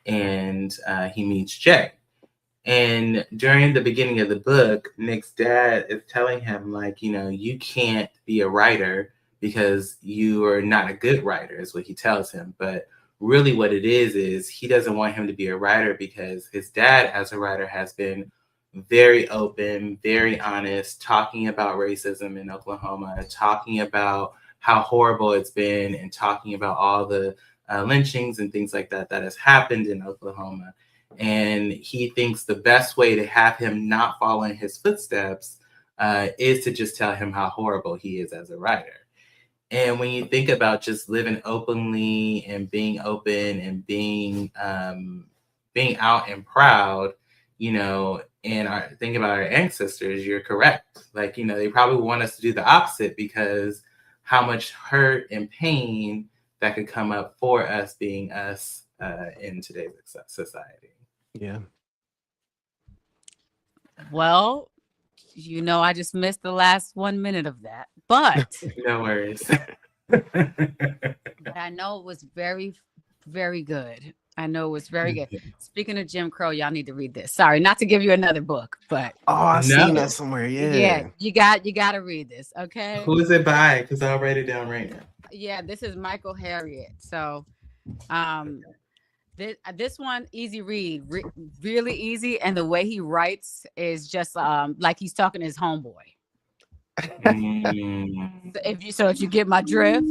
and he meets Jay. And during the beginning of the book, Nick's dad is telling him, like, you can't be a writer because you are not a good writer, is what he tells him. But really what it is he doesn't want him to be a writer because his dad as a writer has been very open, very honest, talking about racism in Oklahoma, talking about how horrible it's been, and talking about all the lynchings and things like that has happened in Oklahoma. And he thinks the best way to have him not follow in his footsteps is to just tell him how horrible he is as a writer. And when you think about just living openly and being open and being out and proud, and think about our ancestors, you're correct. Like, they probably want us to do the opposite because how much hurt and pain that could come up for us being us in today's society. Yeah. Well, I just missed the last 1 minute of that, but no worries. But I know it was very, very good. I know it was very good. Speaking of Jim Crow, y'all need to read this. Sorry, not to give you another book, but I've seen that somewhere. Yeah, you got to read this. Okay. Who is it by? Because I'll write it down right now. Yeah, this is Michael Harriot. So, this one easy read, really easy, and the way he writes is just like he's talking to his homeboy. If you get my drift.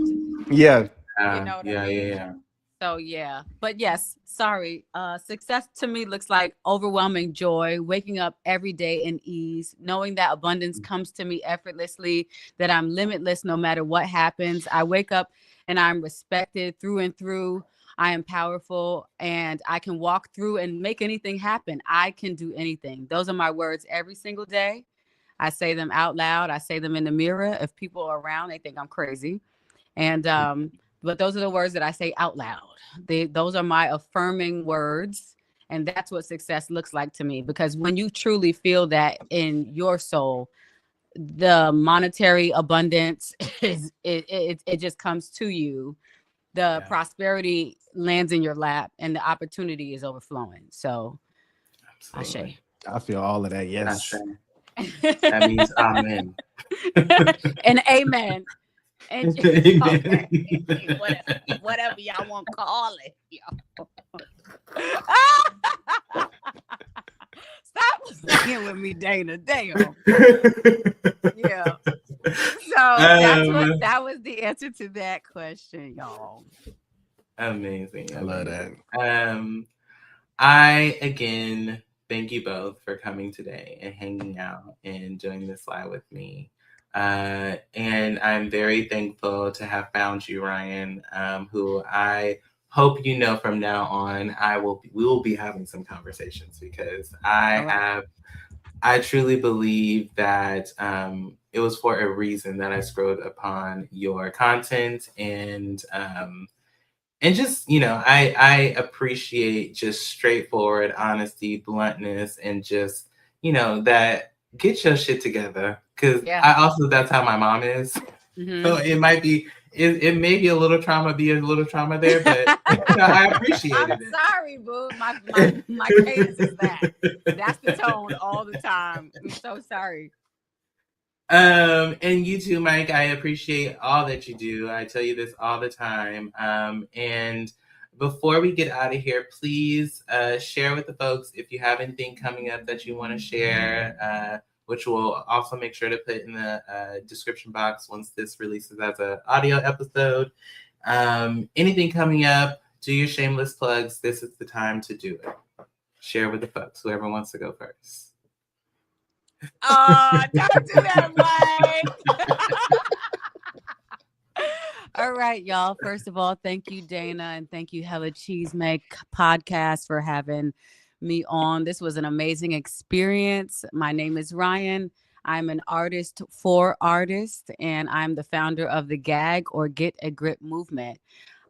Yeah. Yeah. So yeah, but yes, sorry. Success to me looks like overwhelming joy, waking up every day in ease, knowing that abundance comes to me effortlessly, that I'm limitless no matter what happens. I wake up and I'm respected through and through. I am powerful, and I can walk through and make anything happen. I can do anything. Those are my words every single day. I say them out loud. I say them in the mirror. If people are around, they think I'm crazy. And but those are the words that I say out loud. Those are my affirming words. And that's what success looks like to me. Because when you truly feel that in your soul, the monetary abundance it just comes to you. The prosperity lands in your lap, and the opportunity is overflowing. So Absolutely. I feel all of that. Yes. That means amen. And amen. And okay. whatever y'all want to call it. Stop playing with me, Dana. Damn. Yeah. So that was the answer to that question, y'all. Amazing. I love that. I again thank you both for coming today and hanging out and doing this live with me. And I'm very thankful to have found you, Ryan, who I hope you know from now on we will be having some conversations, because I truly believe that it was for a reason that I scrolled upon your content, and just, I appreciate just straightforward honesty, bluntness, and just, that get your shit together. Because that's how my mom is. Mm-hmm. So it may be a little trauma there, but I appreciate it. I'm sorry, boo. My cadence is that. That's the tone all the time. I'm so sorry. And you too, Mike. I appreciate all that you do. I tell you this all the time. And before we get out of here, please share with the folks if you have anything coming up that you want to share, which we'll also make sure to put in the description box once this releases as an audio episode. Anything coming up, do your shameless plugs. This is the time to do it. Share with the folks, whoever wants to go first. Oh, don't do that, Mike. All right, y'all. First of all, thank you, Dana, and thank you, Hella Chisme Podcast, for having me on. This was an amazing experience. My name is Ryan. I'm an artist for artists, and I'm the founder of the GAG, or Get a Grip movement.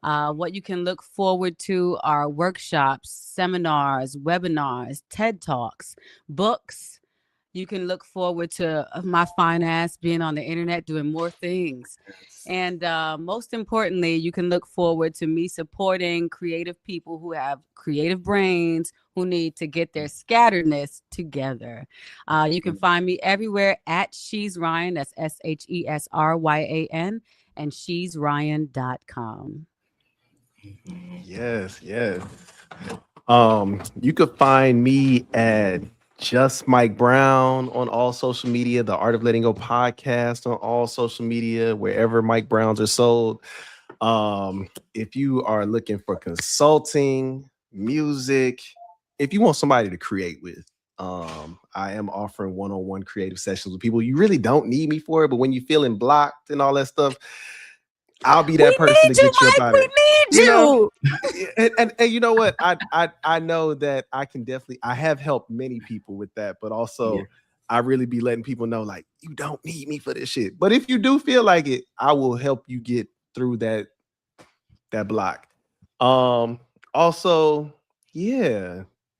What you can look forward to are workshops, seminars, webinars, TED Talks, books. You can look forward to my fine ass being on the internet doing more things. And most importantly, you can look forward to me supporting creative people who have creative brains, who need to get their scatteredness together. You can find me everywhere at She's Ryan. That's SHESRYAN, and she'sryan.com. Yes. You could find me at Just Mike Brown on all social media, the Art of Letting Go podcast on all social media, wherever Mike Browns are sold. If you are looking for consulting, music, if you want somebody to create with, I am offering one-on-one creative sessions with people. You really don't need me for it, but when you're feeling blocked and all that stuff, I'll be that person to get you up out of it. We need you. And you know what? I know that I have helped many people with that, but also I really be letting people know, like, you don't need me for this shit. But if you do feel like it, I will help you get through that block. Also,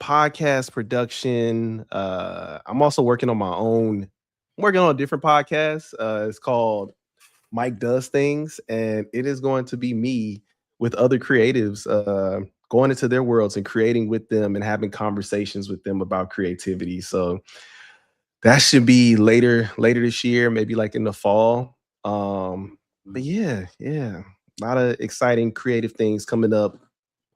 podcast production. I'm also working on a different podcast. It's called Mike Does Things, and it is going to be me with other creatives going into their worlds and creating with them and having conversations with them about creativity. So that should be later this year, maybe like in the fall. But yeah, a lot of exciting creative things coming up.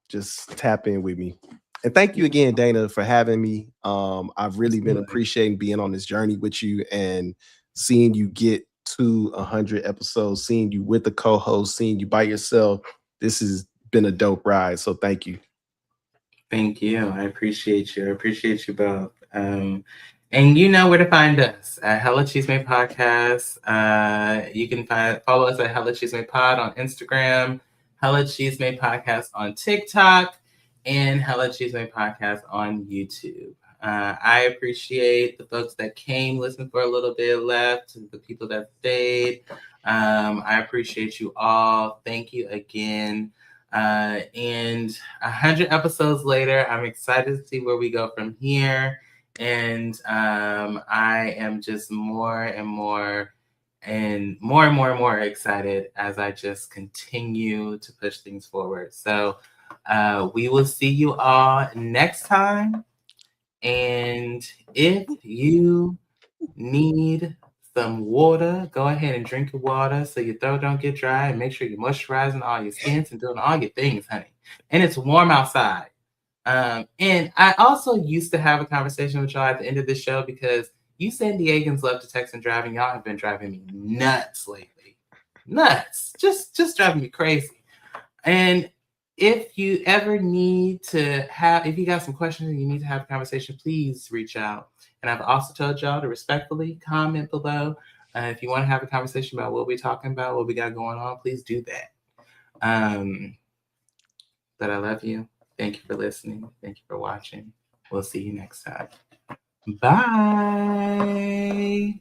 Just tap in with me. And thank you again, Dana, for having me. I've really been appreciating being on this journey with you and seeing you get to 100 episodes, seeing you with the co-host, seeing you by yourself. This has been a dope ride. So thank you. Thank you. I appreciate you. I appreciate you both. And you know where to find us at Hella Chisme Podcast. You can follow us at Hella Chisme Pod on Instagram, Hella Chisme Podcast on TikTok and Hella Chisme Podcast on YouTube. I appreciate the folks that came, listened for a little bit, left, the people that stayed. I appreciate you all. Thank you again. And 100 episodes later, I'm excited to see where we go from here. And I am just more and more excited as I just continue to push things forward. So we will see you all next time. And if you need some water, go ahead and drink your water so your throat don't get dry, and make sure you're moisturizing all your skins and doing all your things, honey. And it's warm outside. And I also used to have a conversation with y'all at the end of the show, because you San Diegans love to text and drive, and y'all have been driving me nuts lately. Nuts. Just driving me crazy. And if you ever need to if you got some questions and you need to have a conversation, please reach out. And I've also told y'all to respectfully comment below. If you want to have a conversation about what we're talking about, what we got going on, please do that. But I love you. Thank you for listening. Thank you for watching. We'll see you next time. Bye.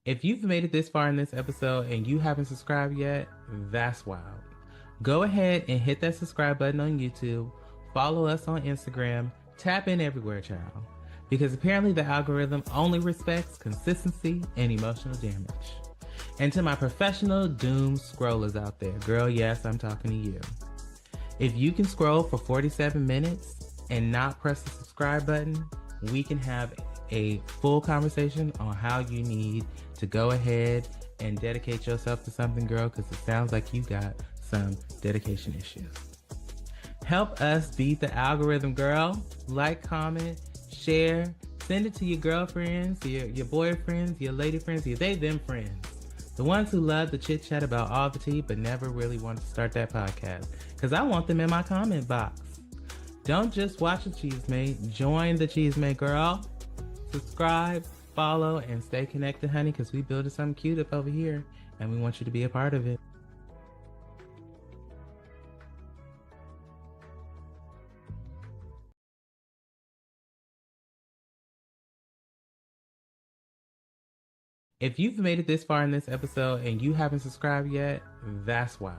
If you've made it this far in this episode and you haven't subscribed yet, that's wild. Go ahead and hit that subscribe button on YouTube, follow us on Instagram, tap in everywhere, child. Because apparently the algorithm only respects consistency and emotional damage. And to my professional doom scrollers out there, girl, yes, I'm talking to you. If you can scroll for 47 minutes and not press the subscribe button, we can have a full conversation on how you need to go ahead and dedicate yourself to something, girl, because it sounds like you got some dedication issues. Help us beat the algorithm, girl. Like, comment, share, send it to your girlfriends, your boyfriends, your lady friends, your them friends. The ones who love to chit chat about all the tea but never really want to start that podcast. Because I want them in my comment box. Don't just watch the Chisme, join the Chisme, girl. Subscribe, follow, and stay connected, honey, because we building something cute up over here, and we want you to be a part of it. If you've made it this far in this episode and you haven't subscribed yet, that's wild.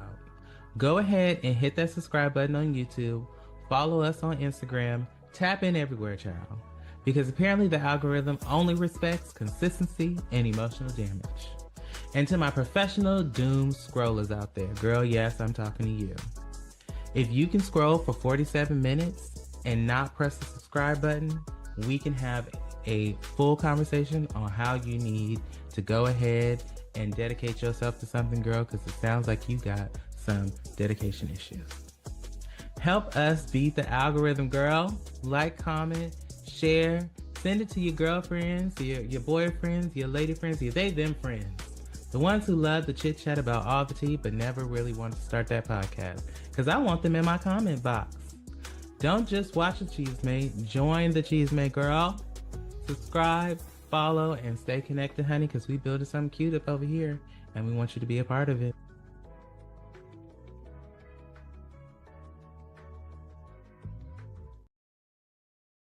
Go ahead and hit that subscribe button on YouTube, follow us on Instagram, tap in everywhere, child. Because apparently the algorithm only respects consistency and emotional damage. And to my professional doom scrollers out there, girl, yes, I'm talking to you. If you can scroll for 47 minutes and not press the subscribe button, we can have a full conversation on how you need to go ahead and dedicate yourself to something, girl, because it sounds like you got some dedication issues. Help us beat the algorithm, girl. Like, comment, share, send it to your girlfriends, your boyfriends, your lady friends, your them friends. The ones who love to chit chat about all the tea but never really want to start that podcast. Because I want them in my comment box. Don't just watch the Chisme, join the Chisme, girl. Subscribe, follow, and stay connected, honey, because we building something cute up over here, and we want you to be a part of it.